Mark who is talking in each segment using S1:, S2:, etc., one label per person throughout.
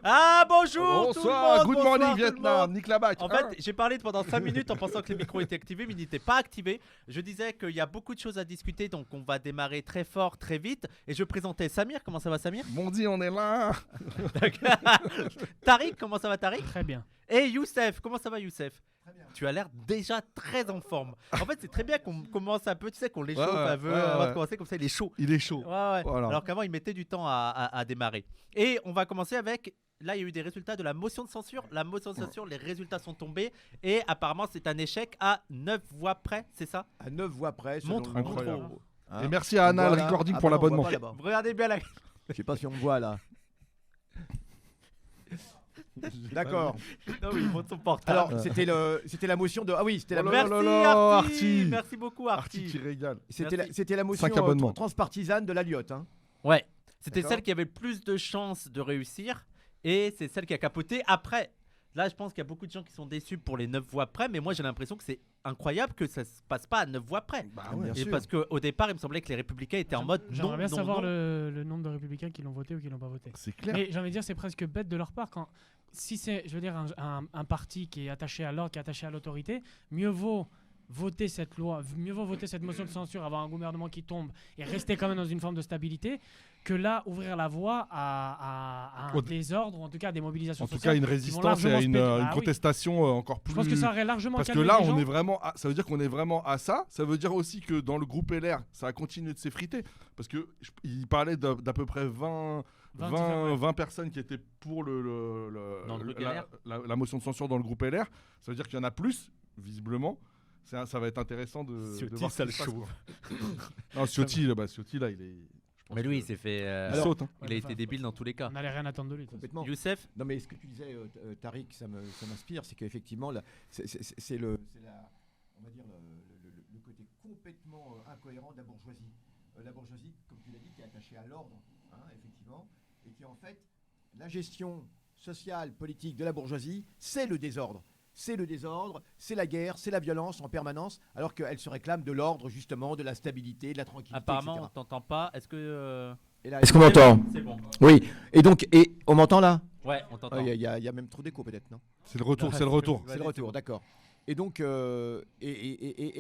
S1: Ah bonjour tout le
S2: Bonsoir,
S1: monde,
S2: good
S1: bonsoir,
S2: morning
S1: tout le
S2: Vietnam,
S1: monde.
S2: Nick Labac.
S1: En fait, j'ai parlé pendant 5 minutes en pensant que les micros étaient activés, mais ils n'étaient pas activés. Je disais qu'il y a beaucoup de choses à discuter, donc on va démarrer très fort, très vite. Et je présentais Samir. Comment ça va, Samir?
S2: Bon dit, on est là.
S1: Tariq, comment ça va, Tariq?
S3: Très bien.
S1: Et Youssef, comment ça va, Youssef? Tu as l'air déjà très en forme. En fait, c'est très bien qu'on commence un peu, tu sais, qu'on l'échauffe un peu avant de commencer, comme ça il est chaud.
S2: Il est chaud.
S1: Ouais.
S2: Voilà.
S1: Alors qu'avant, il mettait du temps à démarrer. Et on va commencer avec. Là, il y a eu des résultats de la motion de censure. La motion de censure, les résultats sont tombés. Et apparemment, c'est un échec à 9 voix près, c'est ça?
S4: À 9 voix près. selon
S1: Montre,
S4: le
S2: incroyable.
S4: numéro. Hein.
S2: Et merci à Anal
S4: Voilà.
S2: Recording
S4: Ah
S2: pour
S4: bah non, on
S2: l'abonnement.
S4: voit pas là-bas.
S1: Regardez bien la.
S4: Je sais pas si on me voit là. D'accord.
S1: Non, oui, il montre son portable.
S4: Alors, c'était la motion de. Ah oui, c'était la,
S2: Oh là
S1: Merci,
S2: là,
S1: Arti.
S2: Arti.
S1: Merci beaucoup,
S2: Artie
S1: Arti.
S2: qui régale.
S4: c'était la motion
S2: 5 abonnements.
S4: transpartisane de la Lyotte. Hein.
S1: Ouais, c'était
S4: D'accord.
S1: celle qui avait le plus de chances de réussir. Et c'est celle qui a capoté. Après, là, je pense qu'il y a beaucoup de gens qui sont déçus pour les 9 voix près. Mais moi, j'ai l'impression que c'est incroyable que ça se passe pas à 9 voix près.
S2: Bah
S4: bien
S1: Et
S4: sûr.
S1: parce qu'au départ, il me semblait que les Républicains étaient en mode non,
S3: J'aimerais bien
S1: non,
S3: savoir
S1: non.
S3: le nombre de républicains qui l'ont voté ou qui l'ont pas voté.
S2: C'est clair.
S3: Mais j'ai envie de dire, c'est presque bête de leur part quand. Si c'est, je veux dire, un parti qui est attaché à l'ordre, qui est attaché à l'autorité, mieux vaut voter cette loi, mieux vaut voter cette motion de censure, avoir un gouvernement qui tombe et rester quand même dans une forme de stabilité, que là, ouvrir la voie à un
S2: Au-
S3: désordre, ou en tout cas à des mobilisations
S2: En tout
S3: sociales.
S2: cas, une
S3: qui vont
S2: résistance et
S3: largement
S2: à
S3: se
S2: une,
S3: péter.
S2: une
S3: Ah oui.
S2: contestation encore plus.
S3: Je pense que ça aurait largement
S2: Parce que
S3: calmé
S2: là,
S3: les
S2: on
S3: gens.
S2: est vraiment. Ça veut dire qu'on est vraiment à ça. Ça veut dire aussi que dans le groupe LR, ça a continué de s'effriter. Parce que il parlait d'à peu près 20 personnes qui étaient pour
S1: Dans le groupe LR.
S2: la motion de censure dans le groupe LR. Ça veut dire qu'il y en a plus, visiblement. Ça va être intéressant de
S1: Ciotti,
S2: voir ce
S1: ça
S2: qui
S1: le
S2: se passe,
S1: chauffe.
S2: quoi. Non, Ciotti, là, il est. je pense
S1: Mais lui,
S2: que-
S1: il s'est fait.
S2: il saute. Hein.
S1: Il a été débile dans tous les cas.
S3: On n'allait rien attendre de lui. de toute façon.
S4: Complètement.
S1: Youssef,
S4: Non, mais ce que tu disais, Tariq, ça m'inspire, c'est qu'effectivement, c'est on va dire, le côté complètement incohérent de la bourgeoisie. La bourgeoisie, comme tu l'as dit, qui est attachée à l'ordre, hein, effectivement, et qui en fait, la gestion sociale, politique de la bourgeoisie, c'est le désordre. C'est le désordre, c'est la guerre, c'est la violence en permanence, alors qu'elle se réclame de l'ordre, justement, de la stabilité, de la tranquillité,
S1: apparemment, on
S4: etc.
S1: t'entend pas. Est-ce que.
S4: Et là,
S5: Est-ce qu'on m'entend?
S1: C'est bon.
S4: Oui, et donc, on m'entend là?
S1: Ouais, on t'entend.
S4: Il y a même trop d'écho peut-être, non?
S2: C'est le retour,
S1: Non,
S2: c'est le retour.
S4: C'est le retour, d'accord. Et donc,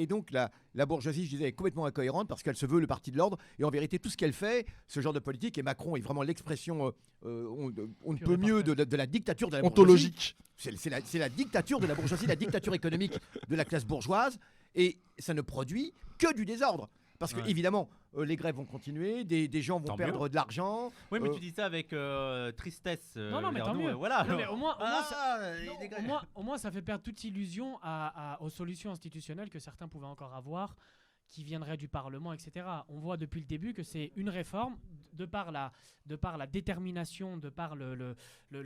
S4: donc la bourgeoisie, je disais, est complètement incohérente parce qu'elle se veut le parti de l'ordre. Et en vérité, tout ce qu'elle fait, ce genre de politique, et Macron est vraiment l'expression, on ne peut mieux de la dictature de la bourgeoisie.
S2: Ontologique.
S4: C'est la dictature de la bourgeoisie, la dictature économique de la classe bourgeoise. Et ça ne produit que du désordre. Parce que,
S1: Ouais.
S4: évidemment, les grèves vont continuer, des gens vont
S1: Tant
S4: perdre de l'argent.
S1: Oui, mais tu dis ça avec tristesse.
S3: Non, mais
S1: vers
S3: tant
S1: nous,
S3: mieux.
S1: voilà.
S3: Non, mais au moins,
S1: il est
S3: au moins, ça fait perdre toute illusion aux solutions institutionnelles que certains pouvaient encore avoir, qui viendraient du Parlement, etc. On voit depuis le début que c'est une réforme, de par la détermination, de par le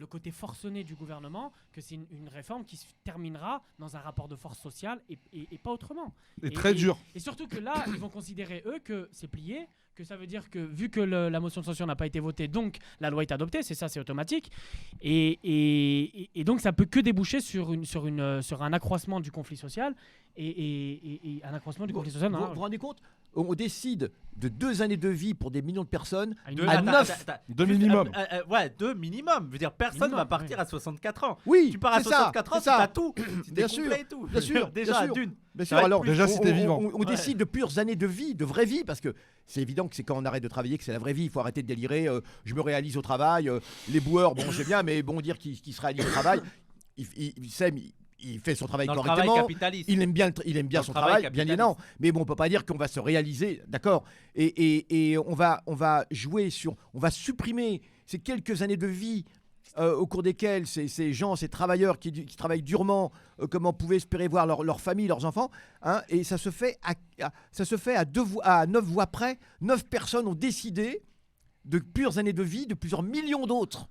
S3: côté forcené du gouvernement, que c'est une réforme qui se terminera dans un rapport de force sociale et pas autrement.
S2: Et très dur.
S3: Et surtout que là, ils vont considérer, eux, que c'est plié, que ça veut dire que vu que la motion de censure n'a pas été votée, donc la loi est adoptée, c'est automatique. Et donc ça peut que déboucher sur un accroissement du conflit social et un accroissement du conflit social.
S4: Vous vous rendez compte? On décide de 2 années de vie pour des millions de personnes.
S3: À
S4: 9.
S2: Deux minimum.
S1: Ouais, 2 minimum. Je veux dire, personne
S3: Minimum,
S1: va partir
S3: oui.
S1: à 64 ans.
S4: Oui,
S1: Tu pars à
S4: c'est ça,
S1: 64 ans,
S4: c'est
S1: tu
S4: ça.
S1: as tout. Si
S4: Bien
S1: t'es
S4: sûr,
S1: complet et tout.
S4: bien sûr,
S1: Déjà,
S4: bien sûr.
S1: d'une.
S4: Bien
S1: Ça
S4: sûr,
S1: va être
S4: alors
S1: plus-
S2: Déjà, si t'es vivant.
S4: On décide de pures années de vie, de vraie vie, parce que c'est évident que c'est quand on arrête de travailler que c'est la vraie vie. Il faut arrêter de délirer. Je me réalise au travail. Les boueurs, bon, c'est bien, mais bon, dire qu'il se réalise au travail, il fait son travail
S1: Dans le travail
S4: correctement.
S1: capitaliste.
S4: Il aime bien
S1: Dans
S4: son
S1: le travail
S4: travail, bien évidemment. Mais bon, on peut pas dire qu'on va se réaliser, d'accord. Et on va jouer sur, on va supprimer ces quelques années de vie au cours desquelles ces gens, ces travailleurs qui travaillent durement, comme on pouvait espérer voir leur famille, leurs enfants, hein, et ça se fait à 9 voix près. 9 personnes ont décidé de pures années de vie de plusieurs millions d'autres.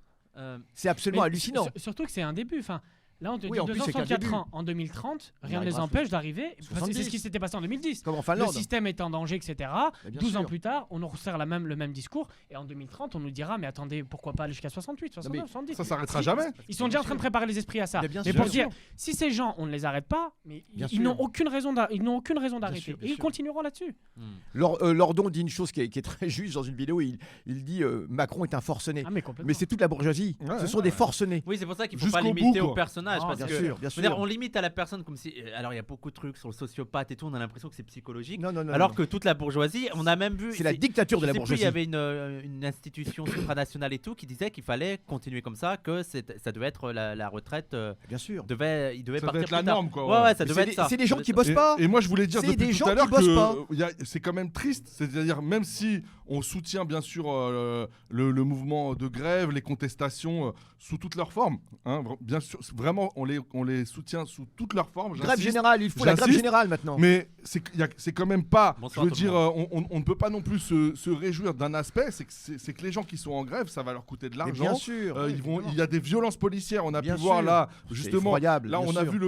S4: C'est absolument
S3: Mais
S4: hallucinant.
S3: Surtout que c'est un début. Enfin, Là, on te dit
S4: Oui, en
S3: 2
S4: plus,
S3: ans,
S4: c'est qu'un
S3: 104
S4: début.
S3: ans. En 2030,
S4: On
S3: rien ne les
S4: arrivera à
S3: empêche d'arriver. Enfin, c'est
S4: 70.
S3: ce qui s'était passé en 2010.
S4: Comme en
S3: Le
S4: Finlande.
S3: système est en danger, etc.
S4: Mais bien
S3: 12 ans
S4: sûr.
S3: plus tard, on nous resserre le même discours. Et en 2030, on nous dira, mais attendez, pourquoi pas aller jusqu'à 68, 69, 70
S2: Ça s'arrêtera
S3: Si-
S2: jamais.
S3: Ils sont déjà en train de préparer les esprits à ça.
S4: Mais bien
S3: Mais
S4: sûr.
S3: pour dire, si ces gens, on ne les arrête pas, mais
S4: Bien
S3: ils
S4: sûr.
S3: n'ont aucune raison d'arrêter.
S4: sûr, bien
S3: Et ils
S4: sûr.
S3: continueront là-dessus.
S4: Lordon dit une chose qui est très juste dans une vidéo. Il dit Macron est un forcené.
S3: Ah, mais complètement.
S4: Mais c'est toute la bourgeoisie.
S2: Ouais,
S4: Ce sont
S2: ouais.
S4: des forcenés.
S1: Oui, c'est pour ça qu'il faut
S2: Jusqu'au
S1: pas limiter
S2: bout,
S1: au
S2: quoi.
S1: personnage.
S3: Ah,
S1: parce
S4: Bien
S1: que,
S4: sûr, bien
S1: je veux dire,
S4: sûr.
S1: on limite à la personne comme si. Alors, il y a beaucoup de trucs sur le sociopathe et tout, on a l'impression que c'est psychologique.
S4: Non, non, non.
S1: Alors
S4: non.
S1: que toute la bourgeoisie, on a même vu.
S4: C'est la dictature de la
S1: Je sais plus,
S4: bourgeoisie.
S1: il y avait une institution supranationale et tout qui disait qu'il fallait continuer comme ça, que ça devait être la retraite.
S4: Bien sûr.
S1: Il devait
S2: Ça
S1: partir
S2: devait être la
S1: plus tard.
S2: norme, quoi.
S1: Ouais, ouais, ça
S4: Mais
S1: devait être ça.
S4: c'est des gens
S1: Ça
S4: qui
S1: devait
S4: bossent pas.
S2: Et moi, je voulais dire
S4: C'est
S2: depuis
S4: des
S2: tout
S4: gens
S2: à l'heure
S4: qui bossent pas.
S2: que c'est quand même triste. C'est-à-dire, même si on soutient bien sûr le mouvement de grève, les contestations sous toutes leurs formes, hein, bien sûr, vraiment, on les soutient sous toutes leurs formes.
S4: Grève
S2: j'insiste.
S4: générale, il faut la grève
S2: J'insiste.
S4: générale maintenant.
S2: Mais c'est quand même pas.
S1: Bonsoir
S2: je veux
S1: tout le
S2: dire, on ne peut pas non plus se réjouir d'un aspect. C'est que les gens qui sont en grève, ça va leur coûter de
S4: Mais
S2: l'argent.
S4: bien sûr.
S2: Il y a des violences policières. On a
S4: Bien
S2: pu voir
S4: sûr.
S2: là,
S4: C'est
S2: justement.
S4: effroyable,
S2: Là,
S4: bien
S2: on a
S4: sûr.
S2: vu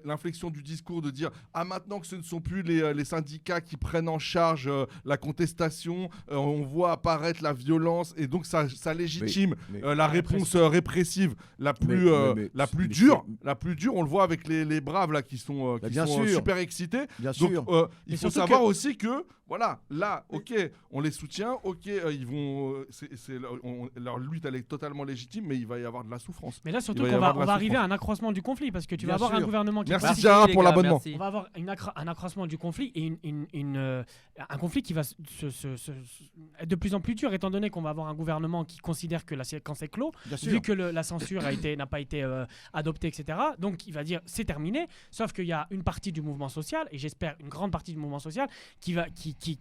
S2: l'inflexion du discours de dire maintenant que ce ne sont plus les syndicats qui prennent en charge la contestation, on voit apparaître la violence et donc ça légitime
S4: Mais-
S2: la réponse répressive la plus
S4: mais
S2: dure.
S4: c'est-
S2: La plus dure, on le voit avec les braves là qui sont
S4: bien sûr.
S2: super excités.
S4: Bien
S2: Donc
S4: sûr.
S2: il
S3: Mais
S2: faut
S3: surtout
S2: savoir
S3: que-
S2: aussi que voilà, là, ok, on les soutient, ok, ils vont, leur lutte elle est totalement légitime, mais il va y avoir de la souffrance.
S3: Mais là, surtout
S2: Il va y
S3: qu'on
S2: avoir de
S3: va
S2: la
S3: arriver à
S2: souffrance.
S3: un accroissement du conflit parce que tu vas
S4: Bien
S3: avoir un
S4: sûr.
S3: gouvernement qui
S2: Merci
S3: va-
S2: Zara
S1: les
S2: pour
S1: gars,
S2: l'abonnement.
S1: merci.
S3: On va avoir un accroissement du conflit et un conflit qui va être de plus en plus dur étant donné qu'on va avoir un gouvernement qui considère que la séquence est clos,
S4: Bien sûr.
S3: vu que la censure n'a pas été adoptée, etc. Donc il va dire c'est terminé, sauf qu'il y a une partie du mouvement social, et j'espère une grande partie du mouvement social, qui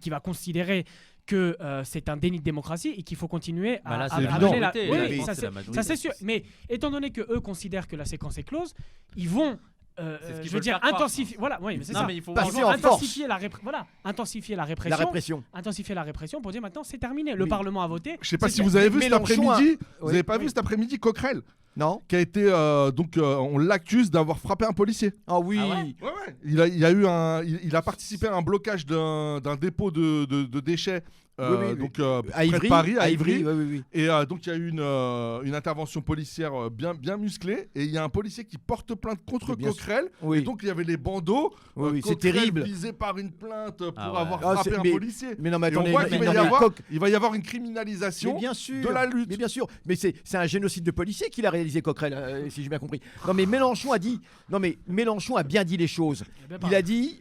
S3: va considérer que c'est un déni de démocratie et qu'il faut continuer
S1: Bah là,
S3: à
S1: c'est
S2: évident.
S3: mener la...
S1: majorité,
S3: Oui,
S1: là,
S3: oui,
S1: je pense
S3: ça
S1: que c'est
S3: c'est
S1: la majorité.
S3: ça, c'est sûr. Mais étant donné que eux considèrent que la séquence est close, ils vont
S1: C'est ce qu'ils
S3: je veux
S1: veulent
S3: dire
S1: faire croire.
S3: intensifier. Voilà, oui, mais c'est
S1: Non,
S3: ça.
S1: mais il faut
S4: Passer
S3: Ils
S1: voir-
S3: vont
S4: en force.
S3: intensifier la
S4: La
S3: répression.
S4: répression.
S3: Intensifier la répression pour dire maintenant c'est terminé. Le
S4: Mais-
S3: Parlement a voté.
S2: Je sais pas
S3: C'est
S2: si
S3: fait.
S2: vous avez vu
S4: Mélenchon
S2: cet après-midi. Vous
S4: Oui.
S2: avez pas
S3: Oui.
S2: vu cet après-midi Coquerel
S4: Non.
S2: qui a été on l'accuse d'avoir frappé un policier.
S4: Ah oui.
S1: Ah ouais
S2: Il a participé à un blocage d'un dépôt de déchets
S4: Oui,
S2: donc
S4: à
S2: près
S4: Ivry.
S2: de Paris, à
S4: Ivry.
S2: Ivry.
S4: Oui.
S2: Et donc il y a eu une intervention policière bien musclée et il y a un policier qui porte plainte contre
S4: Mais bien
S2: Coquerel.
S4: Oui.
S2: Et donc il y avait les bandeaux.
S4: Oui, c'est
S2: Coquerel
S4: terrible.
S2: visé par une plainte pour
S1: Ah ouais.
S2: avoir
S4: Ah,
S2: frappé
S4: c'est-
S2: un
S4: mais-
S2: policier.
S4: Mais non, mais
S2: Et on
S4: attendez.
S2: voit
S4: mais
S2: qu'il
S4: non,
S2: va
S4: mais
S2: il va y avoir une
S4: Mais
S2: criminalisation
S4: bien sûr,
S2: de la lutte.
S4: Mais bien sûr, mais c'est un génocide de policiers qu'il a réalisé Coquerel, si j'ai bien compris. Non mais Mélenchon a dit, Mélenchon a bien dit les choses.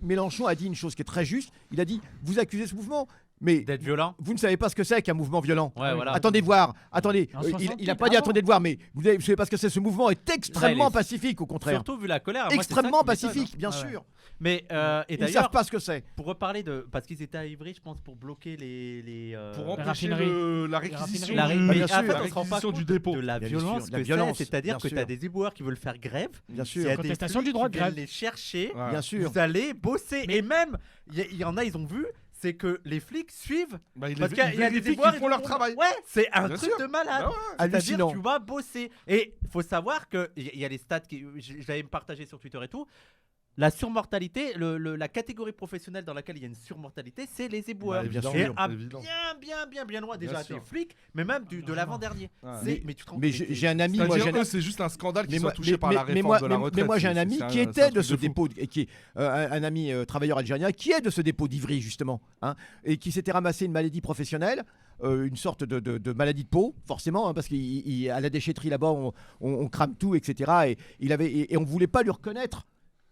S4: Mélenchon a dit une chose qui est très juste. Il a dit, vous accusez ce mouvement, mais
S1: D'être violent.
S4: vous ne savez pas ce que c'est qu'un mouvement violent.
S1: Ouais, voilà.
S4: Attendez de voir, attendez.
S3: En
S4: Il
S3: 68,
S4: n'a pas dit
S3: avant.
S4: attendez de voir, mais vous savez pas ce que c'est. Ce mouvement est extrêmement
S1: Ouais, il est-
S4: pacifique, au contraire.
S1: Surtout vu la colère. Moi, c'est ça
S4: Extrêmement
S1: qui m'étonne,
S4: pacifique,
S1: hein.
S4: bien
S1: Ouais, ouais.
S4: sûr.
S1: Mais et
S4: Ils ne savent
S1: d'ailleurs,
S4: pas ce que c'est.
S1: pour reparler de, parce qu'ils étaient à Ivry, je pense, pour bloquer les
S2: Pour
S3: Les
S2: empêcher
S3: raffineries.
S2: la réquisition,
S3: raffineries.
S2: du-
S1: mais
S4: bien
S1: en
S4: sûr,
S1: fait,
S2: la
S1: on se rend pas
S2: réquisition
S1: compte
S2: du dépôt.
S1: de la
S4: Bien
S1: violence
S4: sûr, la
S1: que
S4: violence,
S1: c'est. C'est-à-dire
S4: bien
S1: que tu
S4: sûr.
S1: as des éboueurs qui veulent faire grève.
S4: Bien
S1: Il y
S4: sûr,
S1: a
S3: Contestation
S1: des
S3: du
S1: flics
S3: droit
S1: qui
S3: de grève.
S1: viennent les chercher.
S2: Ouais.
S4: bien sûr.
S1: Vous allez bosser. Et même, il y en a, ils ont vu, c'est que les flics suivent.
S2: Bah, il
S1: Parce
S2: est-
S1: qu'il
S2: il
S1: y a des
S2: vérifie
S1: éboueurs,
S2: qu'ils font
S1: ils
S2: leur
S1: vont-
S2: travail.
S1: Ouais, c'est un
S2: Bien
S1: truc
S2: sûr.
S1: de malade.
S2: Bah ouais.
S1: C'est-à-dire
S4: Hallucinant.
S1: tu vas bosser. Et il faut savoir qu'il y a les stats que j'avais partagé sur Twitter et tout. La surmortalité, la catégorie professionnelle dans laquelle il y a une surmortalité, c'est les éboueurs.
S2: Bah, évidemment,
S1: et à
S2: évident.
S1: bien loin déjà
S2: Bien
S1: des
S2: sûr.
S1: flics, mais même de l'avant-dernier.
S2: Ouais.
S1: Mais tu te rends
S4: Mais
S1: compte,
S4: j'ai un ami, moi
S2: C'est-à-dire,
S4: j'ai un-
S2: eux, c'est juste un scandale qu'ils
S4: Mais
S2: soient
S4: moi-
S2: touchés par la réforme
S4: moi-
S2: de la retraite.
S4: moi, j'ai un ami
S2: C'est
S4: qui
S2: c'est
S4: était
S2: un
S4: de
S2: truc
S4: ce
S2: fou.
S4: dépôt, et qui est un ami travailleur algérien, qui est de ce dépôt d'Ivry justement, hein, et qui s'était ramassé une maladie professionnelle, une sorte de maladie de peau, forcément, hein, parce qu'à la déchetterie là-bas, on crame tout, etc. Et on voulait pas lui reconnaître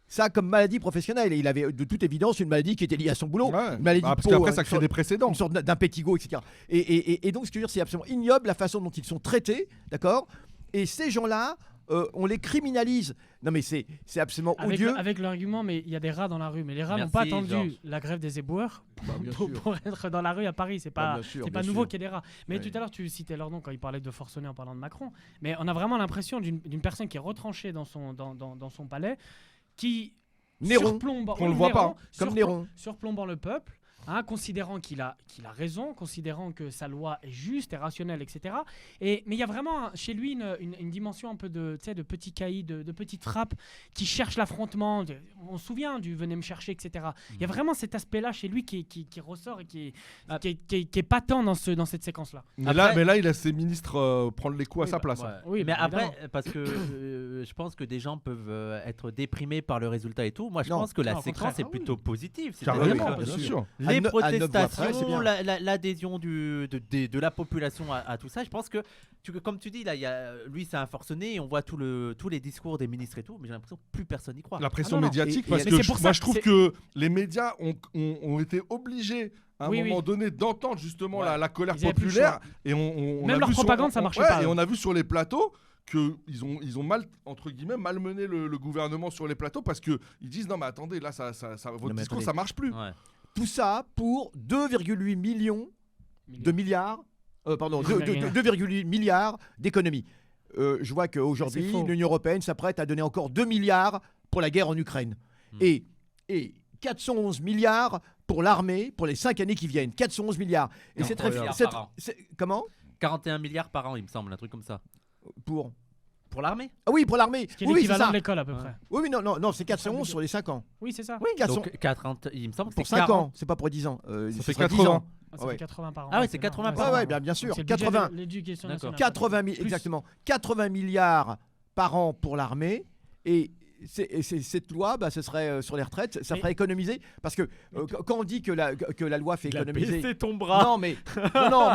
S4: ça comme maladie professionnelle. Et il avait de toute évidence une maladie qui était liée à son boulot,
S2: Ouais.
S4: une maladie
S2: Bah,
S4: de
S2: parce
S4: peau,
S2: qu'après,
S4: une
S2: ça crée
S4: sorte-
S2: des précédents.
S4: une sorte d'impétigo, etc. Et donc, ce que je veux dire, c'est absolument ignoble la façon dont ils sont traités, d'accord. Et ces gens-là, on les criminalise. Non, mais c'est absolument odieux.
S3: Avec l'argument, mais il y a des rats dans la rue. Mais les rats n'ont
S1: Merci,
S3: pas attendu
S1: Georges.
S3: la grève des éboueurs
S4: Bah, bien
S3: pour,
S4: sûr.
S3: pour être dans la rue à Paris. C'est pas,
S4: bien sûr,
S3: c'est pas
S4: bien
S3: nouveau
S4: sûr.
S3: qu'il y ait des rats. Mais
S4: Ouais.
S3: tout à l'heure, tu citais Lordon quand il parlait de forcené en parlant de Macron. Mais on a vraiment l'impression d'une personne qui est retranchée dans son palais, qui
S4: Néron,
S3: surplombe,
S2: qu'on le voit pas,
S4: comme Néron.
S3: surplombant le peuple. considérant qu'il a raison, considérant que sa loi est juste et rationnelle, etc. Mais il y a vraiment chez lui une dimension un peu de petits caïds, de petites frappes qui cherchent l'affrontement. On se souvient du venez me chercher, etc. Il y a vraiment cet aspect-là chez lui qui ressort et qui est patent dans cette séquence-là.
S2: Mais là, il a ses ministres prendre les coups à sa place.
S1: Ouais.
S2: hein.
S3: Oui,
S1: mais
S3: bah,
S1: après,
S3: évidemment.
S1: parce que je pense que des gens peuvent être déprimés par le résultat et tout. Moi, je
S4: Non.
S1: pense que la
S3: Non, au
S1: séquence
S3: contraire.
S1: est plutôt positive.
S2: Carrément,
S1: C'est-à-dire que
S2: bien sûr.
S1: les
S4: À 9 voix près, c'est
S1: protestations,
S4: bien.
S1: l'adhésion de la population à tout ça, je pense que, comme tu dis, là, lui, c'est un forcené et on voit tous les discours des ministres et tout, mais j'ai l'impression que plus personne n'y croit.
S2: La pression
S3: non.
S2: médiatique,
S4: Et-
S2: parce
S3: mais
S2: que
S3: c'est pour ça
S2: je trouve
S3: c'est-
S2: que les médias ont été obligés à un
S3: Oui,
S2: moment
S3: oui.
S2: donné d'entendre justement
S1: Ouais.
S2: la colère
S3: Ils avaient plus le
S2: populaire. Et on
S3: Même
S2: a
S3: leur
S2: vu
S3: propagande, ça marchait pas.
S2: Et on a vu sur les plateaux qu'ils ont mal, entre guillemets, malmené le gouvernement sur les plateaux parce qu'ils disent non mais attendez, là, votre
S4: mais
S2: discours,
S4: attendez.
S2: ça marche plus.
S1: Ouais.
S4: Tout ça pour 2,8 millions de milliards, pardon, 2,8 milliards d'économies. Je vois qu'aujourd'hui,
S3: C'est faux.
S4: l'Union européenne s'apprête à donner encore 2 milliards pour la guerre en Ukraine. Et 411 milliards pour l'armée pour les 5 années qui viennent. 411 milliards. Et
S1: Non,
S4: c'est très...
S1: milliards
S4: c'est-
S1: par an.
S4: Comment
S1: 41 milliards par an, il me semble, un truc comme ça.
S4: Pour...
S1: Pour l'armée.
S4: Ah oui, pour l'armée.
S3: Ce qui est
S4: Oui, c'est
S3: l'équivalent
S4: ça.
S3: de l'école à peu
S1: Ouais.
S3: près.
S4: Oui, non, c'est 411 sur les 5 ans.
S3: Oui, c'est ça.
S4: Oui, 400
S1: Donc, 40, il me semble que
S4: pour
S1: c'est
S4: 5
S1: 40.
S4: ans, c'est pas pour 10 ans.
S2: Ça
S4: Ce
S2: fait
S4: sera 10
S2: 80.
S4: ans.
S3: Ah, ça
S4: Ouais.
S3: fait 80 par an.
S1: Ah ouais, c'est 80
S3: énorme.
S1: par an.
S4: Ouais, bien sûr.
S3: C'est le budget
S4: 80.
S3: de l'éducation
S1: D'accord.
S3: nationale.
S4: 80
S3: Plus.
S4: exactement. 80 milliards par an pour l'armée. Et cette loi, ce serait sur les retraites, ça
S3: Mais-
S4: ferait économiser. Parce que quand on dit que la loi fait économiser.
S1: Baissez ton bras.
S4: Non, mais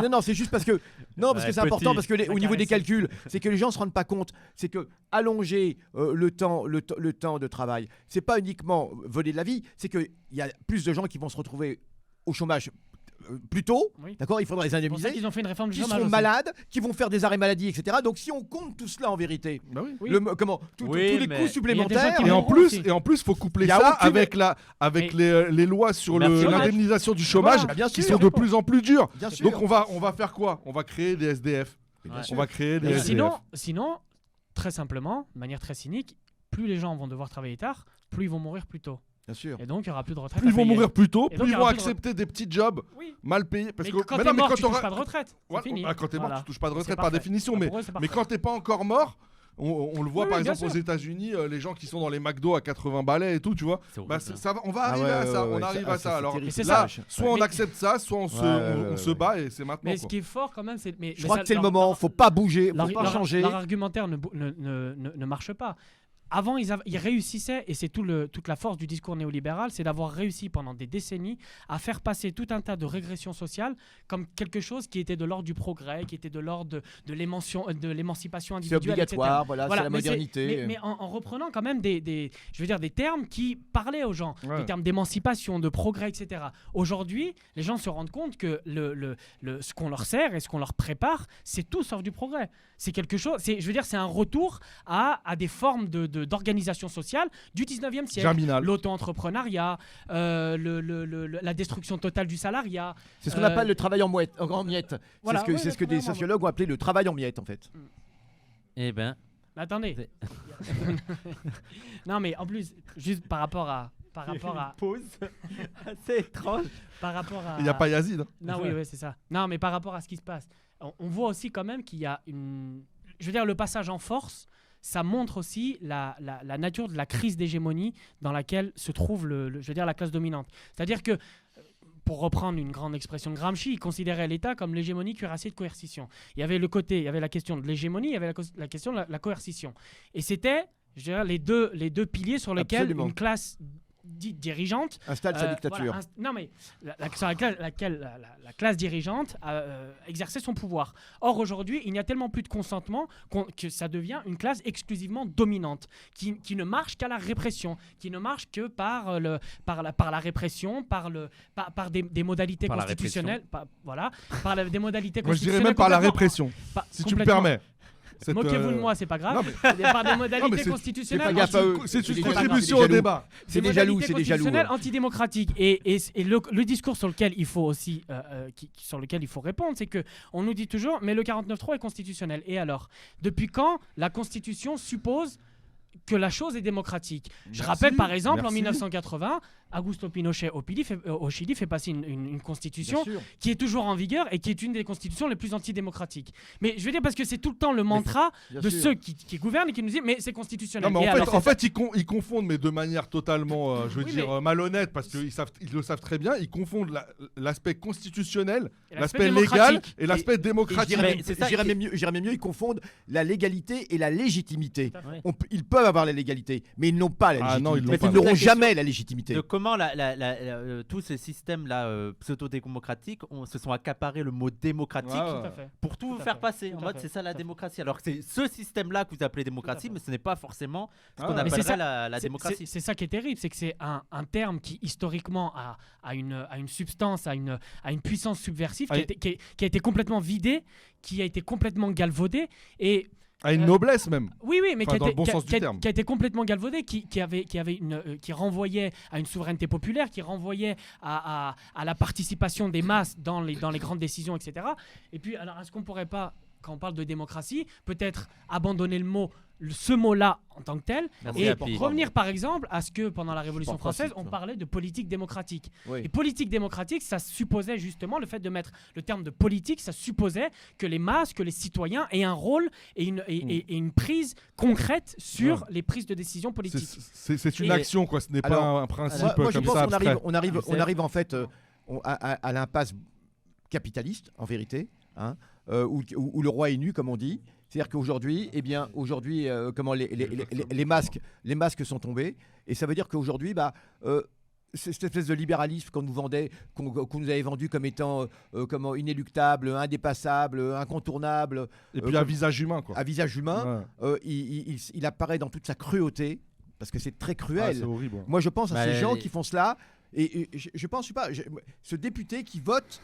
S4: non, c'est juste parce que
S1: Ouais,
S4: c'est important
S1: petit.
S4: parce que au niveau des calculs, c'est que les gens se rendent pas compte, c'est que allonger le temps de travail, c'est pas uniquement voler de la vie, c'est que il y a plus de gens qui vont se retrouver au chômage plus tôt,
S3: Oui.
S4: d'accord, il faudra les
S3: C'est pour ça
S4: indemniser,
S3: qu'ils ont fait une réforme du
S4: qui
S3: chômage
S4: seront
S3: aussi.
S4: malades, qui vont faire des arrêts maladie, etc. Donc si on compte tout cela en vérité,
S2: Bah oui.
S3: Oui.
S4: tous
S1: Oui,
S4: les
S1: mais-
S4: coûts
S3: Il y a des gens
S4: supplémentaires,
S3: qui
S2: Et en
S3: mourront
S2: plus,
S3: aussi.
S2: faut coupler
S4: Il y a
S2: ça
S4: aucune-
S2: avec
S3: Mais-
S2: les lois sur
S1: Merci.
S2: l'indemnisation du chômage
S4: Voilà, bien
S2: qui
S4: sûr.
S2: sont de plus en plus dures.
S4: bien sûr.
S2: Donc on va faire quoi? On va créer des SDF.
S1: Ouais.
S2: On va créer des
S3: Mais
S2: SDF.
S3: sinon, très simplement, de manière très cynique, plus les gens vont devoir travailler tard, plus ils vont mourir plus tôt.
S4: Bien sûr.
S3: Et donc, il n'y aura plus de retraite.
S2: Plus ils
S3: à
S2: vont
S3: payer.
S2: mourir plus tôt,
S3: Et donc,
S2: plus
S3: il y
S2: ils vont
S3: aura plus de
S2: accepter des petits jobs
S3: Oui.
S2: mal payés. Parce
S3: Mais
S2: que
S3: quand
S2: mais
S3: t'es
S2: non, mais
S3: mort,
S2: quand
S3: tu touches
S2: t'auras-
S3: pas de retraite.
S2: Voilà,
S3: C'est fini.
S2: quand t'es mort,
S3: Voilà.
S2: tu touches pas de
S3: C'est
S2: retraite par
S3: parfait.
S2: définition.
S3: Ah,
S2: Mais,
S3: pour eux, c'est
S2: mais
S3: parfait.
S2: quand t'es pas encore mort, on le voit
S3: Oui,
S2: par
S3: oui, bien
S2: exemple aux
S3: sûr.
S2: États-Unis, les gens qui sont dans les McDo à 80 balais et tout, tu vois.
S1: C'est horrible,
S2: Bah,
S1: hein.
S2: ça va, on va
S4: Ah
S2: arriver
S4: ouais,
S2: à ça.
S4: ouais,
S2: On
S4: ouais,
S2: arrive
S4: ça-
S2: à
S4: ça,
S2: ça.
S4: c'est
S2: Alors
S4: terrible,
S3: c'est
S2: là,
S3: ça.
S2: soit on
S3: Mais-
S2: accepte ça, soit on se
S4: ouais.
S2: bat et c'est maintenant.
S3: Mais ce
S2: quoi.
S3: qui est fort quand même, c'est.
S4: Je crois que c'est le moment, faut pas bouger, faut pas
S3: Leur
S4: changer.
S3: argumentaire ne marche pas. Avant, ils réussissaient, et c'est toute la force du discours néolibéral, c'est d'avoir réussi pendant des décennies à faire passer tout un tas de régressions sociales comme quelque chose qui était de l'ordre du progrès, qui était de l'ordre de l'émancipation
S4: C'est
S3: individuelle,
S4: obligatoire,
S3: etc.
S4: voilà, c'est la
S3: mais
S4: modernité.
S3: mais en reprenant quand même des termes qui parlaient aux gens,
S2: Ouais.
S3: des termes d'émancipation, de progrès, etc. Aujourd'hui, les gens se rendent compte que ce qu'on leur sert et ce qu'on leur prépare, c'est tout sauf du progrès. C'est quelque chose, c'est un retour à des formes d'organisation sociale du 19e siècle.
S2: Germinal.
S3: L'auto-entrepreneuriat, la destruction totale du salariat.
S4: C'est ce qu'on appelle le travail en miettes.
S3: Voilà,
S4: C'est
S3: ouais,
S4: ce que
S3: le
S4: des
S3: travail en
S4: sociologues ont appelé le travail en miettes, en fait.
S1: Eh ben,
S3: Mais attendez. Non, mais en plus, juste par rapport à
S1: pause assez étrange.
S3: par rapport à
S2: Il n'y a pas Yazid. hein.
S3: Non, oui, c'est ça. Non, mais par rapport à ce qui se passe, on voit aussi quand même qu'il y a une. Je veux dire, le passage en force, ça montre aussi la nature de la crise d'hégémonie dans laquelle se trouve je veux dire, la classe dominante. C'est-à-dire que, pour reprendre une grande expression de Gramsci, il considérait l'État comme l'hégémonie cuirassée de coercition. Il y avait la question de l'hégémonie, il y avait la question de la coercition. Et c'était, je veux dire, les deux piliers sur lesquels
S4: Absolument.
S3: une classe dite dirigeante
S4: Installe sa dictature.
S3: voilà, non mais sur laquelle la classe dirigeante exerçait son pouvoir. Or aujourd'hui, il n'y a tellement plus de consentement que ça devient une classe exclusivement dominante, qui ne marche qu'à la répression, qui ne marche que par la répression, par des modalités
S1: Par la
S3: constitutionnelles, des modalités
S2: Moi, je dirais
S3: constitutionnelles.
S2: même par la
S3: complètement-
S2: répression, si tu me
S3: complètement.
S2: permets.
S3: Moquez-vous de moi, c'est pas grave.
S2: non,
S3: Par des
S2: Non,
S3: modalités
S2: mais c'est
S3: constitutionnelles.
S4: pas gaffe à eux.
S2: C'est
S4: C'est
S2: une
S4: des
S2: contribution
S4: jaloux.
S2: au débat.
S4: C'est
S3: des
S4: des jaloux,
S3: modalités
S4: c'est des jaloux.
S3: constitutionnelles antidémocratiques. Et le discours sur lequel il faut aussi, sur lequel il faut répondre, c'est que on nous dit toujours, mais le 49.3 est constitutionnel. Et alors, depuis quand la Constitution suppose que la chose est démocratique? Je
S2: Merci,
S3: rappelle par exemple en
S2: merci.
S3: 1980, Augusto Pinochet au Chili fait passer une constitution
S4: Bien sûr.
S3: qui est toujours en vigueur et qui est une des constitutions les plus antidémocratiques. Mais je veux dire parce que c'est tout le temps le mantra
S4: Bien
S3: de
S4: sûr.
S3: ceux qui gouvernent et qui nous disent mais c'est constitutionnel.
S2: Non, mais
S3: Et
S2: en
S3: alors,
S2: fait, ils confondent, mais de manière totalement, je veux
S3: Oui,
S2: dire,
S3: mais-
S2: malhonnête, parce qu'ils le savent très bien, ils confondent l'aspect constitutionnel,
S3: Et
S2: l'aspect
S3: l'aspect
S2: légal
S3: démocratique.
S2: et l'aspect
S4: Et je
S2: démocratique.
S4: dirais
S1: Mais
S4: même-
S1: c'est ça
S4: je dirais
S1: qui-
S4: même mieux, ils confondent la légalité et la légitimité.
S1: Ouais.
S4: Ils peuvent avoir la légalité, mais ils n'ont pas la
S2: Ah
S4: légitimité.
S2: non, ils l'ont
S1: Mais
S2: pas.
S1: c'est
S4: Ils
S1: toute la
S4: n'auront
S1: question
S4: jamais la légitimité.
S1: de comment tous ces systèmes-là pseudo-démocratiques se sont accaparés le mot démocratique
S2: Ouais,
S3: Tout à fait.
S1: pour tout
S3: Tout à
S1: faire
S3: fait.
S1: passer.
S3: Tout
S1: En
S3: à
S1: mode,
S3: fait.
S1: c'est ça la
S3: Tout à fait.
S1: démocratie. Alors que c'est ce système-là que vous appelez démocratie,
S3: fait.
S1: mais ce n'est pas forcément ce
S2: Ah
S1: qu'on
S2: ouais.
S3: Mais c'est
S1: appellerait
S3: ça,
S1: la démocratie.
S3: C'est ça qui est terrible, c'est que c'est un terme qui historiquement a une substance, a une puissance subversive
S2: Ah,
S3: qui a été complètement vidée, qui a été complètement galvaudée et
S2: À une noblesse même.
S3: oui, mais
S2: Enfin,
S3: qui,
S2: dans
S3: a
S2: le bon
S3: été,
S2: sens du terme.
S3: qui a été complètement galvaudé, qui renvoyait à une souveraineté populaire, qui renvoyait à la participation des masses dans les grandes décisions, etc. Et puis, alors, est-ce qu'on pourrait pas, quand on parle de démocratie, peut-être abandonner ce mot-là en tant que tel,
S1: Merci,
S3: et
S1: Happy.
S3: revenir par exemple à ce que pendant la Révolution
S4: Par
S3: française,
S4: principe,
S3: on
S4: ça.
S3: parlait de politique démocratique.
S4: Oui.
S3: Et politique démocratique, ça supposait justement le fait de mettre le terme de politique, ça supposait que les masses, que les citoyens aient un rôle et une prise concrète sur les prises de décision politiques.
S2: C'est une
S3: Et-
S2: action, quoi. Ce n'est pas
S4: Alors,
S2: un principe
S4: Moi, je
S2: comme
S4: pense
S2: ça
S4: qu'on
S2: abstrait.
S4: arrive en fait à l'impasse capitaliste, en vérité, hein, où le roi est nu, comme on dit. C'est-à-dire qu'aujourd'hui, comment les masques sont tombés, et ça veut dire qu'aujourd'hui, cette espèce de libéralisme qu'on nous vendait, qu'on nous avait vendu comme étant comment inéluctable, indépassable, incontournable,
S2: Et puis à visage humain, quoi.
S4: à visage humain,
S2: Ouais.
S4: il apparaît dans toute sa cruauté, parce que c'est très
S2: Ah,
S4: cruel.
S2: c'est horrible. Ouais.
S4: Moi, je pense à
S1: Bah,
S4: ces gens
S1: les-
S4: qui font cela, et je pense, je sais pas, ce député qui vote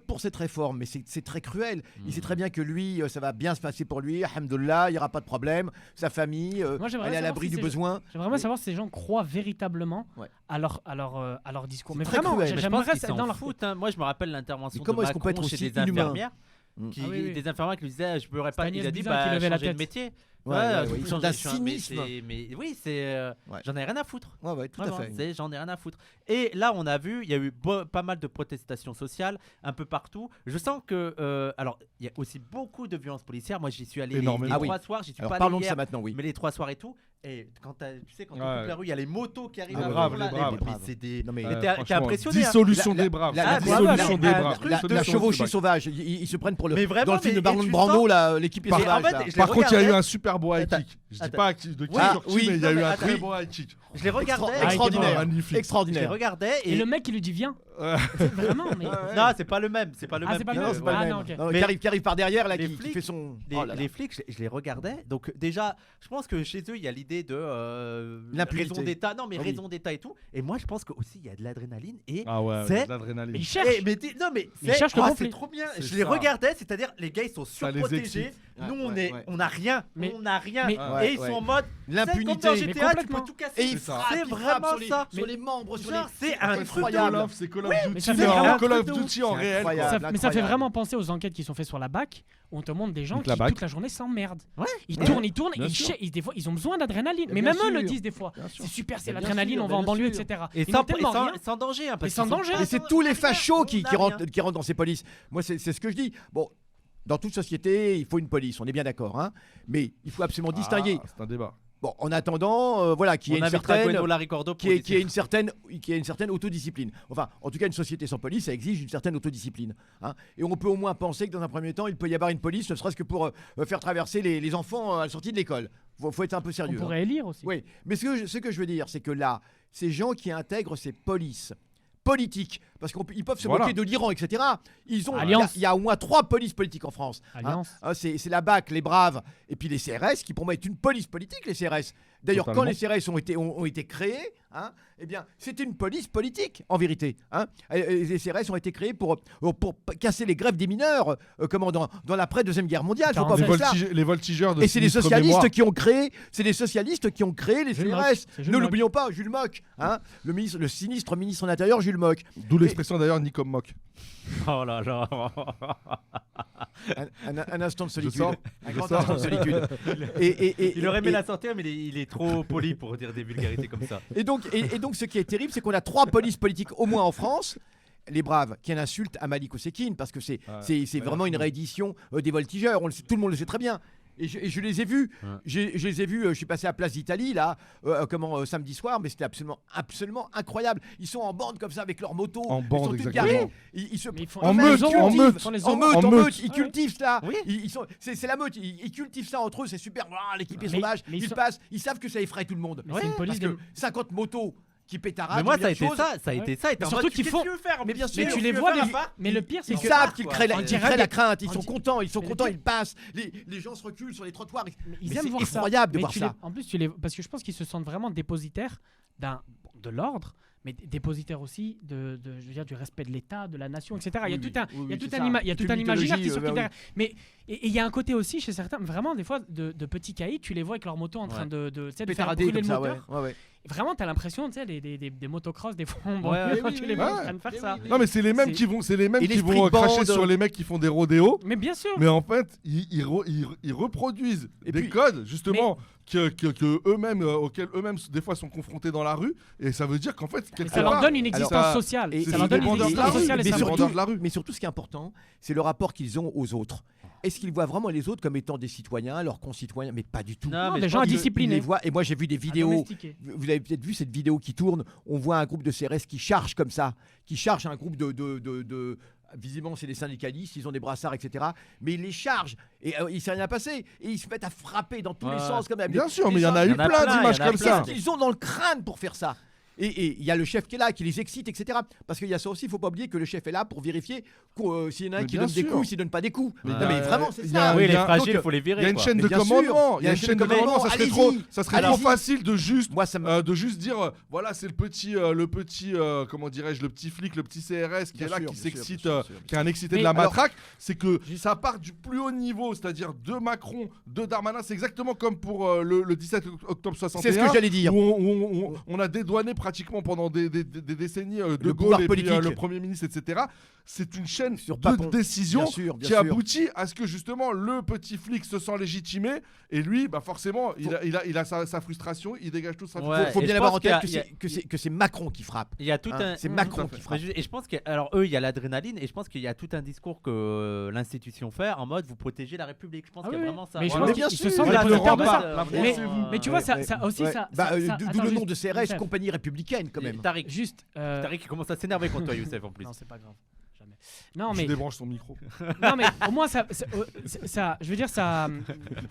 S4: pour cette réforme, mais c'est très cruel. Il sait très bien que lui, ça va bien se passer pour lui, alhamdoulilah, il n'y aura pas de problème, sa famille,
S3: Moi, j'aimerais
S4: elle est à
S3: savoir
S4: l'abri
S3: si
S4: du
S3: c'est-
S4: besoin.
S3: J'aimerais bien savoir si ces gens croient véritablement
S4: Ouais.
S3: à leur discours.
S4: C'est
S3: Mais
S4: très
S3: vraiment,
S4: cruel.
S1: Mais je pense
S3: j'aimerais
S1: qu'ils
S3: ça
S1: s'en
S3: dans leur
S1: foutent, hein. Moi, je me rappelle l'intervention
S4: Mais
S1: de
S4: comment est-ce qu'on peut
S1: Macron
S4: être
S1: chez
S4: aussi
S1: des
S4: inhumain
S1: infirmières.
S4: Mm.
S1: Qui,
S3: Ah oui, oui.
S1: Des infirmières qui lui disaient je pourrais pas.
S3: Agnès
S1: Il a dit
S3: Buzyn qui levait la
S1: changer de
S3: tête.
S1: métier.
S4: Ouais,
S1: je
S4: ils
S1: peux
S4: sont
S1: changer,
S4: d'un
S1: je suis un- mais
S4: cynisme.
S1: mais oui,
S4: Ouais.
S1: j'en ai rien à foutre.
S4: Ouais, tout à
S1: Vraiment,
S4: fait.
S1: j'en ai rien à foutre. Et là, on a vu, il y a eu pas mal de protestations sociales un peu partout. Je sens que, alors, il y a aussi beaucoup de violences policières. Moi, j'y suis allé les
S2: Énormément.
S4: Ah oui.
S1: 3 soirs. J'y suis
S4: Alors
S1: pas allé
S4: parlons de
S1: hier,
S4: ça maintenant, oui.
S1: mais les 3 soirs et tout. Et quand tu sais, quand on
S2: Ouais.
S1: coupe la rue, il y a les motos qui arrivent.
S2: Les
S1: à
S2: braves,
S1: fond, là,
S2: les braves.
S1: mais c'est des.
S4: Non, mais
S1: Mais t'es
S2: franchement,
S1: impressionné, hein.
S2: Dissolution
S4: La-
S2: des braves.
S4: la-
S1: la-
S2: Dissolution
S1: la-
S2: des
S1: la-
S2: braves.
S1: la-
S4: La
S2: Dissolution
S4: chevauchée
S2: des braves.
S4: sauvage, ils se prennent pour
S1: Mais vraiment,
S4: dans le film
S1: mais-
S4: de Marlon
S1: et tu
S4: Brando,
S1: sens-
S4: là, l'équipe est
S1: Mais en
S4: sauvage.
S1: fait,
S4: là.
S1: je l'ai
S2: Par contre, il y a eu
S1: regardé.
S2: un super beau high
S1: Attends,
S2: kick. Je dis
S1: attends.
S2: pas de qui
S1: Oui,
S2: sur qui,
S1: oui,
S2: mais il y a
S1: non,
S2: eu
S1: mais
S2: un
S1: attends,
S2: très
S1: oui.
S2: beau high kick.
S1: Je les regardais.
S4: Extraordinaire.
S2: Magnifique.
S1: Je les
S4: Extraordinaire.
S1: regardais
S3: Et le mec qui lui dit viens. Vraiment, mais.
S1: Non, c'est pas le même. C'est pas le
S3: Ah,
S1: même.
S3: c'est pas
S1: qui-
S3: le
S4: Non,
S3: même.
S4: c'est pas
S3: Ah,
S4: le
S3: non,
S4: même.
S3: ok.
S4: Non,
S1: Mais
S4: qui arrive par derrière, là,
S1: les
S4: qui
S1: flics-
S4: fait son.
S1: Les,
S4: Oh là là.
S1: les flics, je les regardais. Donc déjà, je pense que chez eux, il y a l'idée de
S4: L'impunité.
S1: raison d'État. Non, mais
S4: Ah oui.
S1: raison d'État et tout. Et moi, je pense qu'aussi, il y a de l'adrénaline. Et
S2: Ah ouais,
S1: C'est-
S2: de l'adrénaline.
S3: Mais il cherche.
S1: non, mais
S3: Mais ils cherchent le
S1: c'est
S3: conflit.
S1: trop bien.
S2: C'est
S1: Je les
S2: ça.
S1: regardais, c'est-à-dire les gars, ils sont
S2: Ça les
S1: surprotégés.
S2: excite.
S1: Nous,
S4: Ouais,
S1: on n'a rien.
S3: Mais-
S1: On n'a rien.
S3: mais-
S1: Et ils sont en mode.
S4: L'impunité.
S1: C'est comme dans
S3: Mais
S1: GTA, tu
S3: complètement.
S1: peux tout casser.
S4: Et il
S2: C'est ça.
S4: frappe,
S1: C'est
S4: il frappe
S1: vraiment
S4: sur les-
S1: ça.
S4: sur les membres, sur
S1: Genre,
S4: les.
S1: c'est un truc de
S4: incroyable.
S1: ouf.
S2: C'est Call of
S3: mais
S2: Duty,
S3: ça fait
S2: mais
S3: vraiment
S2: en
S3: un
S2: Call of
S1: truc de
S2: Duty en
S4: ouf.
S2: réel.
S4: C'est
S2: quoi.
S4: incroyable.
S3: Mais ça fait
S4: incroyable.
S3: vraiment penser aux enquêtes qui sont faites sur la BAC, où on te montre des gens
S2: Donc
S3: qui
S2: la BAC.
S3: toute la journée s'emmerdent.
S1: Ouais.
S3: Ils
S1: Ouais.
S3: tournent,
S2: Bien
S3: et
S2: sûr.
S3: des fois ils ont besoin d'adrénaline. Mais
S4: Bien
S3: même eux le
S4: sûr.
S3: disent des fois.
S2: Bien sûr.
S3: C'est super, c'est
S4: Bien
S3: l'adrénaline,
S4: sûr,
S3: on va en
S4: bien
S3: banlieue,
S4: sûr.
S3: etc.
S1: Et
S3: Ils n'ont
S1: sans,
S3: tellement rien.
S1: sans danger. Hein, parce
S3: Et sans
S1: qu'ils sont
S3: danger.
S1: pas-
S4: Et c'est tous les fachos
S1: on
S4: qui
S1: a rien.
S4: rentrent dans ces polices. Moi, c'est ce que je dis. Bon, dans toute société, il faut une police, on est bien d'accord. Hein, mais il faut absolument distinguer.
S2: Ah, c'est un débat.
S4: Bon, en attendant, voilà, qu'il y ait
S1: On
S4: une
S1: invitera
S4: certaine.
S1: Gweno Laricordo pour
S4: Qui ait
S1: discuter.
S4: une certaine autodiscipline. Enfin, en tout cas, une société sans police, ça exige une certaine autodiscipline. Hein. Et on peut au moins penser que dans un premier temps, il peut y avoir une police, ne serait-ce que pour faire traverser les enfants à la sortie de l'école. Faut être un peu
S3: On
S4: sérieux. hein.
S3: pourrait élire aussi.
S4: Oui, mais ce que je veux dire, c'est que là, ces gens qui intègrent ces polices politiques, parce qu'ils peuvent se
S2: Voilà.
S4: moquer de l'Iran, etc. Ils ont,
S3: Alliance.
S4: il y a au moins 3 polices politiques en France. hein.
S3: Alliance.
S4: C'est la BAC, les Braves, et puis les CRS, qui pour moi est une police politique, les CRS. D'ailleurs, quand
S2: Totalement.
S4: les CRS ont été créés, hein, eh bien, c'était une police politique, en vérité. Hein. Et les CRS ont été créés pour casser les grèves des mineurs, dans l'après-deuxième guerre mondiale. Faut pas
S3: Les
S4: oublier ça.
S2: Les voltigeurs de
S4: Et c'est les
S2: sinistre
S4: socialistes
S2: mémoire.
S4: qui ont créé, les
S3: Jules
S4: CRS.
S3: Mock, c'est Jules
S4: Ne
S3: Mock.
S4: l'oublions pas, Jules Mock, hein, le sinistre ministre de l'Intérieur, Jules Mock.
S2: D'où les l'expression d'ailleurs ni comme moque.
S1: Oh là là.
S4: Un instant de solitude.
S2: sors.
S4: Un
S2: Je
S4: grand
S2: sors.
S4: instant de solitude.
S1: Il aurait aimé la sortir, mais il est trop poli pour dire des vulgarités comme ça.
S4: Et donc, ce qui est terrible, c'est qu'on a 3 polices politiques au moins en France. Les Braves, qui est une insulte à Malik Osekine, parce que c'est vraiment une réédition des Voltigeurs. Tout le monde le sait très bien. Et je les ai vus.
S1: Ouais.
S4: Je les ai vus. Je suis passé à Place d'Italie là, samedi soir, mais c'était absolument incroyable. Ils sont en bande comme ça avec leurs motos.
S2: En bande,
S4: ils sont tous
S2: exactement.
S4: garés. Ils se
S3: Mais ils font-
S2: En
S3: ils
S2: meute,
S3: font les
S2: en
S3: oraux.
S2: meute.
S3: Ils font les
S4: en
S3: oraux.
S4: meute,
S2: En meute.
S4: ils cultivent ça.
S1: Oui.
S4: C'est la meute. Ils cultivent ça entre eux, c'est super. Voilà, l'équipe est
S3: Mais-
S4: sauvage.
S3: mais ils
S4: Ils
S3: sont-
S4: passent. Ils savent que ça effraie tout le monde.
S3: Mais c'est une police
S4: Parce
S3: de-
S4: que 50 motos qui pétaradent.
S1: Mais moi, ça a
S4: combien
S1: été
S4: de choses.
S1: ça. Ça a été ça. Et t'es
S3: Mais
S1: en
S3: surtout
S1: mode,
S3: qu'ils
S1: qu'est-ce
S3: font-
S1: que tu veux faire
S4: Mais bien sûr.
S3: Mais tu
S4: Qu'est-ce
S3: les
S1: que
S3: vois
S1: tu veux
S3: des-
S1: faire, Rafa
S3: Mais le pire, c'est
S4: Ils
S3: que
S4: savent qu'ils créent
S3: On dirait
S4: la
S3: des-
S4: crainte, ils
S3: on
S4: sont
S3: dit-
S4: contents,
S3: Mais le
S4: ils
S3: pire-
S4: passent, les gens se reculent sur les trottoirs.
S3: ils
S4: Mais
S3: aiment
S4: c'est
S3: voir ça.
S4: effroyable de
S3: Mais
S4: voir
S3: tu
S4: ça.
S3: les- En plus, parce que je pense qu'ils se sentent vraiment dépositaires de l'ordre, mais dépositaires aussi je veux dire, du respect de l'État, de la nation, etc. Il y a tout un, il y a tout un imaginaire qui circule derrière. Mais et il y a un côté aussi chez certains, vraiment des fois de petits caïds, tu les vois avec leur moto en train de tu sais, de faire
S4: Pétaradés
S3: brûler
S4: comme
S3: le
S4: ça,
S3: moteur.
S4: ouais.
S3: Vraiment, t'as l'impression, tu sais, des motocross, des fois,
S1: Ouais,
S3: quand
S4: oui,
S3: tu
S4: oui,
S3: les
S4: oui,
S3: vois en
S2: ouais.
S3: train de faire
S4: Mais
S3: ça.
S4: oui, oui.
S2: Non mais c'est les mêmes
S3: C'est-
S2: qui vont
S4: Et l'esprit de
S2: cracher
S4: bande.
S2: sur les mecs qui font des rodéos.
S3: Mais bien sûr.
S2: Mais en fait, ils reproduisent
S4: Et
S2: des
S4: puis-
S2: codes justement que eux-mêmes auxquels eux-mêmes des fois sont confrontés dans la rue, et ça veut dire qu'en fait
S3: Et
S2: quelque
S3: ça leur
S2: part,
S3: donne une existence
S2: ça-
S3: sociale.
S4: et
S3: Ça
S2: c'est
S3: leur
S2: des
S3: donne une
S2: bandeurs de la
S3: existence
S2: rue,
S3: sociale et
S2: mais
S3: ça
S2: surtout-
S3: leur-
S2: bandeurs de la rue.
S4: Mais surtout, ce qui est important, c'est le rapport qu'ils ont aux autres. Est-ce qu'ils voient vraiment les autres comme étant des citoyens, leurs concitoyens? Mais pas du tout.
S3: Non,
S1: mais
S3: des
S1: je
S3: gens
S1: pense que-
S4: Ils
S3: indisciplinés.
S4: les voient. Et moi, j'ai vu des
S3: à
S4: vidéos.
S3: domestiquer.
S4: Vous avez peut-être vu cette vidéo qui tourne. On voit un groupe de CRS qui charge comme ça, qui charge un groupe de visiblement, c'est des syndicalistes, ils ont des brassards, etc. Mais ils les chargent et il s'est rien passé. Et ils se mettent à frapper dans tous les
S1: Ouais.
S4: sens quand même.
S2: Bien
S4: Des-
S2: sûr,
S4: des
S2: mais il y en a
S4: gens-
S2: eu
S1: Il y en a
S2: plein
S1: plein,
S2: d'images
S1: il y en a
S2: comme
S1: plein.
S2: ça.
S4: Qu'est-ce qu'ils ont dans le crâne pour faire ça? Et il y a le chef qui est là, qui les excite, etc. Parce qu'il y a ça aussi, il ne faut pas oublier que le chef est là pour vérifier s'il y en a un
S2: Mais
S4: qui
S2: bien
S4: donne des
S2: sûr.
S4: coups, s'il ne donne pas des coups.
S1: Ouais.
S4: Non, mais vraiment, c'est
S2: Il y a
S4: ça.
S2: un-
S1: Oui,
S2: il y
S1: les
S2: a-
S1: fragiles,
S4: donc,
S1: faut les
S2: Il
S1: virer.
S2: y a une
S1: quoi.
S2: chaîne
S4: Mais
S2: de
S4: bien sûr,
S2: commandement. Il y a une chaîne de commandement. Ça serait
S4: allez-y.
S2: trop facile de juste
S4: Moi, ça me.
S2: de juste dire voilà, c'est le petit comment dirais-je, le petit flic, le petit CRS qui
S4: Bien
S2: est là,
S4: sûr,
S2: qui
S4: bien
S2: s'excite,
S4: sûr, bien sûr, bien
S2: qui est un excité
S3: Mais
S2: de la
S4: alors-
S2: matraque. C'est que ça part du plus haut niveau, c'est-à-dire de Macron, de Darmanin. C'est exactement comme pour le 17 octobre 61.
S4: C'est ce que j'allais dire.
S2: Où on a dédouané pratiquement pendant des décennies De
S4: Le
S2: Gaulle
S4: pouvoir
S2: et puis,
S4: politique.
S2: le Premier ministre, etc. C'est une chaîne
S4: Sur
S2: de
S4: Papon.
S2: décisions
S4: Bien sûr, bien
S2: qui
S4: sûr.
S2: aboutit à ce que justement le petit flic se sent légitimé, et lui, bah forcément, il a sa frustration, il dégage tout sa
S1: Ouais.
S2: frustration.
S4: Faut
S1: Et
S4: bien
S1: je
S4: avoir
S1: pense
S4: en tête
S1: qu'il y a-
S4: que c'est Macron qui frappe.
S1: Il y a tout
S4: Hein,
S1: un.
S4: c'est
S2: tout
S4: Macron
S2: à fait.
S4: qui frappe.
S1: Et je pense que, alors eux, il y a l'adrénaline, et je pense qu'il y a tout un discours que l'institution fait en mode vous protégez la République. Je pense
S3: Ah
S1: qu'il y a
S3: oui,
S1: vraiment ça.
S3: mais je
S1: Voilà.
S3: pense
S4: bien
S3: qu'ils se
S4: sûr.
S3: sentent
S2: Voilà,
S3: dépositaires
S2: le
S3: de
S2: rempart,
S3: ça.
S2: la
S3: Mais,
S2: France,
S3: mais tu vois, ça aussi,
S4: Ouais.
S3: ça.
S4: Bah,
S3: ça-
S4: d'où
S3: attends,
S4: le
S3: juste-
S4: nom de CRS,
S3: Youssef.
S4: compagnie républicaine quand même.
S1: Tariq.
S3: Juste.
S1: Tariq qui commence à s'énerver contre toi, Youssef, en plus.
S3: Non, c'est pas grave. Jamais. Non,
S2: Je
S3: mais.
S2: débranche son micro.
S3: Non, mais au moins, ça. Je veux dire, ça.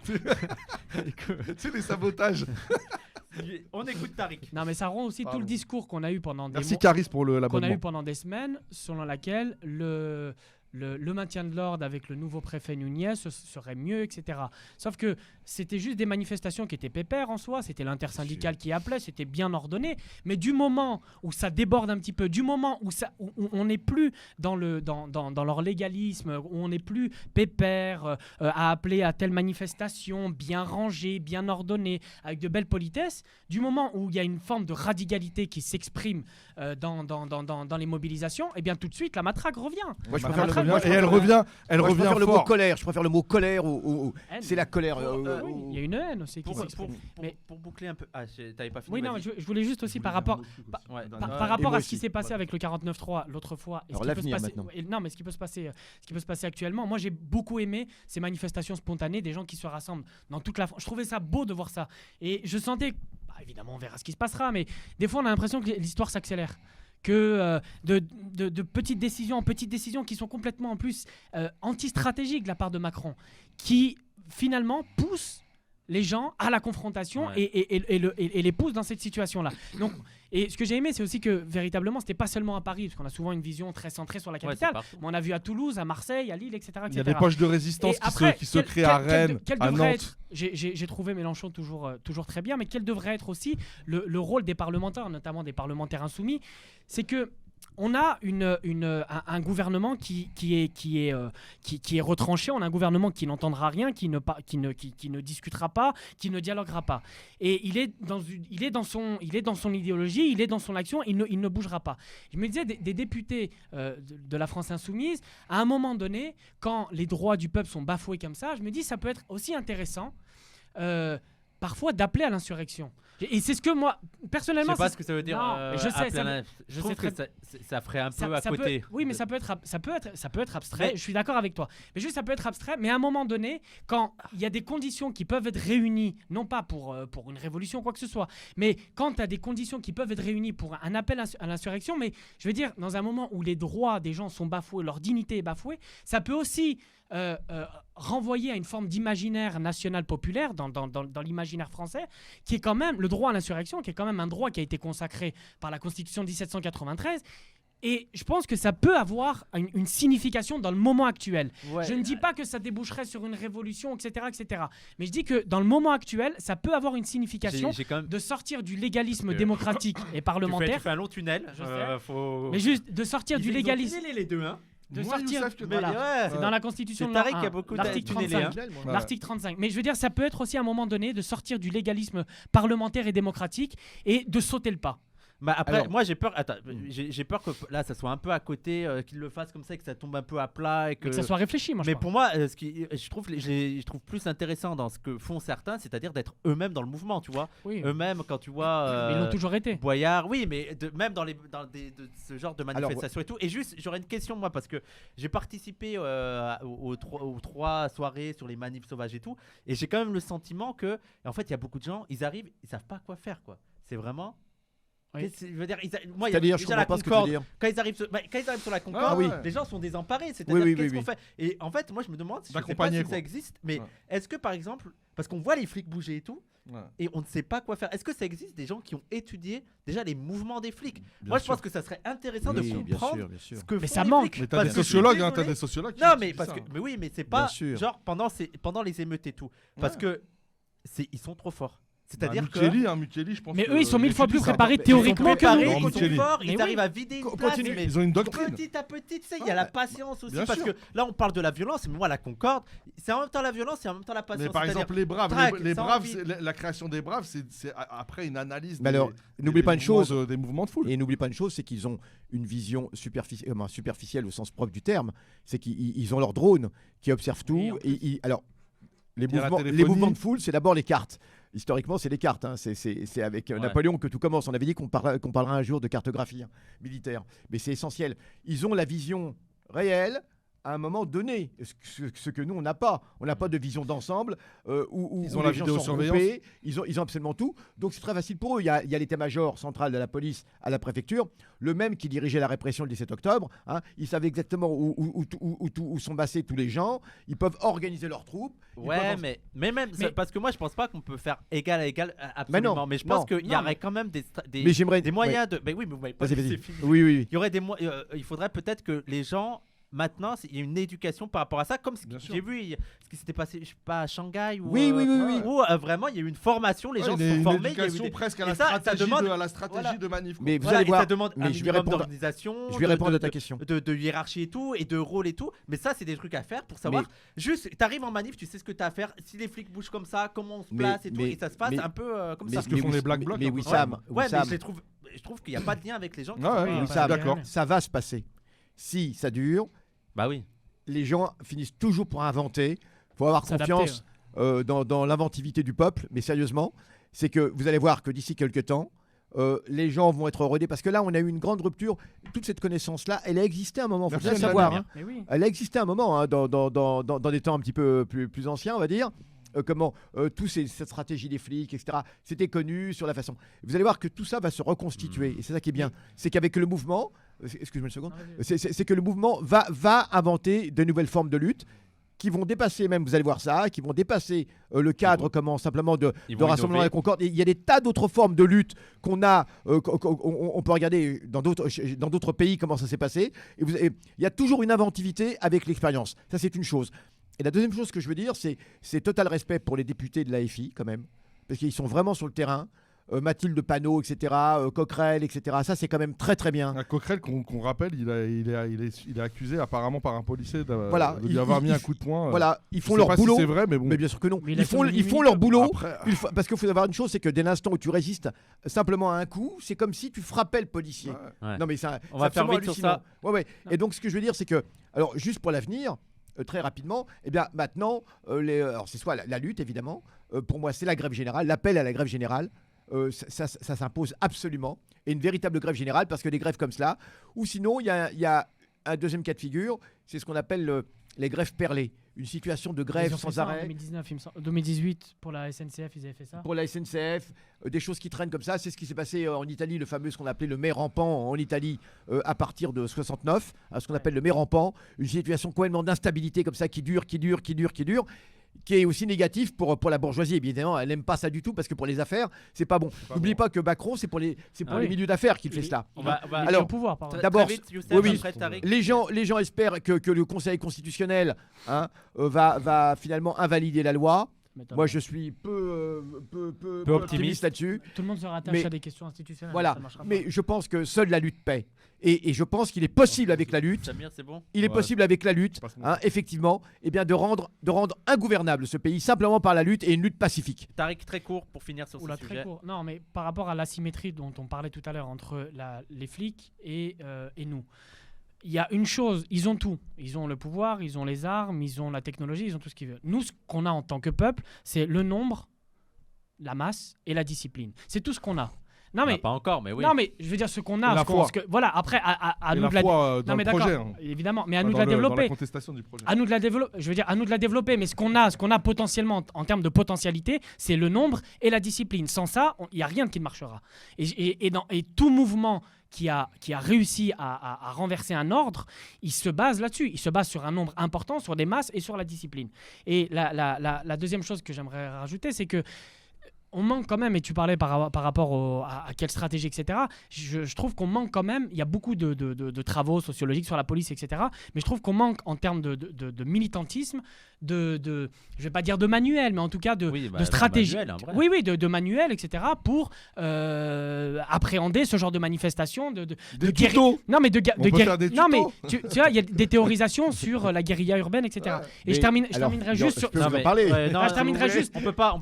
S2: Tu sais, les sabotages.
S1: On écoute Tariq.
S3: Non, mais ça rend aussi tout
S2: Pardon.
S3: le discours qu'on a eu pendant des
S2: Merci
S3: mois.
S2: Caris pour
S3: Qu'on a eu
S2: l'abonnement.
S3: pendant des semaines, selon laquelle le maintien de l'ordre avec le nouveau préfet Nunez serait mieux, etc. Sauf que c'était juste des manifestations qui étaient pépères en soi, c'était l'intersyndicale qui appelait, c'était bien ordonné, mais du moment où ça déborde un petit peu, du moment où on n'est plus dans leur légalisme, où on n'est plus pépère à appeler à telle manifestation, bien rangée, bien ordonnée, avec de belles politesses, du moment où il y a une forme de radicalité qui s'exprime dans les mobilisations, et bien tout de suite la matraque revient.
S4: Moi, je
S3: Bah,
S4: préfère
S3: matraque,
S4: le-
S3: moi,
S2: Et elle revient
S4: Moi, je préfère le mot
S2: fort.
S4: colère. Je préfère le mot colère.
S3: Haine.
S4: C'est la colère.
S3: Oui, il y a une haine aussi qui
S1: Pour,
S3: s'exprime. Mais-
S1: pour boucler un peu. Ah, t'avais pas fini.
S3: Oui, non,
S1: vas-y.
S3: je voulais juste aussi par rapport,
S1: Ouais,
S3: par
S1: ouais.
S3: rapport
S4: moi
S3: à ce qui
S4: aussi.
S3: s'est passé avec le 49.3 l'autre fois. Et
S4: Alors,
S3: ce qui peut se
S4: l'avenir,
S3: passer,
S4: maintenant.
S3: non, mais ce qui peut se passer actuellement. Moi, j'ai beaucoup aimé ces manifestations spontanées, des gens qui se rassemblent dans toute la France. Je trouvais ça beau de voir ça. Et je sentais, bah, évidemment, on verra ce qui se passera, mais des fois, on a l'impression que l'histoire s'accélère. Que de petites décisions en petites décisions qui sont complètement en plus anti-stratégiques de la part de Macron, qui finalement poussent les gens à la confrontation
S1: Ouais.
S3: et les poussent dans cette situation-là. Donc, et ce que j'ai aimé, c'est aussi que véritablement, c'était pas seulement à Paris, parce qu'on a souvent une vision très centrée sur la
S1: Ouais, c'est
S3: capitale,
S1: partout.
S3: mais on a vu à Toulouse, à Marseille, à Lille, etc.
S2: Il y a des poches de résistance
S3: Et après,
S2: qui se
S3: quel-
S2: créent à
S3: quel-
S2: Rennes,
S3: quel
S2: à
S3: devrait
S2: Nantes.
S3: être- J'ai trouvé Mélenchon toujours très bien, mais quel devrait être aussi le rôle des parlementaires, notamment des parlementaires insoumis, c'est que on a un gouvernement qui est retranché, on a un gouvernement qui n'entendra rien, qui ne discutera pas, qui ne dialoguera pas. Et il est dans son idéologie, il est dans son action, il ne bougera pas. Je me disais, des députés de la France Insoumise, à un moment donné, quand les droits du peuple sont bafoués comme ça, je me dis ça peut être aussi intéressant parfois d'appeler à l'insurrection. Et c'est ce que moi, personnellement...
S1: Je sais pas ce que ça veut dire.
S3: Non, je sais,
S1: je trouve que ça ferait un peu à côté.
S3: Oui, mais ça peut être abstrait. Je suis d'accord avec toi. Mais juste, ça peut être abstrait. Mais à un moment donné, quand il y a des conditions qui peuvent être réunies, non pas pour une révolution ou quoi que ce soit, mais quand tu as des conditions qui peuvent être réunies pour un appel à l'insurrection, mais je veux dire, dans un moment où les droits des gens sont bafoués, leur dignité est bafouée, ça peut aussi... renvoyer à une forme d'imaginaire national populaire dans l'imaginaire français, qui est quand même le droit à l'insurrection, qui est quand même un droit qui a été consacré par la Constitution de 1793. Et je pense que ça peut avoir une signification dans le moment actuel.
S1: Ouais.
S3: Je ne dis pas que ça déboucherait sur une révolution, etc., etc. Mais je dis que dans le moment actuel, ça peut avoir une signification
S1: J'ai quand même...
S3: de sortir du légalisme démocratique et parlementaire.
S1: Tu fais un long tunnel.
S3: Je sais.
S1: Faut...
S3: Mais juste de sortir du légalisme.
S1: Ils ont tunnelé les deux, hein.
S3: De
S2: Moi,
S3: sortir.
S2: Youssef, que
S3: Voilà.
S1: ouais.
S3: C'est dans la Constitution
S1: C'est
S3: de
S1: Tariq
S3: l'an
S1: qui a
S3: 1,
S1: beaucoup
S3: l'article
S1: tunnelé,
S3: 35.
S1: hein.
S3: L'article 35. Mais je veux dire, ça peut être aussi à un moment donné de sortir du légalisme parlementaire et démocratique et de sauter le pas.
S1: Bah après,
S4: Alors-
S1: moi j'ai peur. Attends, j'ai peur que là ça soit un peu à côté, qu'ils le fassent comme ça et que ça tombe un peu à plat et
S3: Que ça soit réfléchi, moi je
S1: Mais
S3: crois.
S1: pour moi, je trouve plus intéressant dans ce que font certains, c'est-à-dire d'être eux-mêmes dans le mouvement, tu vois.
S3: Oui.
S1: Eux-mêmes, quand tu vois.
S3: Mais ils l'ont toujours été.
S1: Boyard, oui, mais même dans ce genre de manifestations et tout. Et juste, j'aurais une question, moi, parce que j'ai participé aux 3 soirées sur les manifs sauvages et tout. Et j'ai quand même le sentiment que, en fait, il y a beaucoup de gens, ils arrivent, ils savent pas quoi faire, quoi. C'est vraiment.
S3: Oui.
S1: Je veux dire, moi, il y a
S4: C'est-à-dire, je
S1: déjà
S4: comprends
S1: la
S4: pas ce que tu veux
S1: Concorde.
S4: dire.
S1: Quand ils arrivent sur la Concorde,
S2: Ah oui.
S1: les gens sont désemparés. C'est-à-dire,
S4: Oui, oui,
S1: qu'est-ce
S4: oui,
S1: qu'on fait? Et en fait, moi, je me demande, je sais pas
S2: D'accompagner,
S1: si
S2: quoi.
S1: ça existe, mais
S2: Ouais.
S1: est-ce que, par exemple, parce qu'on voit les flics bouger et tout,
S2: Ouais.
S1: et on ne sait pas quoi faire, est-ce que ça existe des gens qui ont étudié déjà les mouvements des flics?
S2: Bien
S1: Moi, je
S2: sûr.
S1: pense que ça serait intéressant
S4: Oui,
S1: de
S4: bien
S1: comprendre
S4: sûr, bien sûr.
S1: ce que
S3: Mais
S1: font
S3: ça
S1: les
S3: manque.
S1: flics.
S2: Mais t'as
S1: Parce
S2: des
S1: que je suis
S2: sociologues, hein,
S1: désolé.
S2: t'as des sociologues qui
S1: Non,
S2: qui
S1: mais
S2: disent
S1: parce
S2: ça,
S1: que,
S2: hein.
S1: mais oui, mais c'est
S4: Bien
S1: pas
S4: sûr.
S1: genre pendant les émeutes et tout, parce
S2: Ouais.
S1: que ils sont trop forts. C'est-à-dire
S2: Bah,
S1: que
S2: Mukieli, je pense.
S3: Mais
S2: que
S3: eux, ils sont 1000 fois
S2: il
S3: plus
S2: étudie ça.
S3: préparés
S4: Mais-
S3: théoriquement que
S1: préparés,
S3: nous.
S2: Non,
S1: ils sont
S2: Micheli.
S1: forts,
S3: Mais
S1: ils
S3: oui.
S1: arrivent à vider une place,
S2: Continue.
S1: mais
S2: Ils ont une doctrine.
S1: petit à petit, tu sais, il y a la
S2: Ouais.
S1: patience aussi,
S2: Bien
S1: parce
S2: sûr.
S1: que là, on parle de la violence, mais moi, la Concorde, c'est en même temps la violence et en même temps la patience.
S2: Mais par
S1: C'est-à-dire,
S2: exemple, les Braves,
S1: traque,
S2: les
S1: sans
S2: Braves,
S1: envie.
S2: la création des Braves, c'est après une analyse.
S4: Mais alors, n'oublie pas une chose.
S2: Des mouvements de foule.
S4: Et n'oublie pas une chose, c'est qu'ils ont une vision superficielle au sens propre du terme. C'est qu'ils ont leurs drones qui observent tout.
S3: Oui, en plus.
S4: Alors, les
S2: Il y a la
S4: mouvements, les
S2: téléphonie.
S4: mouvements de foule, c'est d'abord les cartes. Historiquement, c'est les cartes. Hein. C'est avec
S1: Ouais.
S4: Napoléon que tout commence. On avait dit qu'on parlera un jour de cartographie militaire. Mais c'est essentiel. Ils ont la vision réelle à un moment donné, ce que nous, on n'a pas. On n'a pas de vision d'ensemble où
S2: Ils ont
S4: où
S2: la
S4: les gens sont
S2: vidéosurveillance.
S4: regroupés. Ils ont absolument tout. Donc, c'est très facile pour eux. Il y a l'état-major central de la police à la préfecture, le même qui dirigeait la répression le 17 octobre. Hein. Ils savaient exactement où sont massés tous les gens. Ils peuvent organiser leurs troupes. Ils
S1: Ouais,
S4: peuvent
S1: mais même,
S3: Mais-
S1: parce que moi, je pense pas qu'on peut faire égal à égal, absolument.
S4: non,
S1: Mais je pense
S4: non.
S1: qu'il y
S3: Non,
S1: aurait quand même des
S4: Mais j'aimerais.
S1: moyens de. Mais oui, mais vous m'avez pas
S4: Vas-y,
S1: dit,
S4: vas-y.
S1: c'est fini.
S4: Oui, oui.
S1: Il y aurait il faudrait peut-être que les gens. Maintenant, il y a une éducation par rapport à ça, comme
S2: Bien sûr.
S1: j'ai vu ce qui s'était passé, je sais pas, à Shanghai ou
S4: Oui, oui, oui, oui.
S1: où vraiment il y a eu une formation, les gens se sont
S2: une
S1: formés, il y a eu
S2: éducation
S1: des-
S2: presque à
S1: et
S2: la
S1: ça
S2: stratégie,
S1: demande-
S2: de, à la stratégie
S1: voilà.
S2: de manif. quoi.
S4: Mais vous
S1: Voilà,
S4: allez
S1: et
S4: voir.
S1: ça demande
S4: mais
S1: un
S4: je vais
S1: minimum
S4: répondre.
S1: d'organisation,
S4: Je vais répondre à ta question.
S1: de hiérarchie et tout, et de rôle et tout. Mais ça, c'est des trucs à faire pour savoir. Juste, t'arrives en manif, tu sais ce que t'as à faire. Si les flics bougent comme ça, comment on se
S4: Mais-
S1: place et tout,
S4: mais-
S1: et ça se passe
S4: mais-
S1: un peu comme
S4: Mais-
S1: ça.
S2: ce que font les Black Blocs,
S4: Mais
S2: un peu.
S4: Wissam,
S1: Ouais, mais
S4: Wissam,
S1: je trouve qu'il n'y a pas de lien avec les gens qui
S2: Ouais,
S1: sont
S2: ouais,
S1: pas-
S2: oui,
S4: ça-
S2: oui, d'accord.
S4: ça va se passer. Si ça dure,
S1: Bah oui.
S4: les gens finissent toujours pour inventer. Il faut avoir
S3: S'adapter,
S4: confiance dans l'inventivité du peuple, mais sérieusement, c'est que vous allez voir que d'ici quelques temps, les gens vont être rodés parce que là, on a eu une grande rupture. Toute cette connaissance-là, elle a existé à un moment, il faut
S2: Merci,
S4: bien le savoir.
S2: Anne-Lamire.
S4: Hein.
S3: Mais oui.
S4: Elle a existé à un moment, hein, dans des temps un petit peu plus anciens, on va dire. Comment cette stratégie des flics, etc. C'était connu sur la façon. Vous allez voir que tout ça va se reconstituer. Et c'est ça qui est bien. C'est qu'avec le mouvement, excuse-moi une seconde, c'est que le mouvement va inventer de nouvelles formes de lutte qui vont dépasser même, vous allez voir ça, qui vont dépasser le cadre simplement de
S1: Ils
S4: de
S1: vont
S4: rassemblement à
S1: innover.
S4: la Concorde. Et il y a des tas d'autres formes de lutte qu'on a, on peut regarder dans d'autres pays comment ça s'est passé. Et il y a toujours une inventivité avec l'expérience. Ça, c'est une chose. Et la deuxième chose que je veux dire, c'est total respect pour les députés de l'AFI, quand même, parce qu'ils sont vraiment sur le terrain. Mathilde Panot, etc., Coquerel, etc. Ça, c'est quand même très très bien.
S2: Un Coquerel, qu'on rappelle, il est accusé apparemment par un policier de lui avoir mis un coup de poing.
S4: Voilà, ils font
S2: je sais
S4: leur
S2: pas
S4: boulot.
S2: si c'est vrai, mais bon.
S4: Mais bien sûr que non.
S3: Mais
S4: Ils font leur boulot.
S2: Après,
S4: Parce qu'il faut savoir une chose, c'est que dès l'instant où tu résistes simplement à un coup, c'est comme si tu frappais le policier.
S2: ouais.
S1: Ouais.
S4: Non mais
S1: On va faire vite sur ça.
S4: Ouais. Et donc ce que je veux dire, c'est que, alors juste pour l'avenir, très rapidement, eh bien maintenant, alors c'est soit la lutte évidemment. Pour moi, c'est la grève générale, l'appel à la grève générale. Ça s'impose absolument, et une véritable grève générale, parce que des grèves comme cela, ou sinon il y a un deuxième cas de figure, c'est ce qu'on appelle les grèves perlées, une situation de grève sans arrêt.
S3: En 2018, pour la SNCF, ils avaient fait ça.
S4: Pour la SNCF, des choses qui traînent comme ça, c'est ce qui s'est passé en Italie, le fameux, ce qu'on appelait le mai rampant en Italie à partir de 69, ce qu'on appelle le mai rampant, une situation complètement d'instabilité comme ça qui dure, qui est aussi négatif pour la bourgeoisie. Évidemment, elle n'aime pas ça du tout, parce que pour les affaires, c'est pas bon. N'oublie pas que Macron, c'est pour les milieux d'affaires qu'il fait cela.
S1: On va-
S4: Alors,
S3: au pouvoir, pardon.
S4: d'abord,
S1: Très vite, Youssef,
S4: oui.
S1: après Tariq.
S4: Les gens espèrent que le Conseil constitutionnel va finalement invalider la loi. Moi, je suis peu optimiste là-dessus.
S3: Tout le monde se rattache
S4: Mais-
S3: à des questions institutionnelles.
S4: Voilà.
S3: Ça marchera pas.
S4: Mais je pense que seule la lutte paie. Et je pense qu'il est possible avec la lutte.
S1: Samir, c'est bon.
S4: Il est
S2: Ouais.
S4: possible avec la lutte,
S2: Passe-moi.
S4: effectivement, de rendre ingouvernable ce pays simplement par la lutte, et une lutte pacifique.
S1: Tariq, très court pour finir sur
S3: Oula,
S1: ce
S3: très
S1: sujet.
S3: court. Non, mais par rapport à l'asymétrie dont on parlait tout à l'heure entre les flics et nous, il y a une chose, ils ont tout. Ils ont le pouvoir, ils ont les armes, ils ont la technologie, ils ont tout ce qu'ils veulent. Nous, ce qu'on a en tant que peuple, c'est le nombre, la masse et la discipline. C'est tout ce qu'on a. Non mais,
S1: Pas encore, mais oui.
S3: non mais je veux dire ce qu'on a.
S2: Et la foi.
S3: Voilà, après, à
S2: Et
S3: nous
S2: la
S3: de la
S2: foi dans
S3: non, mais
S2: le projet.
S3: d'accord, évidemment, mais à nous de
S2: Dans
S3: la
S2: dans la
S3: développer.
S2: contestation du projet.
S3: À nous de la développer, je veux dire, à nous de la développer, mais ce qu'on a potentiellement en termes de potentialité, c'est le nombre et la discipline. Sans ça, il n'y a rien qui ne marchera. Et tout mouvement qui a réussi à renverser un ordre, il se base là-dessus. Il se base sur un nombre important, sur des masses et sur la discipline. Et la deuxième chose que j'aimerais rajouter, c'est que on manque quand même, et tu parlais par rapport à quelle stratégie, etc. Je trouve qu'on manque quand même, il y a beaucoup de travaux sociologiques sur la police, etc. Mais je trouve qu'on manque en termes de militantisme, je vais pas dire de manuel, mais en tout cas de stratégie. Oui, de manuel, etc. pour appréhender ce genre de manifestation, de
S2: tutos.
S3: Non, mais
S2: On peut faire des
S3: non, mais
S2: tutos.
S3: tu vois, il y a des théorisations sur la guérilla urbaine, etc. Et je terminerai juste sur.
S4: Je peux vous en parler.
S3: Je terminerai juste.
S1: On peut pas.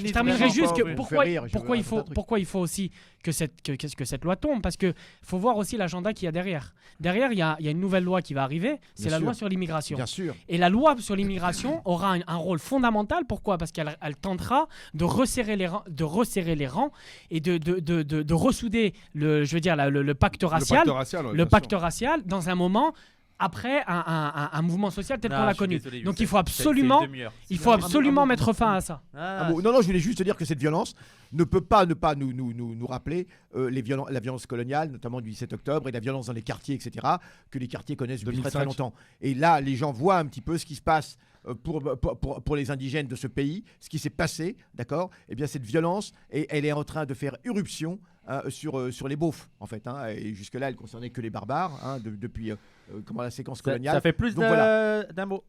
S3: Je terminerai juste que
S4: vraiment
S3: pourquoi il faut aussi que cette loi tombe, parce que faut voir aussi l'agenda qu'il y a derrière. Derrière, il y a une nouvelle loi qui va arriver, c'est la loi sur l'immigration.
S4: Bien sûr.
S3: Et la loi sur l'immigration aura un rôle fondamental. Pourquoi ? Parce qu'elle tentera de resserrer les rangs et de ressouder le pacte racial. Le pacte racial dans un moment après un mouvement social tel qu'on l'a connu. Donc il faut absolument mettre fin à ça.
S4: Non, je voulais juste te dire que cette violence ne peut pas nous rappeler la violence coloniale, notamment du 17 octobre, et la violence dans les quartiers, etc., que les quartiers connaissent depuis très très longtemps. Et là, les gens voient un petit peu ce qui se passe pour les indigènes de ce pays, ce qui s'est passé, d'accord ? Eh bien, cette violence, elle est en train de faire irruption sur les beaufs, en fait. Et jusque-là, elle ne concernait que les barbares, depuis la séquence coloniale.
S1: Ça fait plus
S4: Donc, voilà.
S1: d'un mot.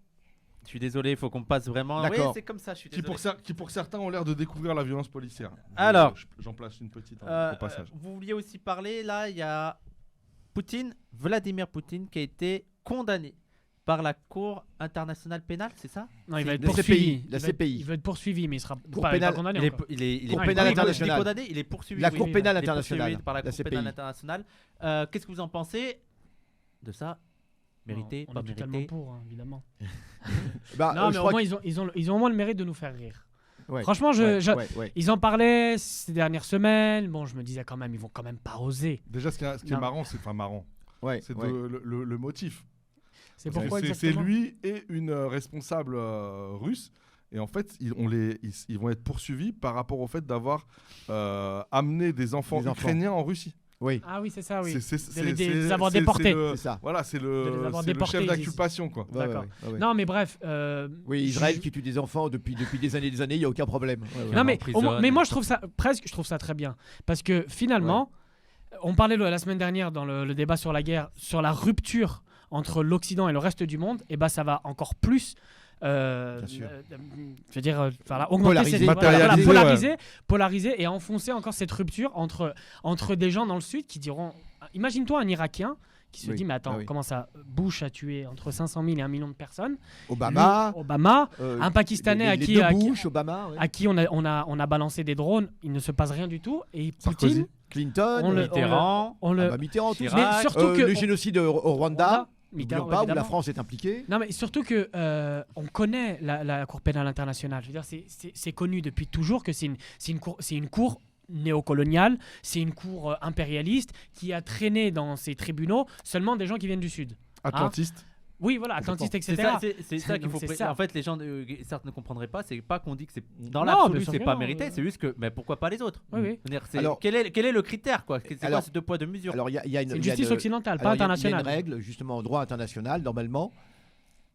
S1: Je suis désolé, il faut qu'on passe vraiment.
S4: D'accord.
S1: Oui, c'est comme ça, je suis désolé.
S2: Qui pour certains ont l'air de découvrir la violence policière.
S1: Alors,
S2: j'en place une petite au passage.
S1: Vous vouliez aussi parler, là, il y a Vladimir Poutine, qui a été condamné par la Cour internationale pénale, c'est ça ?
S3: Non, il va être
S4: la
S3: poursuivi.
S4: CPI.
S3: Il va être poursuivi, mais il sera
S4: Cour
S3: pas
S4: pénale.
S3: condamné.
S1: Il est
S4: Cour pénale internationale.
S1: condamné, il est poursuivi.
S4: La Cour pénale
S1: Il est
S4: internationale.
S1: poursuivi par la
S4: La
S1: Cour
S4: CPI.
S1: pénale internationale. Qu'est-ce que vous en pensez de ça ? Mérité,
S3: On
S1: pas
S3: est totalement
S1: mérité ?
S3: pour, évidemment.
S4: Non,
S3: mais au moins, ils ont au moins le mérite de nous faire rire.
S4: Ouais.
S3: Franchement,
S4: Ouais.
S3: ils en parlaient ces dernières semaines. Bon, je me disais quand même, ils vont quand même pas oser.
S2: Déjà, ce qui est marrant, c'est le motif.
S3: C'est pourquoi
S2: C'est
S3: exactement
S2: lui et une responsable russe. Et en fait, ils vont être poursuivis par rapport au fait d'avoir amené des enfants ukrainiens en Russie.
S4: Oui.
S3: Ah oui, c'est ça, oui.
S2: C'est
S3: De les avoir déportés.
S4: C'est ça.
S2: Voilà, c'est
S3: De
S2: le
S3: les avoir
S2: chef
S3: déportés,
S2: d'inculpation, quoi.
S3: D'accord.
S4: Ouais.
S3: Non, mais bref.
S4: Oui, Israël qui tue des enfants depuis des années, il n'y a aucun problème.
S3: Non, mais
S1: mais
S3: moi, je trouve ça très bien. Parce que finalement, on parlait la semaine dernière dans le débat sur la guerre, sur la rupture entre l'Occident et le reste du monde, et bah ça va encore plus
S4: Bien sûr.
S3: je veux dire, voilà, augmenter
S4: Polariser,
S3: cette-
S2: matérialiser,
S3: polariser et enfoncer encore cette rupture entre des gens dans le Sud qui diront, imagine-toi un Irakien qui se
S4: Oui,
S3: dit mais attends,
S4: ah oui.
S3: comment ça, Bush a tué entre 500 000 et 1 million de personnes,
S4: Obama,
S3: Lui, Obama, un Pakistanais à
S4: les
S3: qui,
S4: deux
S3: à qui-
S4: Bush, Obama, ouais.
S3: à qui on a balancé des drones, il ne se passe rien du tout, et
S2: Sarkozy.
S3: Poutine,
S4: Clinton,
S3: on le-
S1: Mitterrand.
S3: on le,
S4: Mitterrand, tout
S1: Chirac.
S3: mais surtout que
S4: le génocide au Rwanda,
S3: Mitterrand,
S4: n'oublions pas, où la
S3: évidemment.
S4: France est impliquée.
S3: Non, mais surtout que on connaît la Cour pénale internationale. Je veux dire, c'est connu depuis toujours que c'est une cour néocoloniale, c'est une cour impérialiste qui a traîné dans ses tribunaux seulement des gens qui viennent du Sud.
S2: Atlantiste.
S3: Oui, voilà, atlantiste,
S1: C'est
S3: etc.
S1: ça, c'est ça qu'il
S3: Donc,
S1: faut.
S3: c'est ça.
S1: En fait, les gens certes ne comprendraient pas. C'est pas qu'on dit que c'est dans
S3: Non,
S1: l'absolu,
S3: bien sûr
S1: c'est
S3: que
S1: pas
S3: non,
S1: mérité. C'est juste que, mais pourquoi pas les autres
S3: Oui, oui.
S1: Je veux dire,
S4: Alors-
S1: quel est le critère quoi C'est quoi
S4: Alors-
S1: ces 2 poids 2 mesures
S4: Alors, il y a une,
S3: C'est une
S4: il y a
S3: justice
S4: une-
S3: occidentale, pas
S4: alors, il y a
S3: internationale.
S4: une règle, justement, en droit international, normalement.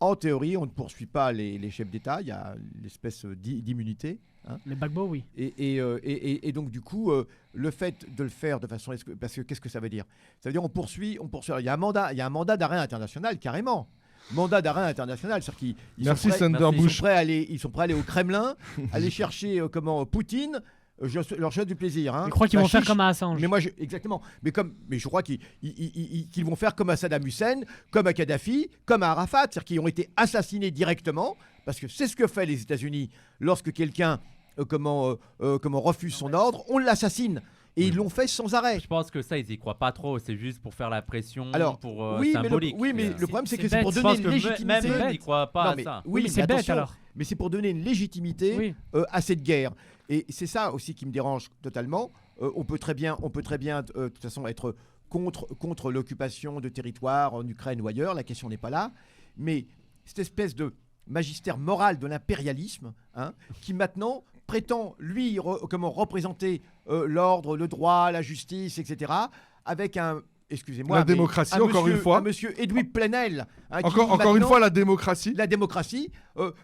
S4: En théorie, on ne poursuit pas les chefs d'État. Il y a l'espèce d'immunité. Hein.
S3: Mais Gbagbo, oui.
S4: Et donc, du coup, le fait de le faire de façon. Parce que qu'est-ce que ça veut dire? Ça veut dire on poursuit. Alors, il y a un mandat d'arrêt international, carrément. Mandat d'arrêt international. C'est-à-dire qu'ils
S2: Merci,
S4: sont prêts,
S2: Sander
S4: ils
S2: Bush.
S4: sont prêts à aller au Kremlin, aller chercher Poutine. Leur souhaite du plaisir. Hein.
S3: Je crois qu'ils
S4: La
S3: vont faire
S4: chiche.
S3: comme à Assange.
S4: Mais moi, exactement. Mais je crois qu'ils vont faire comme à Saddam Hussein, comme à Kadhafi, comme à Arafat, c'est-à-dire qu'ils ont été assassinés directement, parce que c'est ce que fait les États-Unis lorsque quelqu'un refuse son ordre, on l'assassine. Et ils l'ont fait sans arrêt.
S1: Je pense que ça, ils y croient pas trop. C'est juste pour faire la pression,
S4: Alors,
S1: pour
S4: oui,
S1: symbolique.
S4: mais le problème, c'est que
S3: c'est
S4: c'est pour
S3: bête.
S1: Je
S4: donner
S1: pense
S4: une
S1: que
S4: légitimité.
S1: même eux n'y croient pas
S4: Non,
S1: à
S4: mais
S1: ça.
S3: Oui, mais
S4: mais
S3: c'est bête
S4: attention,
S3: alors.
S4: Mais c'est pour donner une légitimité
S3: Oui.
S4: à cette guerre. Et c'est ça aussi qui me dérange totalement. On peut très bien, de toute façon, être contre l'occupation de territoires en Ukraine ou ailleurs. La question n'est pas là. Mais cette espèce de magistère moral de l'impérialisme, hein, qui maintenant prétend, lui, représenter l'ordre, le droit, la justice, etc., avec excusez-moi,
S2: La démocratie, encore une fois.
S4: un monsieur Edoui Plenel. Hein, qui
S2: Encore une
S4: maintenant-
S2: fois, la démocratie.
S4: la démocratie,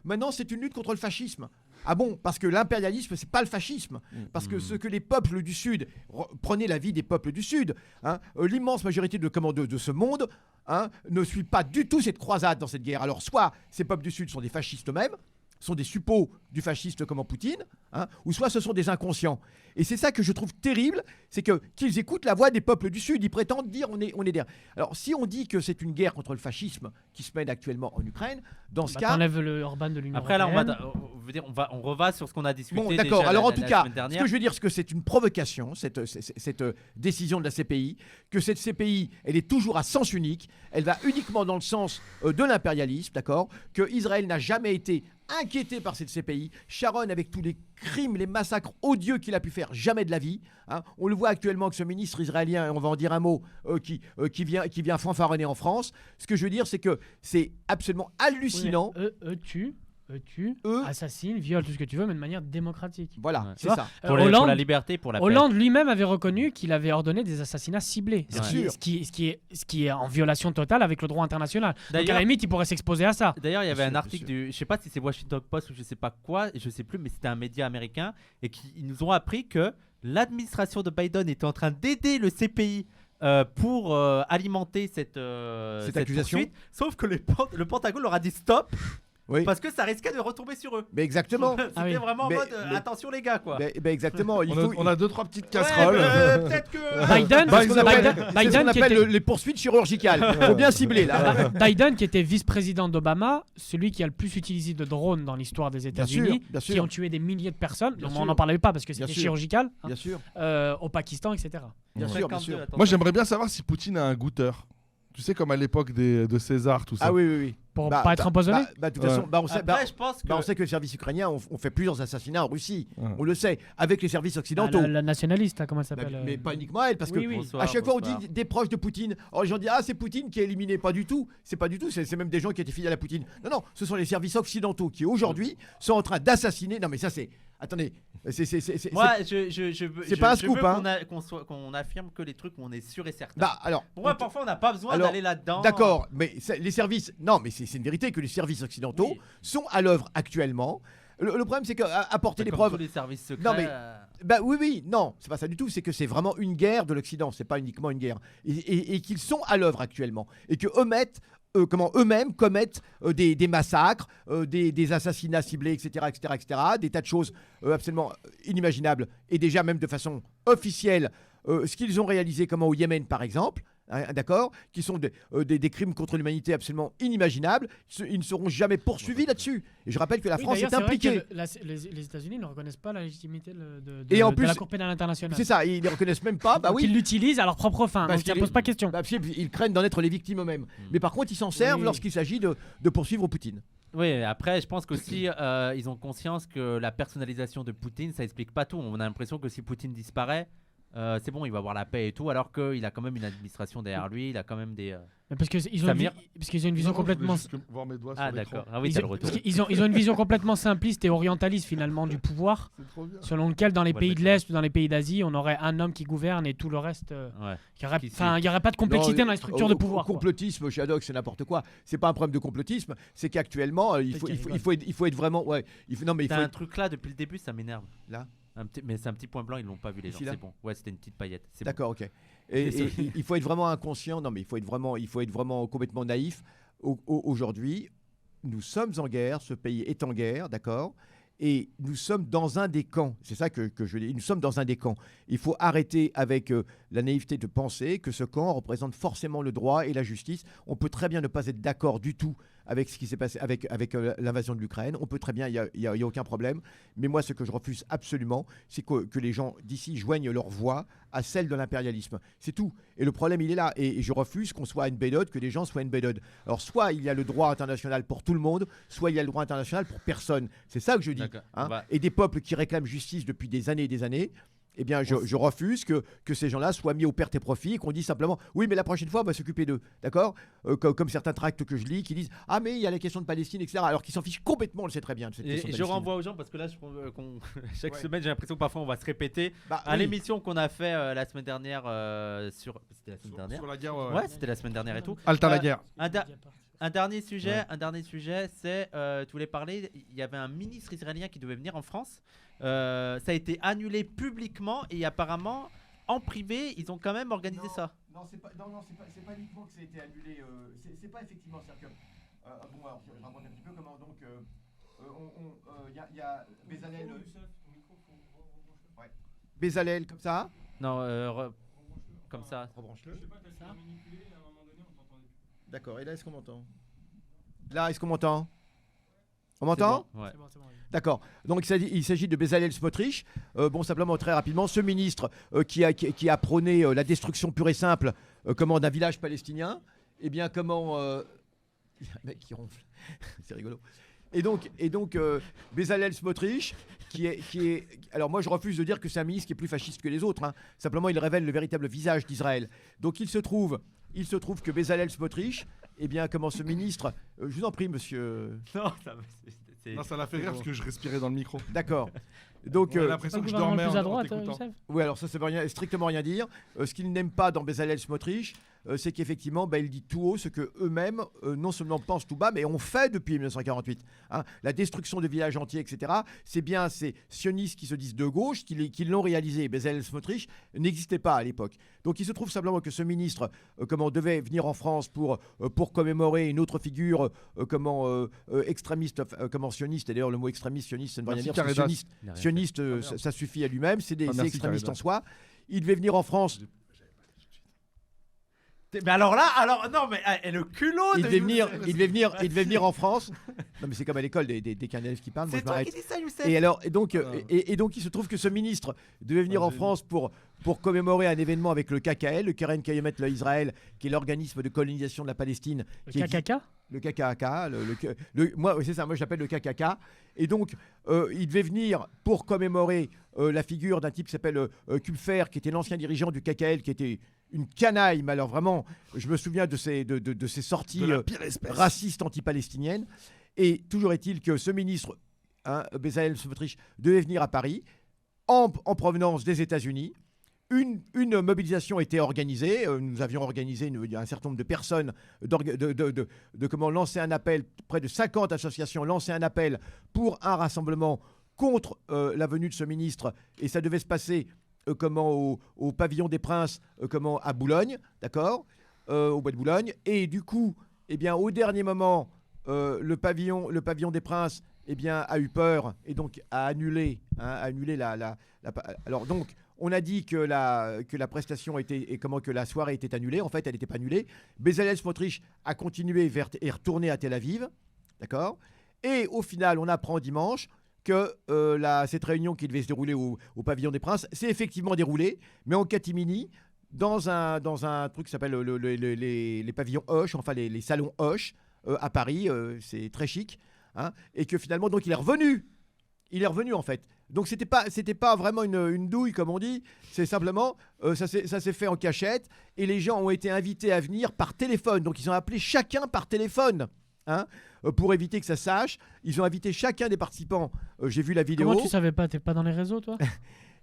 S4: maintenant c'est une lutte contre le fascisme. Ah bon? Parce que l'impérialisme, c'est pas le fascisme. Parce que ce que les peuples du Sud, prenez la vie des peuples du Sud, hein, l'immense majorité de ce monde, hein, ne suit pas du tout cette croisade dans cette guerre. Alors soit ces peuples du Sud sont des fascistes eux-mêmes, sont des suppôts du fasciste comme en Poutine, hein, ou soit ce sont des inconscients. Et c'est ça que je trouve terrible, c'est qu'ils écoutent la voix des peuples du Sud. Ils prétendent dire on est derrière. Alors si on dit que c'est une guerre contre le fascisme qui se mène actuellement en Ukraine, dans ce cas...
S3: T'enlèves le Orban de l'Union
S1: Après là,
S3: européenne.
S1: on reva sur ce qu'on a discuté.
S4: Bon,
S1: déjà
S4: d'accord. Alors, en
S1: la
S4: tout cas,
S1: semaine
S4: ce
S1: dernière.
S4: que je veux dire, c'est que c'est une provocation, cette décision de la CPI, que cette CPI, elle est toujours à sens unique, elle va uniquement dans le sens de l'impérialisme, d'accord, que Israël n'a jamais été inquiété par cette CPI. Sharon, avec tous les crimes, les massacres odieux qu'il a pu faire, jamais de la vie. Hein. On le voit actuellement que ce ministre israélien, et on va en dire un mot, qui vient fanfaronner en France. Ce que je veux dire, c'est que c'est absolument hallucinant.
S3: Oui, mais tue,
S4: Eux-
S3: assassine, viole, tout ce que tu veux, mais de manière démocratique.
S4: Voilà,
S1: Ouais.
S4: c'est
S3: Tu vois,
S4: ça.
S1: Pour la liberté, pour la paix.
S3: Hollande lui-même avait reconnu qu'il avait ordonné des assassinats ciblés,
S4: Bien sûr.
S3: ce qui est en violation totale avec le droit international. Donc à
S1: D'ailleurs-
S3: la limite, il pourrait s'exposer à ça.
S1: D'ailleurs, il y avait
S4: Bien
S1: un
S4: sûr,
S1: article
S4: bien
S1: je sais pas si c'est Washington Post ou je sais pas quoi, je sais plus, mais c'était un média américain et ils nous ont appris que l'administration de Biden était en train d'aider le CPI pour alimenter cette
S4: accusation.
S1: poursuite, sauf que le Pentagone leur a dit stop
S4: Oui.
S1: parce que ça risquait de retomber sur eux.
S4: Mais exactement.
S1: C'était
S3: Ah oui.
S1: vraiment en
S4: Mais-
S1: mode
S4: mais-
S1: attention les gars quoi.
S4: Ben exactement.
S2: On a 2-3 petites
S1: Ouais,
S2: casseroles.
S1: peut-être que
S3: Biden,
S4: C'est ce qu'on appelle,
S3: Biden
S4: c'est ce qu'on
S3: qui
S4: appelle
S3: était-
S4: les poursuites chirurgicales. Faut bien cibler là.
S3: Biden, qui était vice-président d'Obama, celui qui a le plus utilisé de drones dans l'histoire des États-Unis,
S4: bien
S3: qui
S4: sûr.
S3: ont tué des milliers de personnes,
S4: Bien
S3: on
S4: sûr.
S3: n'en parlait pas parce que
S4: Bien
S3: c'était
S4: sûr.
S3: chirurgical, hein,
S4: Bien sûr.
S3: au Pakistan, etc.
S4: Bien sûr, bien sûr.
S2: Moi, j'aimerais bien savoir si Poutine a un goûteur. Tu sais, comme à l'époque de César, tout ça.
S4: Ah oui, oui, oui.
S3: Pour pas être empoisonné.
S4: De toute
S2: Ouais.
S4: façon, on sait,
S1: Après, je pense que
S4: on sait que le service ukrainien ont fait plusieurs assassinats en Russie.
S2: Ouais.
S4: On le sait, avec les services
S3: Ah,
S4: occidentaux.
S3: la nationaliste, hein, comment elle
S4: Bah,
S3: s'appelle
S4: mais pas uniquement elle, parce que
S3: Oui, oui.
S1: Bonsoir,
S4: à chaque fois on
S1: bonsoir.
S4: dit des proches de Poutine. Alors les gens disent ah c'est Poutine qui a éliminé, pas du tout. C'est pas du tout. C'est même des gens qui étaient fidèles à Poutine. Non non, ce sont les services occidentaux qui aujourd'hui sont en train d'assassiner. Non mais ça c'est. Attendez, c'est.
S1: moi je veux
S4: c'est pas un scoop,
S1: veux
S4: hein.
S1: qu'on affirme que les trucs où on est sûr et certain.
S4: Bah alors.
S1: Pour moi, parfois, on n'a pas besoin
S4: Alors,
S1: d'aller là-dedans.
S4: D'accord, mais les services. Non, mais c'est une vérité que les services occidentaux
S1: Oui.
S4: sont à l'œuvre actuellement. Le problème, c'est qu'apporter des
S1: Comme
S4: preuves.
S1: tous les services secrets.
S4: Non, mais- Bah oui, non, c'est pas ça du tout. C'est que c'est vraiment une guerre de l'Occident. C'est pas uniquement une guerre. Et qu'ils sont à l'œuvre actuellement. Et que eux mettent comment eux-mêmes commettent des massacres, des assassinats ciblés, etc., des tas de choses absolument inimaginables, et déjà même de façon officielle, ce qu'ils ont réalisé comment au Yémen par exemple, hein, d'accord, qui sont des crimes contre l'humanité absolument inimaginables, ils ne seront jamais poursuivis là-dessus. Et je rappelle que la France
S3: d'ailleurs,
S4: est
S3: c'est vrai
S4: impliquée.
S3: que les États-Unis ne reconnaissent pas la légitimité
S4: Et en
S3: de
S4: plus,
S3: la Cour pénale internationale.
S4: C'est ça, ils ne reconnaissent même pas. Bah
S3: Donc,
S4: oui.
S3: ils l'utilisent à leur propre fin.
S4: Parce
S3: Donc ça
S4: qu'ils-
S3: pose pas question.
S4: Bah, ils craignent d'en être les victimes eux-mêmes. Mais par contre, ils s'en servent
S3: Oui.
S4: lorsqu'il s'agit de poursuivre Poutine.
S1: Oui, après, je pense qu'aussi, ils ont conscience que la personnalisation de Poutine, ça explique pas tout. On a l'impression que si Poutine disparaît, c'est bon, il va avoir la paix et tout, alors qu'il a quand même une administration derrière lui, il a quand même des...
S3: Mais parce qu'ils ont,
S1: Samir
S3: parce qu'ils ont une vision
S2: Non, je voulais
S3: complètement.
S2: juste voir mes doigts
S1: Ah
S2: sur l'écran.
S1: d'accord, ah oui,
S3: Ils
S1: t'as
S3: ont,
S1: le retour.
S3: parce qu'ils ont une vision complètement simpliste et orientaliste finalement du pouvoir,
S2: C'est trop bien.
S3: selon lequel dans les
S1: Ouais,
S3: pays de
S1: d'accord.
S3: l'Est ou dans les pays d'Asie, on aurait un homme qui gouverne et tout le reste.
S1: Ouais.
S3: Il n'y aurait,
S1: Qui
S3: enfin, il y aurait pas de complexité
S4: Non,
S3: dans les structures de pouvoir. quoi.
S4: Complotisme, chez Haddock, c'est n'importe quoi. C'est pas un problème de complotisme, c'est qu'actuellement, il faut être vraiment. Ouais, non, mais il
S1: T'as
S4: faut
S1: un
S4: être-
S1: truc là depuis le début, ça m'énerve.
S4: Là
S1: Mais c'est un petit point blanc, ils l'ont pas vu les gens,
S4: Ici, là
S1: c'est bon. Ouais, c'était une petite paillette. C'est
S4: D'accord, ok. Et
S1: Désolé.
S4: il faut être vraiment inconscient. Non, mais il faut être vraiment complètement naïf. Aujourd'hui, nous sommes en guerre. Ce pays est en guerre, d'accord. Et nous sommes dans un des camps. C'est ça que je dis. Nous sommes dans un des camps. Il faut arrêter avec la naïveté de penser que ce camp représente forcément le droit et la justice. On peut très bien ne pas être d'accord du tout avec ce qui s'est passé avec l'invasion de l'Ukraine. On peut très bien, il y a aucun problème. Mais moi, ce que je refuse absolument, c'est que les gens d'ici joignent leur voix à celle de l'impérialisme. C'est tout. Et le problème, il est là. Et je refuse qu'on soit embedded, que les gens soient embedded. Alors, soit il y a le droit international pour tout le monde, soit il y a le droit international pour personne. C'est ça que je dis.
S1: D'accord.
S4: Hein.
S1: Bah-
S4: Et des peuples qui réclament justice depuis des années et des années, eh bien, je refuse que ces gens-là soient mis au perte et profit et qu'on dise simplement oui, mais la prochaine fois, on va s'occuper d'eux. D'accord comme certains tracts que je lis qui disent ah, mais il y a la question de Palestine, etc. Alors qu'ils s'en fichent complètement, on le sait très bien. De cette question
S1: Et
S4: de
S1: je
S4: Palestine.
S1: renvoie aux gens parce que là, chaque
S4: Ouais.
S1: semaine, j'ai l'impression que parfois on va se répéter.
S4: Bah,
S1: À
S4: oui.
S1: l'émission qu'on a fait la semaine dernière sur. C'était la semaine dernière.
S2: Sur la guerre,
S1: Ouais, c'était la semaine dernière et tout.
S2: Alta la
S1: Euh,
S2: guerre.
S1: Un dernier sujet, c'est, tu voulais parler, il y avait un ministre israélien qui devait venir en France. Ça a été annulé publiquement et apparemment, en privé, ils ont quand même organisé ça.
S4: Non, c'est pas uniquement que ça a été annulé. C'est pas effectivement. C'est-à-dire que, bon, alors, je raconte un petit peu comment. Donc, il y a Bezalel. Ouais. Bezalel, comme ça.
S1: Non, comme ça.
S4: Rebranche-le. D'accord. Et là, est-ce qu'on m'entend? Là, est-ce qu'on m'entend? On m'entend?
S1: C'est bon, ouais.
S3: C'est bon, c'est bon, oui.
S4: D'accord. Donc il s'agit de Bezalel Smotrich. Bon, simplement très rapidement, ce ministre qui a prôné la destruction pure et simple d'un village palestinien. Eh bien, comment il y a un mec qui ronfle, c'est rigolo. Et donc Bezalel Smotrich, qui est. Alors moi, je refuse de dire que c'est un ministre qui est plus fasciste que les autres. Hein. Simplement, il révèle le véritable visage d'Israël. Donc il se trouve que Bezalel Smotrich, eh bien, comment ce ministre, je vous en prie, monsieur.
S1: Non,
S2: Non, ça l'a fait rire parce que je respirais dans le micro.
S4: D'accord. Donc,
S2: On a
S3: C'est
S2: l'impression
S3: pas le
S2: que je
S3: gouvernement
S2: dormais
S3: le plus à
S2: en
S3: droite,
S2: t'écoutant.
S3: Youssef
S4: oui, alors ça veut strictement rien dire. Ce qu'il n'aime pas dans Bezalel Smotrich, c'est qu'effectivement, il dit tout haut ce que eux-mêmes, non seulement pensent tout bas, mais ont fait depuis 1948. Hein. La destruction de villages entiers, etc. C'est bien ces sionistes qui se disent de gauche qui l'ont réalisé. Bezalel Smotrich n'existait pas à l'époque. Donc il se trouve simplement que ce ministre devait venir en France pour commémorer une autre figure extrémiste, sioniste. Et d'ailleurs, le mot extrémiste, sioniste, ça ne veut rien
S2: Merci,
S4: dire. Parce que
S2: Carédas.
S4: sioniste, ça suffit à lui-même. C'est
S2: Ah, merci,
S4: extrémistes
S2: Carédas.
S4: en soi. Il devait venir en France.
S1: Mais alors là, non, mais le culot
S4: Il
S1: de
S4: devait
S1: Youssef.
S4: venir en France. Non, mais c'est comme à l'école, dès qu'un élève qui parle, moi
S1: C'est
S4: je
S1: toi qui
S4: m'arrête.
S1: dis ça, Youssef.
S4: Et donc, il se trouve que ce ministre devait venir en France pour commémorer un événement avec le KKL, le Keren Kayemet le Israël, qui est l'organisme de colonisation de la Palestine.
S3: Le
S4: qui existe-
S3: KKK
S4: Le KKK, moi c'est ça, moi je l'appelle le KKK. Et donc il devait venir pour commémorer la figure d'un type qui s'appelle Kupfer, qui était l'ancien dirigeant du KKL, qui était une canaille, mais alors vraiment, je me souviens de ces sorties
S2: De la pire espèce.
S4: racistes anti-palestiniennes. Et toujours est-il que ce ministre, Bezalel Smotrich, devait venir à Paris en provenance des États-Unis. Une mobilisation était organisée. Nous avions organisé un certain nombre de personnes comment lancer un appel. Près de 50 associations lançaient un appel pour un rassemblement contre la venue de ce ministre. Et ça devait se passer au pavillon des Princes, à Boulogne, d'accord, au bois de Boulogne. Et du coup, eh bien, au dernier moment, le pavillon des Princes a eu peur et donc a annulé alors donc, on a dit que la prestation que la soirée était annulée. En fait, elle n'était pas annulée. Bezalel Smotrich a continué et est retourné à Tel Aviv. D'accord ? Et au final, on apprend dimanche que cette réunion qui devait se dérouler au pavillon des Princes s'est effectivement déroulée, mais en catimini, dans un truc qui s'appelle les pavillons Hoche, enfin les salons Hoche à Paris. C'est très chic. Hein, et que finalement, donc, il est revenu en fait. Donc c'était pas vraiment une douille comme on dit, c'est simplement ça s'est fait en cachette et les gens ont été invités à venir par téléphone. Donc ils ont appelé chacun par téléphone, hein, pour éviter que ça sache. Ils ont invité chacun des participants. J'ai vu la vidéo.
S3: Comment tu savais pas? T'es pas dans les réseaux, toi?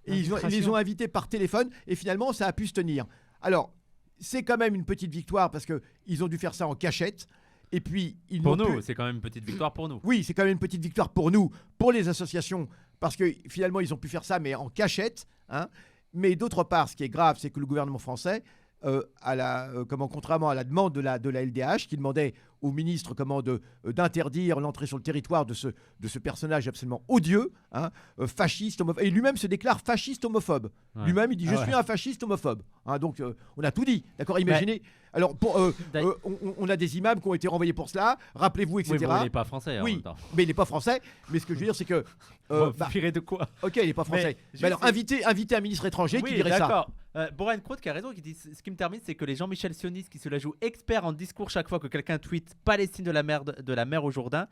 S4: Et ils les ont invités par téléphone et finalement ça a pu se tenir. Alors c'est quand même une petite victoire parce que ils ont dû faire ça en cachette. Et puis,
S1: pour nous, c'est quand même une petite victoire pour nous.
S4: Oui, c'est quand même une petite victoire pour nous, pour les associations, parce que finalement, ils ont pu faire ça, mais en cachette. Hein. Mais d'autre part, ce qui est grave, c'est que le gouvernement français, contrairement à la demande de la LDH, qui demandait au ministre d'interdire l'entrée sur le territoire de ce personnage absolument odieux, hein, fasciste, homophobe. Et lui-même se déclare fasciste homophobe. Ouais. Lui-même, il dit « Je suis un fasciste homophobe ». Hein, donc, on a tout dit. D'accord, imaginez. Alors, on a des imams qui ont été renvoyés pour cela, rappelez-vous, etc.
S1: Oui, bon, il n'est pas français.
S4: Oui, mais il n'est pas français. Mais ce que je veux dire, c'est que...
S1: de quoi?
S4: Ok, il n'est pas français. Mais alors, inviter un ministre étranger qui dirait ça.
S1: D'accord. Boran Kroot qui a raison, qui dit ce qui me termine, c'est que les Jean-Michel sionistes qui se la jouent experts en discours chaque fois que quelqu'un tweet Palestine de la mer au Jourdain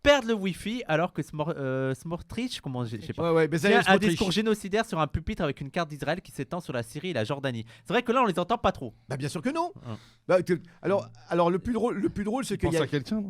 S1: perdent le Wi-Fi alors que Smotrich, je sais pas, tient un discours génocidaire sur un pupitre avec une carte d'Israël qui s'étend sur la Syrie et la Jordanie. C'est vrai que là on les entend pas trop.
S4: Bah bien sûr que non. Alors le plus drôle c'est qu'il y a
S2: quelqu'un.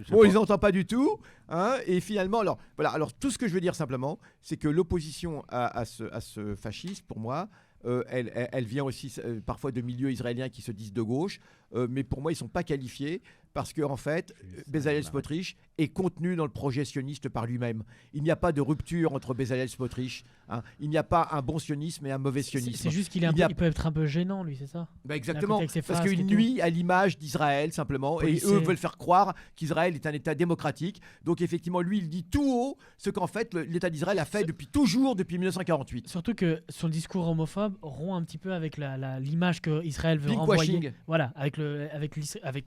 S4: Bon, ils n'entendent pas du tout, hein, et finalement alors tout ce que je veux dire simplement, c'est que l'opposition à ce fascisme, pour moi, elle vient aussi parfois de milieux israéliens qui se disent de gauche, mais pour moi ils sont pas qualifiés parce que en fait Bezalel Smotrich est contenu dans le projet sioniste par lui-même. Il n'y a pas de rupture entre Bezalel Smotrich, hein. Il n'y a pas un bon sionisme et un mauvais sionisme.
S3: C'est juste qu'il peut être un peu gênant, lui, c'est ça?
S4: Bah exactement, parce qu'il nuit à l'image d'Israël simplement, et eux veulent faire croire qu'Israël est un État démocratique. Donc effectivement, lui, il dit tout haut ce qu'en fait l'État d'Israël a fait depuis 1948.
S3: Surtout que son discours homophobe rompt un petit peu avec l'image que Israël veut renvoyer. Voilà, avec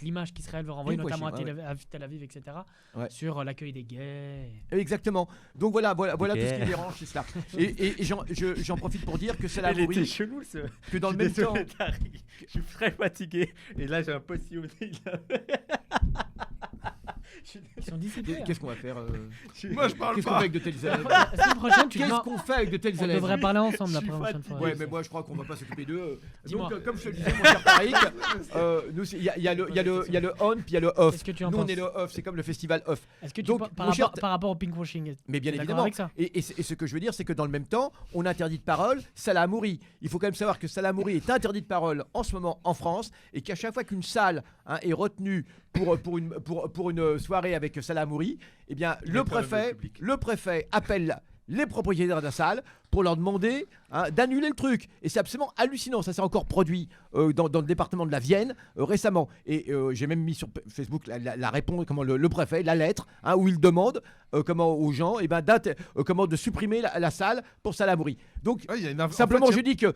S3: l'image qu'Israël veut renvoyer, notamment à Tel Aviv, etc. Ouais. Sur l'accueil des gays.
S4: Exactement. Donc voilà tout ce qui dérange, c'est cela. Et j'en profite pour dire que c'est la
S1: était chelou,
S4: que dans le même temps.
S1: Je suis très fatigué et là j'ai un peu sillonné.
S3: Ils sont disciplinés.
S4: Qu'est-ce qu'on va faire
S2: Moi je parle
S4: Qu'est-ce qu'on fait avec de tels élèves
S3: Qu'est-ce
S4: qu'on fait avec de tels élèves?
S3: On devrait parler ensemble la prochaine fois.
S4: Ouais, mais moi je crois qu'on va pas s'occuper d'eux. Donc comme je te le disais, mon cher Tariq, il y a le on puis il y a le off. Nous on est le off, c'est comme le festival off.
S3: Est-ce que par rapport au pinkwashing,
S4: mais bien évidemment. Et ce que je veux dire, c'est que dans le même temps, on interdit de parole Salah Hamouri. Il faut quand même savoir que Salah Hamouri est interdit de parole en ce moment en France et qu'à chaque fois qu'une salle est retenue pour une soirée avec Salah Hamouri, eh bien le préfet appelle les propriétaires de la salle pour leur demander d'annuler le truc. Et c'est absolument hallucinant. Ça s'est encore produit dans le département de la Vienne récemment. Et j'ai même mis sur Facebook la réponse, le préfet, la lettre, où il demande aux gens de supprimer la salle pour Salah Hamouri. Donc, simplement, je dis qu'il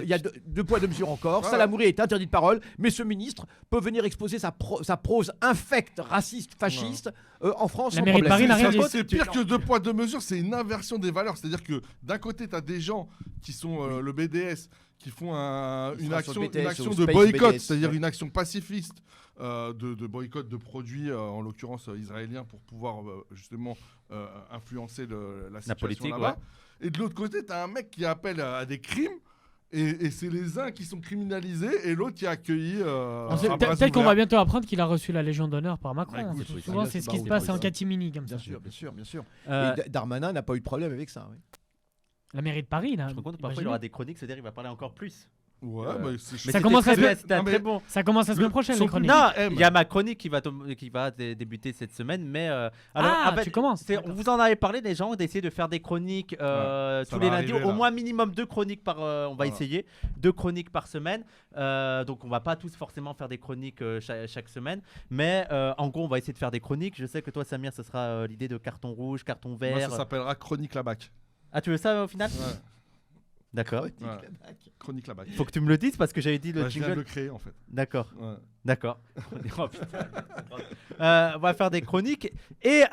S4: y a deux poids, deux mesures encore. Salah Hamouri est interdit de parole, mais ce ministre peut venir exposer sa prose infecte, raciste, fasciste en France sans problème.
S3: Paris n'a rien dit.
S2: C'est pire que deux poids, deux mesures, c'est une inversion des valeurs. C'est-à-dire que d'un côté, tu as des gens qui sont le BDS, qui font une action de boycott, c'est-à-dire une action pacifiste de boycott de produits, en l'occurrence israéliens, pour pouvoir justement influencer la situation
S1: politique,
S2: là-bas. Ouais. Et de l'autre côté, tu as un mec qui appelle à des crimes. Et c'est les uns qui sont criminalisés et l'autre qui a accueilli.
S3: Peut-être qu'on va bientôt apprendre qu'il a reçu la Légion d'honneur par Macron.
S2: Ouais,
S3: souvent, c'est ce qui se passe en catimini comme ça.
S4: Bien sûr. Et Darmanin n'a pas eu de problème avec ça. Oui.
S3: La mairie de Paris, là.
S1: Je me rends compte que parfois il aura des chroniques, c'est-à-dire qu'il va parler encore plus.
S2: Ouais, c'est
S1: Mais
S3: Ça commence à se-
S1: c'était
S2: Non, mais-
S1: très bon.
S3: Ça commence la semaine prochaine, les
S2: Son
S3: chroniques.
S1: Non,
S2: aime.
S1: il y a ma chronique qui va débuter cette semaine, mais en fait,
S3: tu commences.
S1: on vous en avait parlé, les gens, d'essayer de faire des chroniques
S2: ça
S1: tous les
S2: va
S1: lundis,
S2: arriver,
S1: au
S2: là.
S1: moins minimum 2 chroniques par. On va
S2: Voilà.
S1: essayer 2 chroniques par semaine. Donc on va pas tous forcément faire des chroniques chaque semaine, mais en gros on va essayer de faire des chroniques. Je sais que toi, Samir, ce sera l'idée de carton rouge, carton
S2: Moi,
S1: vert.
S2: ça s'appellera Chronique la bac.
S1: Ah, tu veux ça au final?
S2: Ouais.
S1: D'accord.
S2: Ouais. Chronique la bac.
S1: Faut que tu me le dises parce que j'avais dit le
S2: Bah, je viens de
S1: jingle.
S2: le créer en fait.
S1: D'accord.
S2: Ouais.
S1: D'accord. Oh, putain. On va faire des chroniques. Et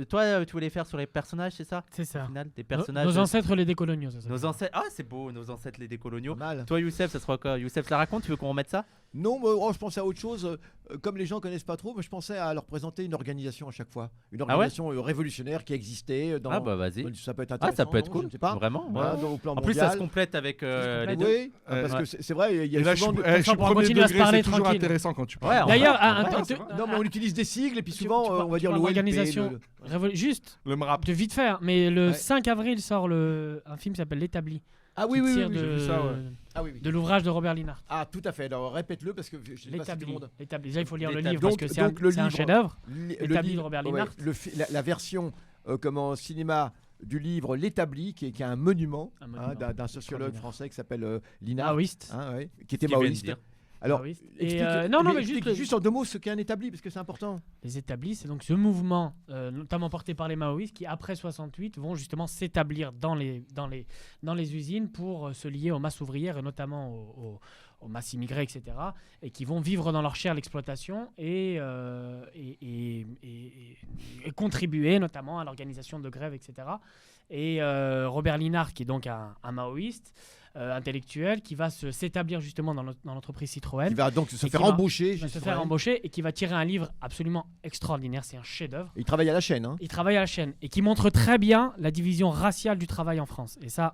S1: toi, tu voulais faire sur les personnages, c'est ça?
S3: C'est ça.
S1: Au final, des personnages.
S3: Nos ancêtres les décoloniaux, ça.
S1: Nos ancêtres. Ah, c'est beau, nos ancêtres les décoloniaux.
S4: Pas mal.
S1: Toi, Youssef, ça sera quoi? Youssef, la raconte, tu veux qu'on remette ça?
S4: Non, je pensais à autre chose. Comme les gens connaissent pas trop, je pensais à leur présenter une organisation à chaque fois. Une organisation révolutionnaire qui existait dans.
S1: Ah, bah vas-y.
S4: Ça peut être
S1: Ah,
S4: intéressant.
S1: ça peut être
S4: non,
S1: cool.
S4: je ne sais pas.
S1: Vraiment.
S4: Voilà,
S1: Ouais.
S4: donc, au plan
S1: En plus, ça se
S4: mondial.
S1: complète avec les deux.
S4: Oui, parce
S1: Ouais.
S4: que c'est vrai, il y
S2: Et
S4: a
S2: là, je
S4: souvent.
S2: suis,
S4: de-
S2: je suis
S3: on pourra
S2: premier
S3: continuer à se
S2: degré,
S3: parler
S2: c'est toujours
S3: tranquille.
S2: intéressant quand tu
S1: Ouais,
S2: parles.
S1: on
S3: D'ailleurs,
S1: va-
S3: un
S1: ouais,
S3: truc-
S4: Non, mais on utilise des sigles et puis
S3: Tu-
S4: souvent,
S3: tu
S4: on va dire le
S3: parles
S4: OLP.
S3: d'organisation. Juste,
S2: Le MRAP.
S3: de vite faire, mais le
S4: Ouais.
S3: 5 avril sort un film qui s'appelle L'Établi.
S4: Ah oui,
S3: qui
S4: oui,
S3: tire
S4: oui.
S3: de,
S2: j'ai vu ça, ouais.
S4: Ah oui, oui.
S3: de l'ouvrage de Robert Linhart.
S4: Ah, tout à fait. Alors répète-le parce que je sais pas si tout le
S3: L'Établi.
S4: monde.
S3: L'Établi. Déjà, il faut lire le
S1: L'Établi.
S3: livre parce
S4: Donc-
S3: que c'est
S4: donc le
S3: c'est un
S4: livre-
S3: chef-d'œuvre.
S4: Le
S3: L'Établi
S4: livre-
S3: de Robert
S4: ouais,
S3: Linhart.
S4: la version cinéma du livre L'Établi, qui est un monument,
S3: Un monument.
S4: d'un sociologue
S3: Extraordinaire.
S4: français qui s'appelle Linhart,
S3: Maoïste.
S4: qui était
S1: Ce qu'il vient de
S4: maoïste.
S1: dire.
S4: Alors,
S3: Maoïste. Et,
S4: explique,
S3: non, mais
S4: explique juste en 2 mots ce qu'est un établi, parce que c'est important.
S3: Les établis, c'est donc ce mouvement, notamment porté par les maoïstes, qui après 68 vont justement s'établir dans les usines pour se lier aux masses ouvrières et notamment aux masses immigrées, etc. Et qui vont vivre dans leur chair l'exploitation et contribuer notamment à l'organisation de grèves, etc. Et Robert Linhart, qui est donc un maoïste intellectuel, qui va s'établir justement dans l'entreprise Citroën.
S4: Il va donc se
S3: Et
S4: faire
S3: qui va-
S4: embaucher.
S3: Il va
S4: chez
S3: se faire
S4: Citroën.
S3: embaucher et qui va tirer un livre absolument extraordinaire. C'est un chef-d'œuvre.
S4: Il travaille à la chaîne.
S3: Il travaille à la chaîne et qui montre très bien la division raciale du travail en France. Et ça,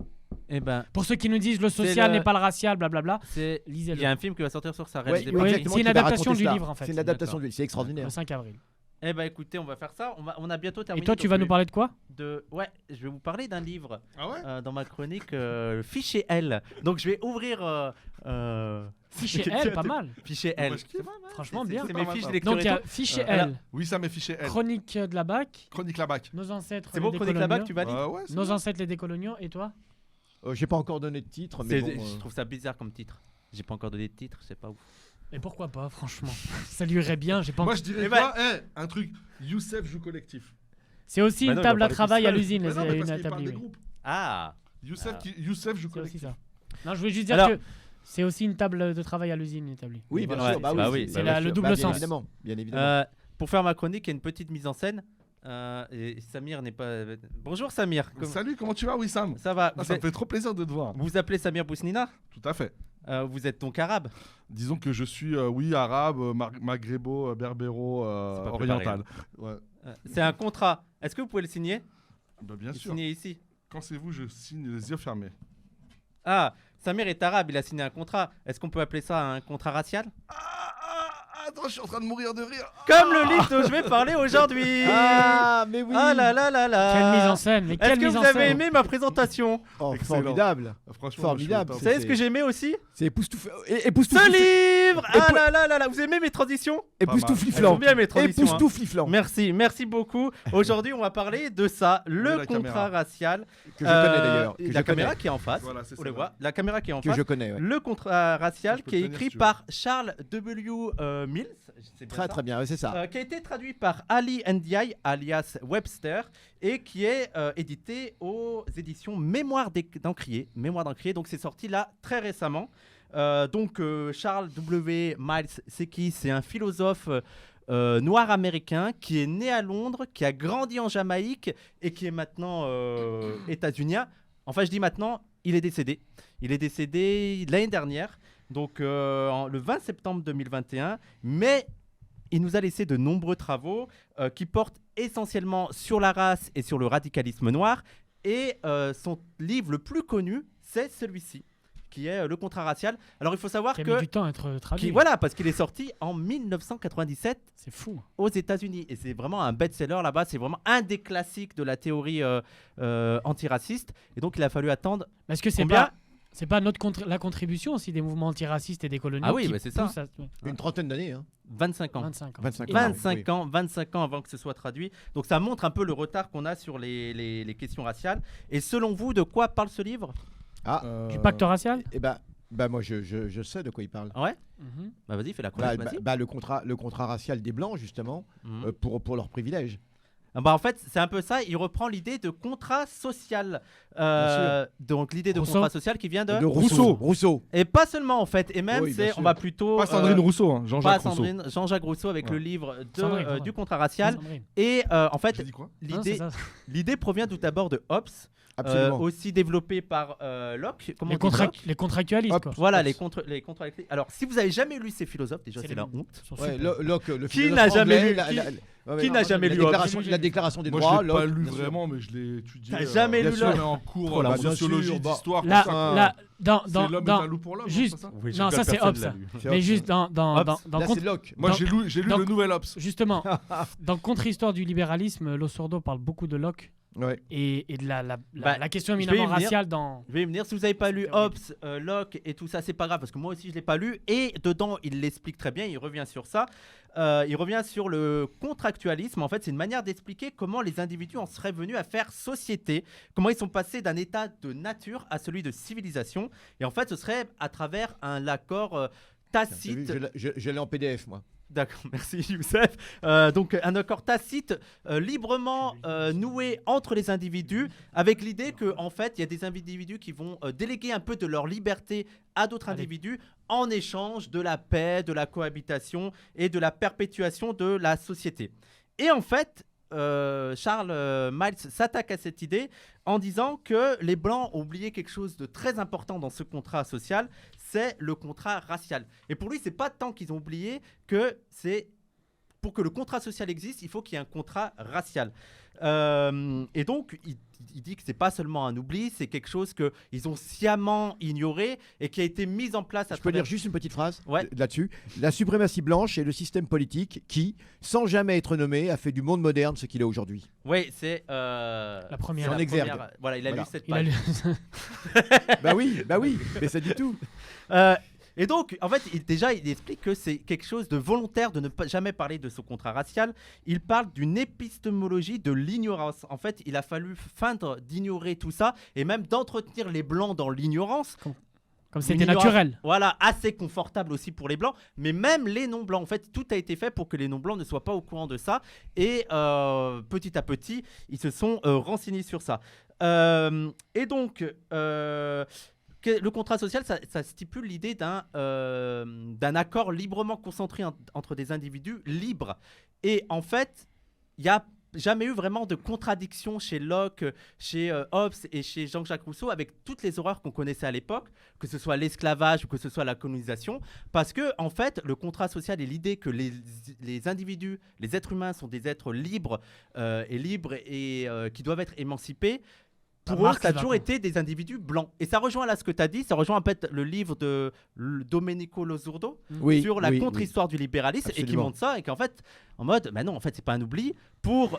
S1: Eh ben,
S3: pour ceux qui nous disent le social
S1: le-
S3: n'est pas le racial, blablabla,
S1: il
S3: lisez-le.
S1: y a un film qui va sortir sur ça.
S4: Ouais,
S1: réalisé
S3: oui,
S1: par-
S4: exactement,
S3: c'est une
S4: qui va
S3: adaptation
S4: raconter
S3: du
S4: cela.
S3: livre, en fait.
S4: C'est une adaptation
S1: D'accord.
S4: du livre. C'est extraordinaire.
S3: Le 5 avril.
S1: Eh ben, écoutez, on va faire ça. On a bientôt
S3: Et
S1: terminé.
S3: toi, tu
S1: donc
S3: vas nous parler de quoi?
S1: Ouais, je vais vous parler d'un livre
S2: Ah ouais
S1: dans ma chronique, le fichier L. Donc je vais ouvrir.
S3: Fichier L, pas mal.
S1: Fichier L.
S2: Moi, je kiffe.
S3: Franchement,
S1: C'est-
S3: bien.
S1: C'est
S2: pas
S1: mes
S2: mal,
S1: fiches
S2: ça.
S1: de lecture
S3: Donc
S1: et
S3: il y a
S1: tout.
S3: fichier
S1: Voilà.
S3: L,
S2: Oui, ça met fichier L.
S3: chronique de la BAC,
S2: Chronique la bac.
S3: nos ancêtres.
S1: C'est bon,
S3: les
S1: chronique là-bas que
S3: décoloniaux.
S1: tu valides?
S2: Ouais, c'est
S3: Nos
S2: bon.
S3: ancêtres les décoloniaux. Et toi?
S4: J'ai pas encore donné de titre, mais bon.
S1: Je trouve ça bizarre comme titre. J'ai pas encore donné de titre, je sais pas où.
S3: Et pourquoi pas, franchement? Ça lui irait bien. J'ai pas.
S2: Moi, je dirais
S1: Eh
S2: quoi un truc. Youssef joue collectif.
S3: C'est aussi
S1: Bah
S3: une
S1: non,
S3: table
S1: il va
S3: à
S1: parler
S3: travail
S1: tout
S3: à
S1: seul.
S3: l'usine,
S2: Mais non, mais
S3: une
S2: parce qu'il parle
S3: établie.
S2: des
S3: Oui.
S2: groupes.
S1: Ah.
S2: Youssef
S1: Ah.
S2: Youssef joue
S3: C'est aussi
S2: collectif.
S3: ça. Non, je voulais juste dire
S1: Alors-
S3: que c'est aussi une table de travail à l'usine établie.
S4: Oui, bien
S1: Ouais,
S4: sûr. Bah
S1: bah
S4: oui,
S1: oui,
S3: c'est
S1: bah
S3: le double
S4: bien
S3: sens.
S4: Évidemment. Bien évidemment.
S1: Pour faire ma chronique, il y a une petite mise en scène. Et Samir n'est pas. Bonjour Samir.
S2: Salut, comment tu vas, Wissam?
S1: Ça va?
S2: Ah, ça me fait trop plaisir de te voir.
S1: Vous vous appelez Samir Bousnina?
S2: Tout à fait.
S1: Vous êtes donc arabe?
S2: Disons que je suis, oui, arabe, maghrébo, berbéro,
S1: C'est pas
S2: oriental. Ouais.
S1: C'est un contrat. Est-ce que vous pouvez le signer?
S2: Bah, bien sûr.
S1: Signer ici.
S2: Quand c'est vous, je signe les yeux fermés.
S1: Ah, Samir est arabe, il a signé un contrat. Est-ce qu'on peut appeler ça un contrat racial?
S2: Attends, je suis en train de mourir de rire.
S1: Comme le livre dont je vais parler aujourd'hui.
S4: Ah, mais oui.
S1: Ah là là là là.
S3: Quelle mise en scène, mais
S1: Est-ce
S3: quelle
S1: que
S3: mise
S1: vous
S3: en
S1: avez
S3: scène.
S1: aimé ma présentation?
S4: Oh,
S2: Excellent.
S4: formidable.
S2: Franchement,
S4: Formidable.
S1: Vous
S2: je
S1: savez
S2: suis
S1: ce que j'ai aimé aussi?
S4: C'est époustouflant.
S1: Ce
S4: Époustouflant.
S1: livre.
S4: Et
S1: Ah
S4: pour-
S1: là là là là. Vous aimez mes transitions? Elles
S4: Époustoufliflant.
S1: sont bien mes transitions. hein.
S4: Époustoufliflant.
S1: Merci beaucoup. Aujourd'hui, on va parler de ça, le
S2: la
S1: contrat
S2: caméra.
S1: racial.
S4: Que je connais d'ailleurs. Que
S1: La
S4: je
S1: caméra
S4: connais.
S1: qui est en face.
S2: Voilà, c'est
S1: On les
S2: ça.
S1: voit. La caméra qui est en
S4: Que
S1: face.
S4: je connais, ouais.
S1: Le contrat racial
S2: Je peux
S1: qui est
S2: le tenir
S1: écrit
S2: si tu veux.
S1: par Charles W. Mills. C'est bien
S4: Très
S1: ça.
S4: très bien, ouais, c'est ça.
S1: Qui a été traduit par Ali Ndiaye alias Webster et qui est édité aux éditions Mémoire d'Encrier. Mémoire d'Encrier, donc c'est sorti là très récemment. Charles W. Miles, c'est qui? C'est un philosophe noir américain qui est né à Londres, qui a grandi en Jamaïque et qui est maintenant états-unien. Enfin, je dis maintenant, il est décédé. Il est décédé l'année dernière, donc le 20 septembre 2021. Mais il nous a laissé de nombreux travaux qui portent essentiellement sur la race et sur le radicalisme noir. Et son livre le plus connu, c'est celui-ci, qui est Le contrat racial. Alors, il faut savoir
S3: Qui a
S1: que...
S3: mis du temps à être traduit.
S1: Voilà, parce qu'il est sorti en 1997
S3: C'est fou.
S1: aux États-Unis. Et c'est vraiment un best-seller là-bas. C'est vraiment un des classiques de la théorie antiraciste. Et donc, il a fallu attendre
S3: Est-ce que c'est
S1: combien
S3: pas C'est pas la contribution aussi des mouvements antiracistes et des coloniaux.
S1: Ah oui,
S3: qui
S1: bah c'est ça.
S3: poussent
S4: Une trentaine d'années. Hein.
S1: 25 ans.
S3: 25 ans.
S1: 25 ans avant que ce soit traduit. Donc ça montre un peu le retard qu'on a sur les questions raciales. Et selon vous, de quoi parle ce livre ?
S3: Du pacte racial.
S4: Eh ben, moi, je sais de quoi il parle.
S1: Ah ouais ?
S3: Mhm.
S1: Bah vas-y, fais la chronique, vas-y.
S4: Le contrat racial des Blancs, justement, pour leurs privilèges.
S1: Bah en fait, c'est un peu ça. Il reprend l'idée de contrat social. Donc l'idée de contrat social qui vient de
S4: Rousseau.
S1: Et pas seulement en fait. Et même,
S4: Oui, bien sûr.
S1: on va plutôt.
S2: Pas Sandrine Rousseau, hein, Jean-Jacques
S1: pas
S2: Rousseau.
S1: Jean-Jacques Rousseau avec le livre
S3: Sandrine.
S1: du contrat racial.
S3: Sandrine.
S1: Et en fait,
S2: J'ai dit quoi ?
S3: Non, c'est ça.
S1: l'idée provient tout d'abord de Hobbes.
S4: Absolument.
S1: Aussi développé par Locke. Comment
S3: Les,
S1: on dit Locke
S3: les contractualistes.
S4: Hop.
S3: Quoi.
S1: Voilà, les contractualistes. Alors, si vous avez jamais lu ces philosophes, déjà
S3: C'est
S1: c'est
S3: les-
S1: la honte.
S3: Sont
S4: Ouais,
S3: super.
S4: Locke, le
S1: Qui
S4: philosophe
S1: n'a jamais
S4: anglais,
S1: lu- qui n'a jamais lu
S4: la déclaration des
S2: Moi,
S4: droits,
S2: je l'ai pas
S4: Locke,
S2: lu
S4: bien sûr.
S2: vraiment, mais je l'ai étudié.
S1: T'as jamais
S2: bien
S1: lu
S2: sûr,
S1: Locke
S2: mais en cours
S4: Bah,
S2: de
S4: bien
S2: sociologie,
S4: sûr,
S2: d'histoire.
S3: Là,
S2: tout ça.
S3: là,
S2: C'est l'homme est un loup pour l'homme.
S3: juste-
S2: c'est ça
S1: Oui,
S3: Non, ça c'est
S1: personne
S3: Hobbes.
S1: l'a
S3: ça.
S1: lu.
S4: C'est
S3: Mais
S4: Hobbes.
S3: juste dans
S4: Là, c'est Locke.
S2: Moi,
S3: dans-
S2: j'ai lu
S3: donc-
S2: le nouvel Hobbes.
S3: justement, dans Contre-histoire du libéralisme, Losurdo parle beaucoup de Locke
S4: Ouais.
S3: et de
S1: Bah,
S3: la question
S1: je vais y
S3: éminemment
S1: venir.
S3: raciale dans.
S1: Je vais y venir. Si vous n'avez pas lu
S3: C'était
S1: Hobbes, Locke et tout ça, c'est pas grave parce que moi aussi je l'ai pas lu. Et dedans, il l'explique très bien. Il revient sur ça. Il revient sur le contractualisme. En fait, c'est une manière d'expliquer comment les individus en seraient venus à faire société, comment ils sont passés d'un état de nature à celui de civilisation. Et en fait, ce serait à travers un accord
S4: T'as vu,
S1: tacite.
S4: je l'ai en PDF, moi.
S1: D'accord, merci Youssef. Donc un accord tacite librement noué entre les individus avec l'idée que en fait il y a des individus qui vont déléguer un peu de leur liberté à d'autres individus en échange de la paix, de la cohabitation et de la perpétuation de la société. Et en fait, Charles Miles s'attaque à cette idée en disant que les Blancs ont oublié quelque chose de très important dans ce contrat social, c'est le contrat racial. Et pour lui, c'est pas tant qu'ils ont oublié que c'est pour que le contrat social existe, il faut qu'il y ait un contrat racial. Et donc, il dit que c'est pas seulement un oubli, c'est quelque chose qu'ils ont sciemment ignoré et qui a été mis en place à
S4: Je peux
S1: travers...
S4: dire juste une petite phrase
S1: Ouais.
S4: là-dessus. La suprématie blanche est le système politique qui, sans jamais être nommé, a fait du monde moderne ce qu'il est aujourd'hui.
S1: Oui, c'est...
S3: La première.
S4: C'est en exergue.
S1: Voilà, il a
S4: Voilà.
S1: lu cette
S3: Il a
S1: page.
S3: lu-
S4: Bah oui, mais c'est du tout.
S1: Et donc, en fait, il explique que c'est quelque chose de volontaire de ne pas jamais parler de ce contrat racial. Il parle d'une épistémologie de l'ignorance. En fait, il a fallu feindre d'ignorer tout ça et même d'entretenir les Blancs dans l'ignorance.
S3: Comme c'était
S1: Une ignorance,
S3: naturel.
S1: Voilà, assez confortable aussi pour les Blancs, mais même les non-Blancs. En fait, tout a été fait pour que les non-Blancs ne soient pas au courant de ça. Et petit à petit, ils se sont renseignés sur ça. Et donc... le contrat social, ça stipule l'idée d'un accord librement concentré entre des individus libres. Et en fait, il n'y a jamais eu vraiment de contradiction chez Locke, chez Hobbes et chez Jean-Jacques Rousseau avec toutes les horreurs qu'on connaissait à l'époque, que ce soit l'esclavage ou que ce soit la colonisation. Parce que, en fait, le contrat social est l'idée que les individus, les êtres humains sont des êtres libres et qui doivent être émancipés. Pour eux,
S3: Marx
S1: ça a
S3: va
S1: toujours
S3: pas.
S1: été des individus blancs. Et ça rejoint là ce que tu as dit, ça rejoint en fait le livre de Domenico Losurdo
S4: Oui,
S1: sur la
S4: oui,
S1: contre-histoire du libéralisme et qui
S4: Absolument.
S1: montre ça et qu'en fait, en mode, bah non, en fait, c'est pas un oubli. Pour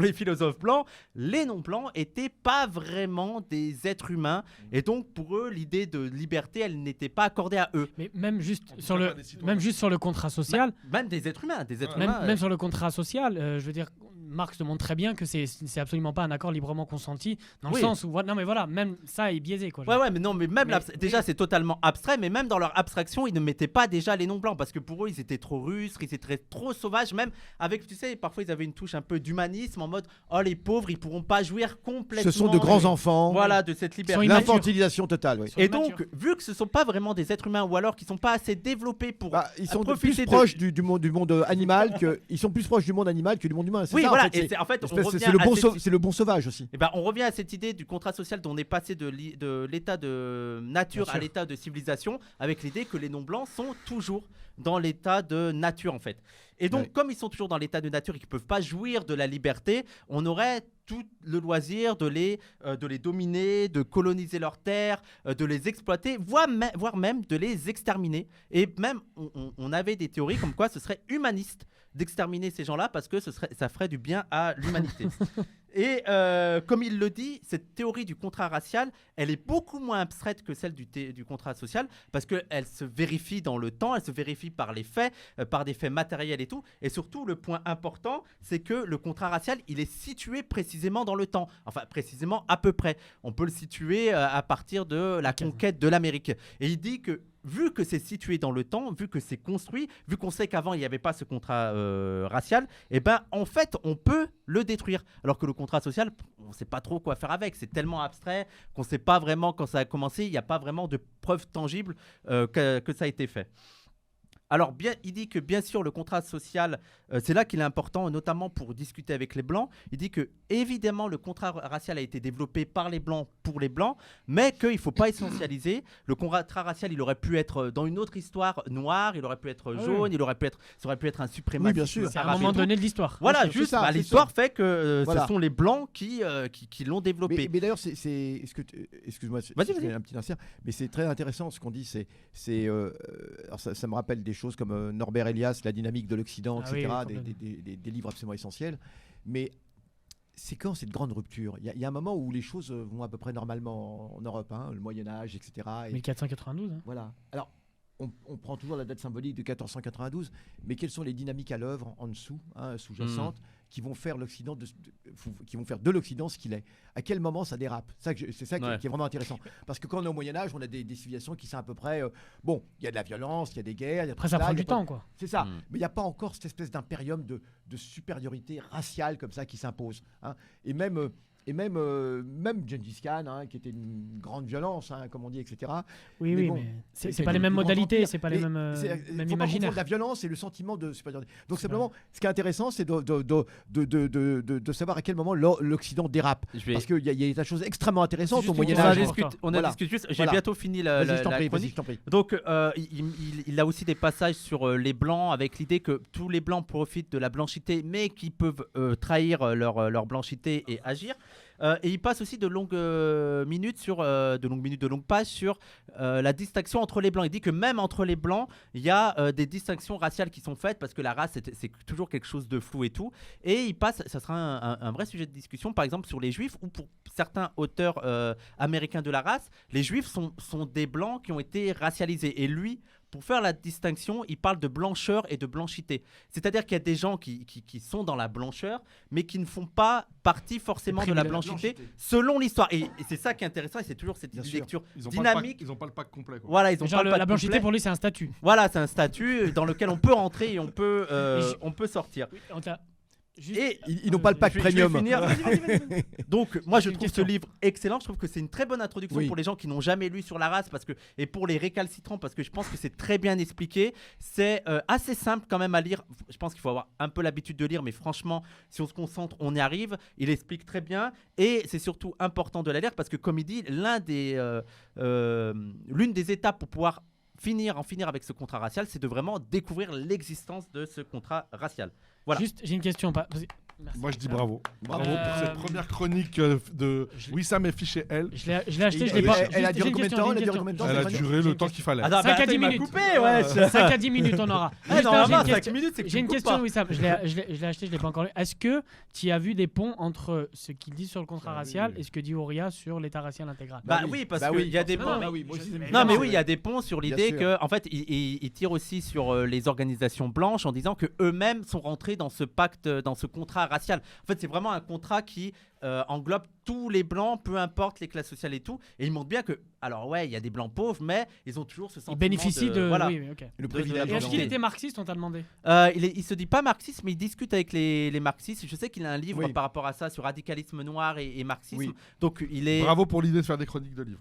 S1: les philosophes blancs, les non-blancs étaient pas vraiment des êtres humains et donc pour eux, l'idée de liberté, elle n'était pas accordée à eux.
S3: Mais même juste
S2: On
S3: sur
S2: peut
S3: le,
S2: faire des citoyens.
S3: même juste sur le contrat social,
S1: Même des êtres humains,
S3: même, même sur le contrat social, je veux dire, Marx te montre très bien que c'est absolument pas un accord librement consenti, dans
S1: Oui.
S3: le sens où, non mais voilà, même ça est biaisé quoi.
S1: Ouais, mais non, mais même
S3: Mais-
S1: déjà c'est totalement abstrait, mais même dans leur abstraction, ils ne mettaient pas déjà les non-blancs parce que pour eux, ils étaient trop rustres, ils étaient trop sauvages, même avec, tu sais, parfois ils avaient une touche un peu d'humanisme en mode oh les pauvres, ils pourront pas jouir complètement.
S4: Ce sont de grands enfants.
S1: Voilà, de cette
S3: Sont
S1: liberté.
S3: immatures.
S4: L'infantilisation totale, oui.
S3: Sont
S1: Et
S3: immatures.
S1: donc, vu que ce sont pas vraiment des êtres humains ou alors qu'ils sont pas assez développés pour
S4: Bah, ils sont
S1: profiter
S4: plus proches du monde animal que ils sont plus proches du monde animal que du monde humain. C'est
S1: Oui,
S4: ça,
S1: voilà,
S4: en fait,
S1: et
S4: c'est-
S1: c'est en fait on
S4: espèce-
S1: revient
S4: c'est le
S1: à
S4: bon
S1: cette-
S4: c'est le bon sauvage aussi.
S1: Eh ben, on revient à cette idée du contrat social dont on est passé de l'état de nature
S3: Bien
S1: à
S3: sûr.
S1: l'état de civilisation, avec l'idée que les non-blancs sont toujours dans l'état de nature en fait. Et donc,
S4: Ouais.
S1: comme ils sont toujours dans l'état de nature et qu'ils ne peuvent pas jouir de la liberté, on aurait tout le loisir de les dominer, de coloniser leurs terres, de les exploiter, voire même de les exterminer. Et même, on avait des théories comme quoi ce serait humaniste d'exterminer ces gens-là parce que ça ferait du bien à l'humanité. Et comme il le dit, cette théorie du contrat racial, elle est beaucoup moins abstraite que celle du contrat social parce qu'elle se vérifie dans le temps, elle se vérifie par les faits, par des faits matériels et tout. Et surtout, le point important, c'est que le contrat racial, il est situé précisément dans le temps. Enfin, précisément à peu près. On peut le situer à partir de la conquête de l'Amérique. Et il dit que vu que c'est situé dans le temps, vu que c'est construit, vu qu'on sait qu'avant il n'y avait pas ce contrat racial, et ben en fait on peut le détruire. Alors que le contrat social, on ne sait pas trop quoi faire avec. C'est tellement abstrait qu'on ne sait pas vraiment quand ça a commencé. Il n'y a pas vraiment de preuves tangibles que ça a été fait. Alors, il dit que bien sûr, le contrat social, c'est là qu'il est important, notamment pour discuter avec les Blancs. Il dit que, évidemment, le contrat racial a été développé par les Blancs pour les Blancs, mais qu'il ne faut pas essentialiser. Le contrat racial, il aurait pu être dans une autre histoire noire, il aurait pu être jaune, ça aurait pu être un suprémaciste.
S4: Oui, bien sûr.
S3: C'est à un moment donné de l'histoire.
S1: Voilà,
S4: c'est
S1: juste,
S4: ça,
S1: l'histoire fait que
S4: Voilà.
S1: ce sont les Blancs qui l'ont développé.
S4: Mais d'ailleurs, excuse-moi,
S1: Vas-y.
S4: un petit insert, mais c'est très intéressant ce qu'on dit. Alors ça me rappelle des choses comme Norbert Elias, La dynamique de l'Occident, etc. Des livres absolument essentiels. Mais c'est quand cette grande rupture? Il y a un moment où les choses vont à peu près normalement en Europe, hein, le Moyen-Âge, etc. Et
S3: 1492. Hein.
S4: voilà. Alors, on prend toujours la date symbolique de 1492, mais quelles sont les dynamiques à l'œuvre en dessous, hein, sous-jacentes, qui vont faire l'Occident qui vont faire de l'Occident ce qu'il est? À quel moment ça dérape? C'est ça qui est vraiment intéressant. Parce que quand on est au Moyen-Âge, on a des civilisations qui sont à peu près... bon, il y a de la violence, il y a des guerres...
S3: Après, ça prend du temps, quoi.
S4: C'est ça. Mais il n'y a pas encore cette espèce d'impérium de supériorité raciale comme ça qui s'impose. Hein. Et même Gengis Khan, hein, qui était une grande violence, hein, comme on dit, etc.
S3: Oui,
S4: mais
S3: oui,
S4: bon,
S3: mais c'est pas les mêmes modalités, c'est pas les mêmes
S4: faut pas
S3: imaginaires.
S4: confondre la violence et le sentiment de supériorité. Donc simplement, ce qui est intéressant, c'est de savoir à quel moment l'Occident dérape. Parce qu'il y a des tas de choses extrêmement intéressantes au Moyen-Âge.
S1: On a discuté juste. J'ai bientôt fini la chronique. Donc, il a aussi des passages sur les Blancs avec l'idée que tous les Blancs profitent de la blanchité, mais qui peuvent trahir leur blanchité et agir. Et il passe aussi de longues pages sur la distinction entre les blancs. Il dit que même entre les blancs, il y a des distinctions raciales qui sont faites parce que la race, c'est toujours quelque chose de flou et tout. Et il passe, ça sera un vrai sujet de discussion, par exemple sur les juifs ou pour certains auteurs américains de la race, les juifs sont des blancs qui ont été racialisés. Et lui, pour faire la distinction, il parle de blancheur et de blanchité. C'est-à-dire qu'il y a des gens qui sont dans la blancheur, mais qui ne font pas partie forcément de la blanchité selon l'histoire. Et c'est ça qui est intéressant, et c'est toujours cette lecture dynamique.
S2: Ils n'ont pas le pack complet, quoi.
S1: Voilà, ils ont pas le pack
S3: la blanchité
S1: complet.
S3: pour lui, c'est un statut.
S1: Voilà, c'est un statut dans lequel on peut rentrer et on peut sortir.
S4: Et ils n'ont pas le pack premium.
S1: Vas-y. Donc, moi, je trouve ce livre excellent. Je trouve que c'est une très bonne introduction pour les gens qui n'ont jamais lu sur la race et pour les récalcitrants, parce que je pense que c'est très bien expliqué. C'est assez simple quand même à lire. Je pense qu'il faut avoir un peu l'habitude de lire, mais franchement, si on se concentre, on y arrive. Il explique très bien. Et c'est surtout important de la lire parce que, comme il dit, l'une des étapes pour pouvoir en finir avec ce contrat racial, c'est de vraiment découvrir l'existence de ce contrat racial. Voilà.
S3: Juste, j'ai une question. Merci.
S2: Moi, je dis bravo. Bravo pour cette première chronique de Wissam et Fiché L.
S3: Je l'ai acheté, je l'ai pas.
S4: Elle a duré combien de temps?
S2: Elle a duré le temps qu'il fallait.
S3: 5 à 10 minutes. 5 à 10 minutes, on aura. J'ai une question, Wissam. Je l'ai acheté, je l'ai pas encore lu. Est-ce que tu as vu des ponts entre ce qu'il dit sur le contrat racial et ce que dit Auria sur l'état racial intégral?
S1: Bah oui, parce qu'il y a des ponts. Non, mais oui, il y a des ponts sur l'idée que, en fait, il tire aussi sur les organisations blanches en disant que eux-mêmes sont rentrés dans ce pacte, dans ce contrat racial. En fait, c'est vraiment un contrat qui englobe tous les blancs, peu importe les classes sociales et tout. Et il montre bien que, alors ouais, il y a des blancs pauvres, mais ils ont toujours ce sentiment.
S3: Ils bénéficient de.
S1: Voilà,
S3: oui, ok.
S4: Le privilège.
S3: Et est-ce qu'il était marxiste, on t'a demandé?
S1: il se dit pas marxiste, mais il discute avec les marxistes. Je sais qu'il a un livre par rapport à ça sur radicalisme noir et marxisme.
S4: Oui.
S1: Donc il est.
S2: Bravo pour l'idée de faire des chroniques de livres.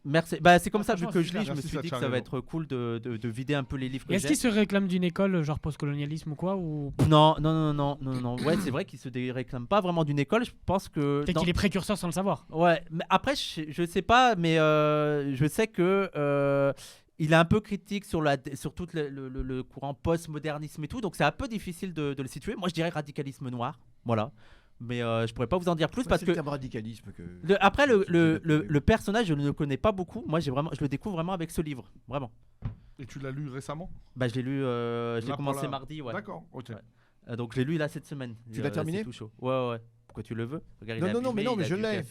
S1: Merci. Bah, c'est comme ça, vu que je lis, je me
S2: Merci,
S1: suis dit que ça va être cool de vider un peu les livres que
S3: Est-ce
S1: j'ai.
S3: qu'il se réclame d'une école, genre postcolonialisme ou quoi ou...
S1: Non. Ouais, c'est vrai qu'il se réclame pas vraiment d'une école. Je pense que.
S3: Peut-être qu'il est précurseur sans le savoir.
S1: Ouais, mais après, je sais pas, mais je sais que. Il est un peu critique sur tout le courant post-modernisme et tout, donc c'est un peu difficile de le situer. Moi, je dirais radicalisme noir. Voilà. Mais je pourrais pas vous en dire plus parce que
S4: c'est le radicalisme que
S1: après le personnage je ne le connais pas beaucoup. Moi je le découvre vraiment avec ce livre, vraiment.
S2: Et tu l'as lu récemment?
S1: Bah je l'ai lu, je l'ai commencé mardi, ouais.
S2: D'accord, ok.
S1: Ouais. Donc je l'ai lu là cette semaine.
S4: Tu l'as terminé ?
S1: C'est tout chaud. Ouais. Pourquoi tu le veux ? Regarde,
S4: Non, mais je l'ai.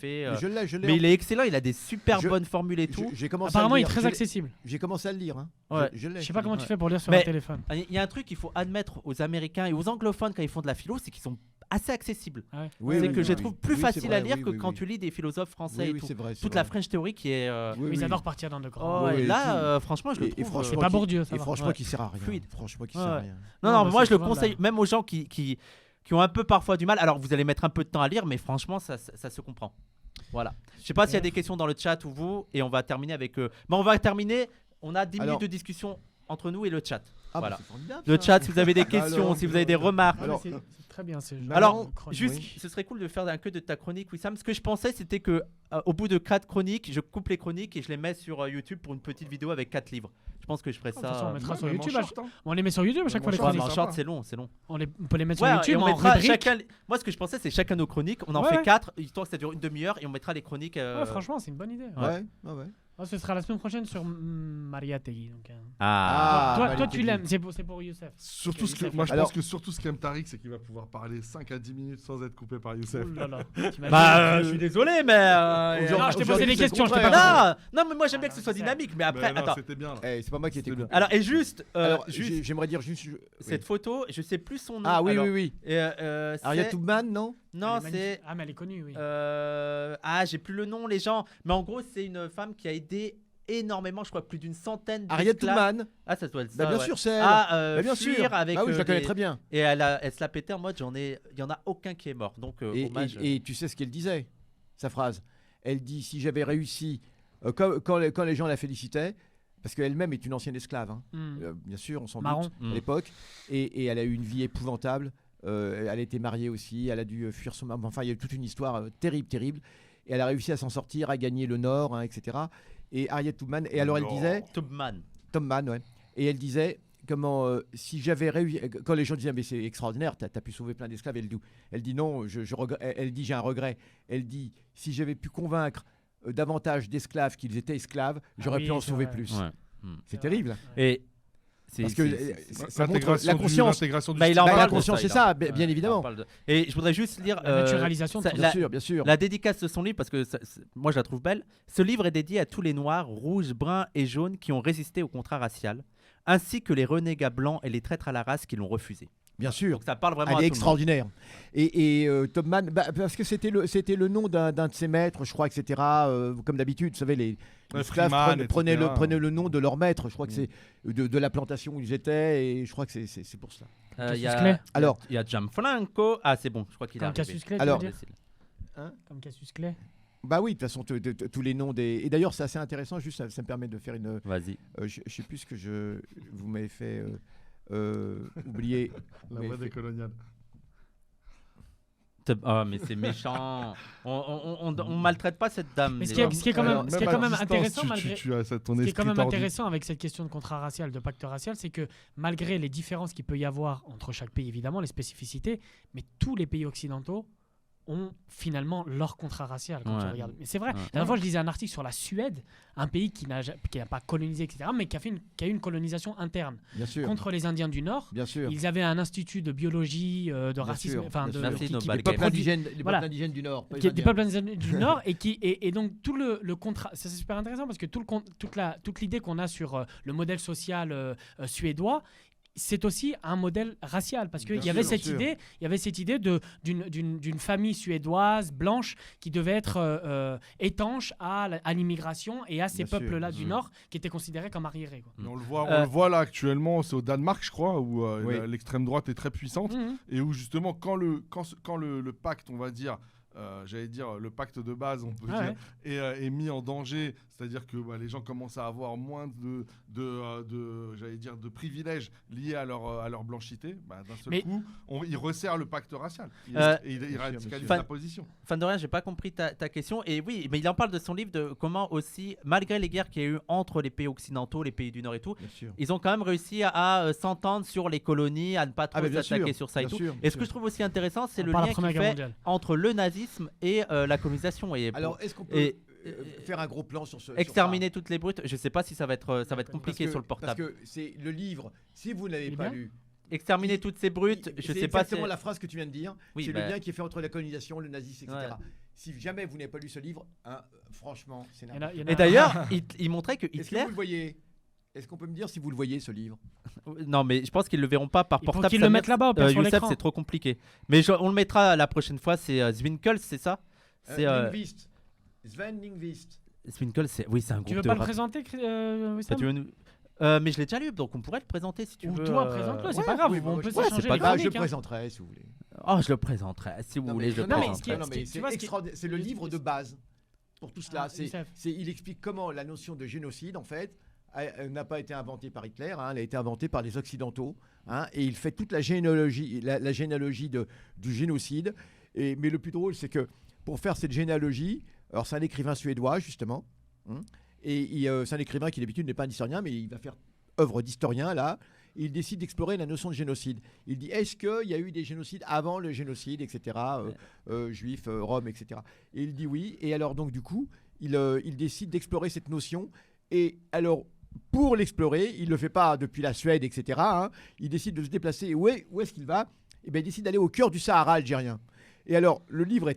S1: Mais il est excellent, il a des super bonnes formules et tout.
S3: Apparemment, il est très accessible.
S4: J'ai commencé à le lire. Hein.
S1: Ouais.
S4: Je l'ai.
S3: Je sais pas comment tu fais pour lire sur un téléphone.
S1: Il y a un truc qu'il faut admettre aux Américains et aux anglophones quand ils font de la philo, c'est qu'ils sont assez accessibles. C'est que je trouve plus facile à lire que quand tu lis des philosophes français et tout.
S4: Toute
S1: la French Theory qui est.
S3: Ils adorent partir dans de grands.
S1: Là, franchement, je le trouve.
S3: C'est pas Bourdieu, ça.
S4: Et franchement, qui sert à rien.
S1: Fluide.
S4: Franchement, qui sert à rien.
S1: Non, moi je le conseille, même aux gens qui ont un peu parfois du mal. Alors vous allez mettre un peu de temps à lire, mais franchement, ça se comprend. Voilà. Je sais pas s'il y a des questions dans le chat ou vous, et on va terminer avec. On va terminer. On a 10 minutes de discussion entre nous et le chat. Voilà. Le chat, si vous avez des questions, si vous avez des remarques.
S3: C'est très bien.
S1: Alors, juste, ce serait cool de faire un queue de ta chronique, Wissam. Ce que je pensais, c'était que au bout de 4 chroniques, je coupe les chroniques et je les mets sur YouTube pour une petite vidéo avec 4 livres. Je pense que je ferais ça.
S3: On mettra sur YouTube. On les met sur YouTube à chaque fois les chroniques.
S1: En short, c'est long.
S3: On peut les mettre sur YouTube.
S1: On mettra moi, ce que je pensais, c'est chacun nos chroniques. On en fait 4, histoire que ça dure une demi-heure, et on mettra les chroniques.
S3: Franchement, c'est une bonne idée.
S4: Ouais.
S3: Ce sera la semaine prochaine sur Maria Tegui. Toi, tu l'aimes. C'est pour Youssef.
S2: Surtout moi, je pense que surtout ce qu'aime Tariq, c'est qu'il va pouvoir parler 5 à 10 minutes sans être coupé par Youssef.
S1: Je suis désolé, mais.
S3: Non, je t'ai posé des questions.
S1: Non, mais moi j'aime bien que ce soit dynamique, mais après, attends.
S2: C'était bien.
S4: C'est pas moi qui ai été coupé.
S1: Alors, et juste.
S4: J'aimerais dire juste.
S1: Cette photo, je sais plus son nom.
S4: Ah oui. Harriet Tubman, non ?
S1: Non, c'est.
S3: Ah, mais elle est connue, oui.
S1: J'ai plus le nom, les gens. Mais en gros, c'est une femme qui a aidé énormément, je crois plus d'une centaine
S4: Harriet Tubman.
S1: Ah, ça doit être ça.
S4: Bien sûr, c'est elle.
S1: Bien sûr. Avec,
S4: oui, je la connais très bien.
S1: Et elle se la pétait en mode il y en a aucun qui est mort. Donc, hommage.
S4: Et tu sais ce qu'elle disait, sa phrase. Elle dit si j'avais réussi, quand les gens la félicitaient, parce qu'elle-même est une ancienne esclave, bien sûr, on s'en doute, à l'époque, et elle a eu une vie épouvantable. Elle a été mariée aussi, elle a dû fuir son mari. Enfin, il y a eu toute une histoire terrible. Et elle a réussi à s'en sortir, à gagner le Nord, etc. Et Harriet Tubman. Et alors elle disait. Tubman, ouais. Et elle disait comment si j'avais réussi. Quand les gens disaient mais c'est extraordinaire, t'as pu sauver plein d'esclaves. Elle dit non, elle dit j'ai un regret. Elle dit si j'avais pu convaincre davantage d'esclaves qu'ils étaient esclaves, j'aurais pu en sauver plus. Ouais. C'est terrible.
S1: Et
S4: parce que ça montre la conscience.
S2: La
S4: conscience, c'est ça, bien évidemment.
S1: Et je voudrais juste lire
S3: la naturalisation.
S4: Bien sûr.
S1: La dédicace de son livre, parce que moi je la trouve belle. Ce livre est dédié à tous les Noirs, rouges, bruns et jaunes qui ont résisté au contrat racial, ainsi que les renégats blancs et les traîtres à la race qui l'ont refusé.
S4: Bien sûr.
S1: Donc ça parle vraiment.
S4: Elle est extraordinaire. Et Tubman, parce que c'était le nom d'un de ses maîtres, je crois, etc. Comme d'habitude, vous savez, les esclaves prenaient le nom de leur maître. Je crois que c'est de la plantation où ils étaient, et je crois que c'est pour ça.
S1: Il y a Gianfranco. Ah, c'est bon, je crois qu'il a.
S3: Comme Cassius Clay. Comme Cassius Clay.
S4: Bah oui, de toute façon, tous les noms des. Et d'ailleurs, c'est assez intéressant. Juste, ça me permet de faire une.
S1: Vas-y.
S4: Je sais plus ce que vous m'avez fait. Oublier.
S2: La voix des coloniales.
S1: Oh, mais c'est méchant. On maltraite pas cette dame.
S3: Mais ce qui est quand même intéressant,
S2: intéressant
S3: avec cette question de contrat racial, de pacte racial, c'est que malgré les différences qu'il peut y avoir entre chaque pays, évidemment, les spécificités, mais tous les pays occidentaux ont finalement leur contrat racial quand tu regardes. Mais c'est vrai. La dernière fois, je lisais un article sur la Suède, un pays qui n'a pas colonisé, etc., mais qui a eu une colonisation interne contre les Indiens du Nord.
S4: Bien sûr.
S3: Ils avaient un institut de biologie, de racisme,
S4: des peuples indigènes du Nord.
S3: Des peuples indigènes du Nord, et donc tout le contrat, ça c'est super intéressant parce que toute l'idée qu'on a sur le modèle social suédois, c'est aussi un modèle racial parce qu'il y avait cette idée d'une famille suédoise blanche qui devait être étanche à l'immigration et à ces peuples-là du Nord qui étaient considérés comme arriérés.
S2: On le voit là actuellement, c'est au Danemark, je crois, où l'extrême droite est très puissante et où justement quand le pacte, on va dire, j'allais dire le pacte de base, on peut dire, est mis en danger, c'est-à-dire que les gens commencent à avoir moins j'allais dire de privilèges liés à leur blanchité. D'un seul coup, ils resserrent le pacte racial. Il radicalise la position.
S1: Fin de rien, j'ai pas compris ta question. Et oui, mais il en parle de son livre de comment aussi, malgré les guerres qu'il y a eu entre les pays occidentaux, les pays du Nord et tout, ils ont quand même réussi à s'entendre sur les colonies, à ne pas trop s'attaquer sur ça et tout. Et ce que je trouve aussi intéressant, c'est le lien qu'il fait entre le nazisme et la colonisation.
S4: Alors, est-ce qu'on peut faire un gros plan sur
S1: exterminer toutes les brutes? Je sais pas si ça va être compliqué sur le portable.
S4: Parce que c'est le livre, si vous ne l'avez pas lu,
S1: Exterminer toutes ces brutes, je sais pas.
S4: C'est exactement la phrase que tu viens de dire.
S1: Oui,
S4: c'est
S1: bah-
S4: le lien qui est fait entre la colonisation, le nazisme, etc.
S1: Ouais.
S4: Si jamais vous n'avez pas lu ce livre, hein, franchement, c'est
S3: Il y en a-
S4: n'importe
S3: il y en
S4: quoi.
S3: a-
S1: Et d'ailleurs, il montrait que
S4: Est-ce que
S1: Hitler.
S4: vous le voyez? Est-ce qu'on peut me dire si vous le voyez, ce livre?
S1: Non, mais je pense qu'ils le verront pas par
S3: Il faut
S1: portable.
S3: qu'ils
S1: Ça
S3: le
S1: met-
S3: mettent là-bas, au pire, sur
S1: Youssef,
S3: l'écran.
S1: c'est trop compliqué. Mais on le mettra la prochaine fois. C'est Zwinkels, c'est ça? C'est
S4: Lindqvist. Sven Lindqvist.
S1: Zwinkels, oui, c'est un
S3: Tu
S1: groupe
S3: veux
S1: de
S3: pas le
S1: rap.
S3: présenter,
S1: Ça,
S3: Wissam
S1: tu veux nous- mais je l'ai déjà lu, donc on pourrait le présenter si tu
S3: Ou
S1: veux.
S3: toi, présente-le, c'est
S1: ouais.
S3: pas grave,
S4: oui,
S3: on
S4: bah,
S3: peut
S4: je-
S3: s'échanger
S1: c'est pas
S3: les
S1: grave,
S4: Je
S3: chroniques,
S4: le
S3: hein.
S4: présenterai, si vous voulez.
S1: Oh, je le présenterai. Si vous
S4: Non,
S1: voulez, je le
S3: non, mais
S1: présenterai.
S3: ce qui est-
S4: c'est
S3: tu vois, ce qui-
S4: extraordinaire. C'est le livre de base pour tout cela.
S3: Ah, Youssef.
S4: Il explique comment la notion de génocide, en fait, n'a pas été inventée par Hitler, hein, elle a été inventée par les Occidentaux, hein, et il fait toute la généalogie, la généalogie du génocide. Mais le plus drôle, c'est que pour faire cette généalogie, alors c'est un écrivain suédois, justement, hein, et c'est un écrivain qui d'habitude n'est pas un historien, mais il va faire œuvre d'historien, là. Il décide d'explorer la notion de génocide. Il dit, est-ce qu'il y a eu des génocides avant le génocide, etc., juifs, roms, etc. Et il dit oui. Et alors, donc, du coup, il décide d'explorer cette notion. Et alors, pour l'explorer, il ne le fait pas depuis la Suède, etc., hein. Il décide de se déplacer. Où est-ce qu'il va? Eh bien, il décide d'aller au cœur du Sahara algérien. Et alors, le livre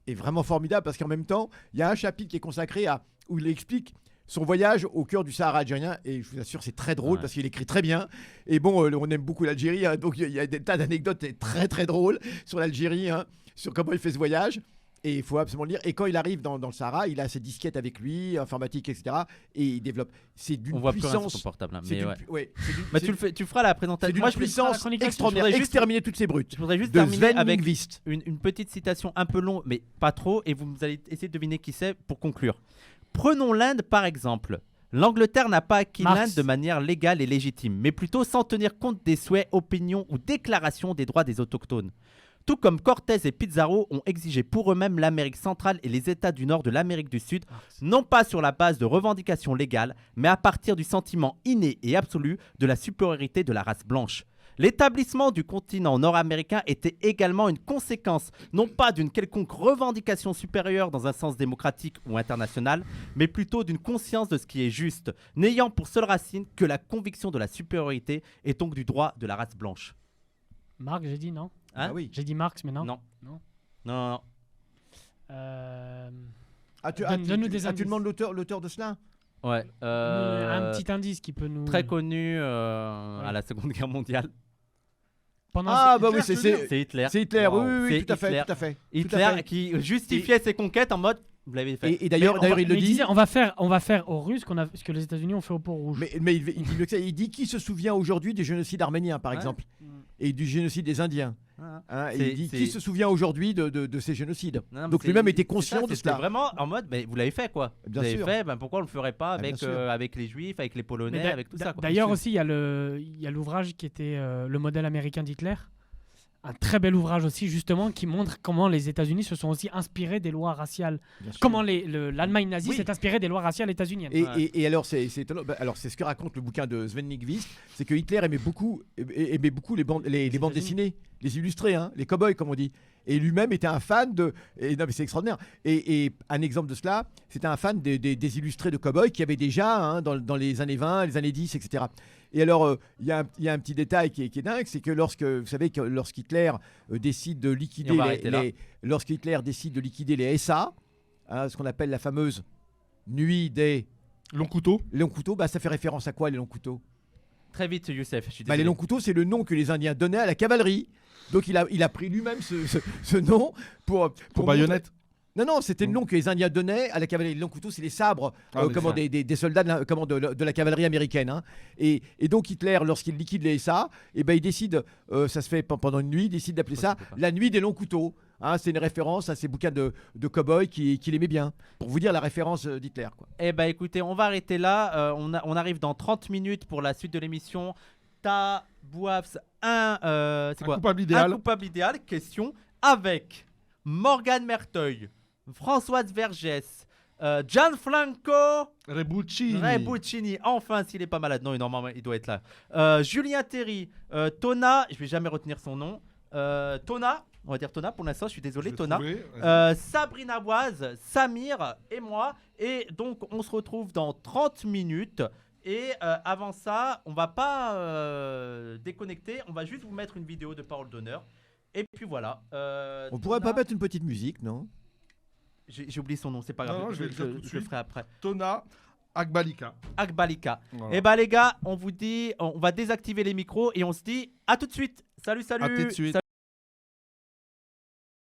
S4: est vraiment formidable parce qu'en même temps, il y a un chapitre qui est consacré où il explique son voyage au cœur du Sahara algérien, et je vous assure, c'est très drôle parce qu'il écrit très bien. Et bon, on aime beaucoup l'Algérie, hein, donc il y a des tas d'anecdotes très très drôles sur l'Algérie, hein, sur comment il fait ce voyage. Et il faut absolument le lire. Et quand il arrive dans le Sahara, il a ses disquettes avec lui, informatique, etc. Et il développe. C'est d'une
S1: On voit plus rien sur
S4: puissance.
S1: ton portable, hein,
S4: C'est
S1: mais
S4: d'une
S1: ouais.
S4: ouais, c'est d'une-
S1: Bah,
S4: c'est-
S1: tu feras la
S4: c'est
S1: présentation.
S4: d'une
S1: Moi, je
S4: puissance
S3: chronique
S4: extraordinaire.
S1: je voudrais juste-
S4: Exterminer toutes ces brutes.
S1: Je voudrais juste
S4: De
S1: terminer
S4: Sven
S1: avec
S4: Lindqvist.
S1: une petite citation un peu longue, mais pas trop, et vous allez essayer de deviner qui c'est pour conclure. Prenons l'Inde par exemple. L'Angleterre n'a pas acquis
S3: Marx.
S1: l'Inde de manière légale et légitime, mais plutôt sans tenir compte des souhaits, opinions ou déclarations des droits des autochtones. Tout comme Cortés et Pizarro ont exigé pour eux-mêmes l'Amérique centrale et les États du nord de l'Amérique du Sud, non pas sur la base de revendications légales, mais à partir du sentiment inné et absolu de la supériorité de la race blanche. L'établissement du continent nord-américain était également une conséquence, non pas d'une quelconque revendication supérieure dans un sens démocratique ou international, mais plutôt d'une conscience de ce qui est juste, n'ayant pour seule racine que la conviction de la supériorité et donc du droit de la race blanche.
S3: Marx, j'ai dit non.
S1: Hein
S4: Ah oui.
S3: J'ai dit Marx, mais non.
S1: Non.
S3: Non.
S1: Non.
S3: Euh,
S4: Tu
S3: donne-nous des indices.
S4: demandes l'auteur de cela?
S1: Ouais.
S3: Un petit indice qui peut nous.
S1: Très connu à la Seconde Guerre mondiale.
S3: Pendant
S4: Ah, bah
S2: Hitler,
S4: oui,
S2: tu veux
S1: C'est Hitler.
S4: c'est Hitler.
S1: Wow.
S4: Oui, oui,
S1: C'est
S4: oui, tout à fait.
S1: Hitler.
S4: Tout à fait. Tout à
S1: Hitler
S4: fait.
S1: qui justifiait ses conquêtes en mode vous l'avez fait.
S4: Et d'ailleurs,
S3: Mais
S4: il le
S3: mais
S4: dit.
S3: disait, on va faire aux Russes ce que les États-Unis ont fait aux Peaux-Rouges.
S4: Mais il dit mieux que ça. Il dit qui se souvient aujourd'hui du génocide arménien, par
S1: Ouais.
S4: exemple, et du génocide des Indiens.
S1: Voilà.
S4: Hein, et
S1: C'est-
S4: il dit
S1: c'est-
S4: qui se souvient aujourd'hui de ces génocides.
S1: Non, mais
S4: Donc
S1: c'est-
S4: lui-même était
S1: c'est
S4: conscient
S1: ça,
S4: de
S1: c'était
S4: cela.
S1: vraiment en mode mais vous l'avez fait quoi.
S4: Bien
S1: vous l'avez
S4: sûr.
S1: fait, ben pourquoi on le ferait pas
S4: bien
S1: avec,
S4: sûr.
S1: avec les juifs, avec les polonais,
S3: Mais
S1: avec tout ça quoi.
S3: D'ailleurs
S4: Bien
S3: aussi, il y a l'ouvrage qui était le modèle américain d'Hitler. Un très bel ouvrage aussi, justement, qui montre comment les États-Unis se sont aussi inspirés des lois raciales.
S4: Bien sûr.
S3: Comment l'Allemagne nazie
S1: Oui.
S3: s'est inspirée des lois raciales états-uniennes.
S4: Et alors, c'est étonnant. Alors, c'est ce que raconte le bouquin de Sven Lindqvist, c'est que Hitler aimait beaucoup les bandes
S3: États-Unis.
S4: dessinées, les illustrés, hein, les cow-boys, comme on dit. Et lui-même était un fan de. Non, mais c'est extraordinaire. Et un exemple de cela, c'était un fan des illustrés de cow-boys qui avait déjà, hein, dans les années 20, les années 10, etc. Et alors, il y a un petit détail qui est dingue, c'est que vous savez que lorsqu'Hitler décide de liquider
S1: Et on va arrêter là.
S4: lorsqu'Hitler décide de liquider les SA, hein, ce qu'on appelle la fameuse nuit des
S2: Long couteau.
S4: longs couteaux, bah, ça fait référence à quoi les longs couteaux?
S1: Très vite Youssef, je suis
S4: Bah, les
S1: désolé.
S4: longs couteaux, c'est le nom que les Indiens donnaient à la cavalerie. Donc il a pris lui-même ce nom pour
S2: Pour
S4: montrer-
S2: baïonnette.
S4: Non, c'était le nom que les Indiens donnaient à la cavalerie. Les longs couteaux, c'est les sabres
S2: Ah, les
S4: comment,
S2: sabres.
S4: des soldats de la cavalerie américaine. Hein. Et donc Hitler, lorsqu'il liquide les SA, et ben, il décide, ça se fait pendant une nuit, il décide d'appeler ça
S1: Pourquoi
S4: la nuit des longs couteaux. Hein, c'est une référence à ces bouquins de cow-boys qu'il aimait bien. Pour vous dire la référence d'Hitler. Quoi.
S1: Eh ben écoutez, on va arrêter là. On arrive dans 30 minutes pour la suite de l'émission. Ta Boafs, c'est
S2: Un
S1: quoi
S2: coupable
S1: Un
S2: idéal.
S1: coupable idéal, question avec Morgane Merteuil, Françoise Vergès, Gianfranco Rebuccini, enfin s'il est pas malade, non normalement il doit être là. Julien Terry, Tona, je vais jamais retenir son nom. Tona, on va dire Tona pour l'instant, je suis désolé, Tona. Sabrina Boise, Samir et moi. Et donc on se retrouve dans 30 minutes. Et avant ça, on va pas déconnecter. On va juste vous mettre une vidéo de parole d'honneur. Et puis voilà.
S4: On pourrait pas mettre une petite musique, non?
S1: J'ai oublié son nom, c'est pas grave.
S2: Non, je vais le dire tout de
S1: le
S2: suite.
S1: ferai après.
S2: Tona Akbalika.
S1: Akbalika.
S2: Voilà.
S1: Et bah les gars, on vous dit, on va désactiver les micros et on se dit à tout de suite. Salut, salut.
S2: À tout de suite.
S1: Salut.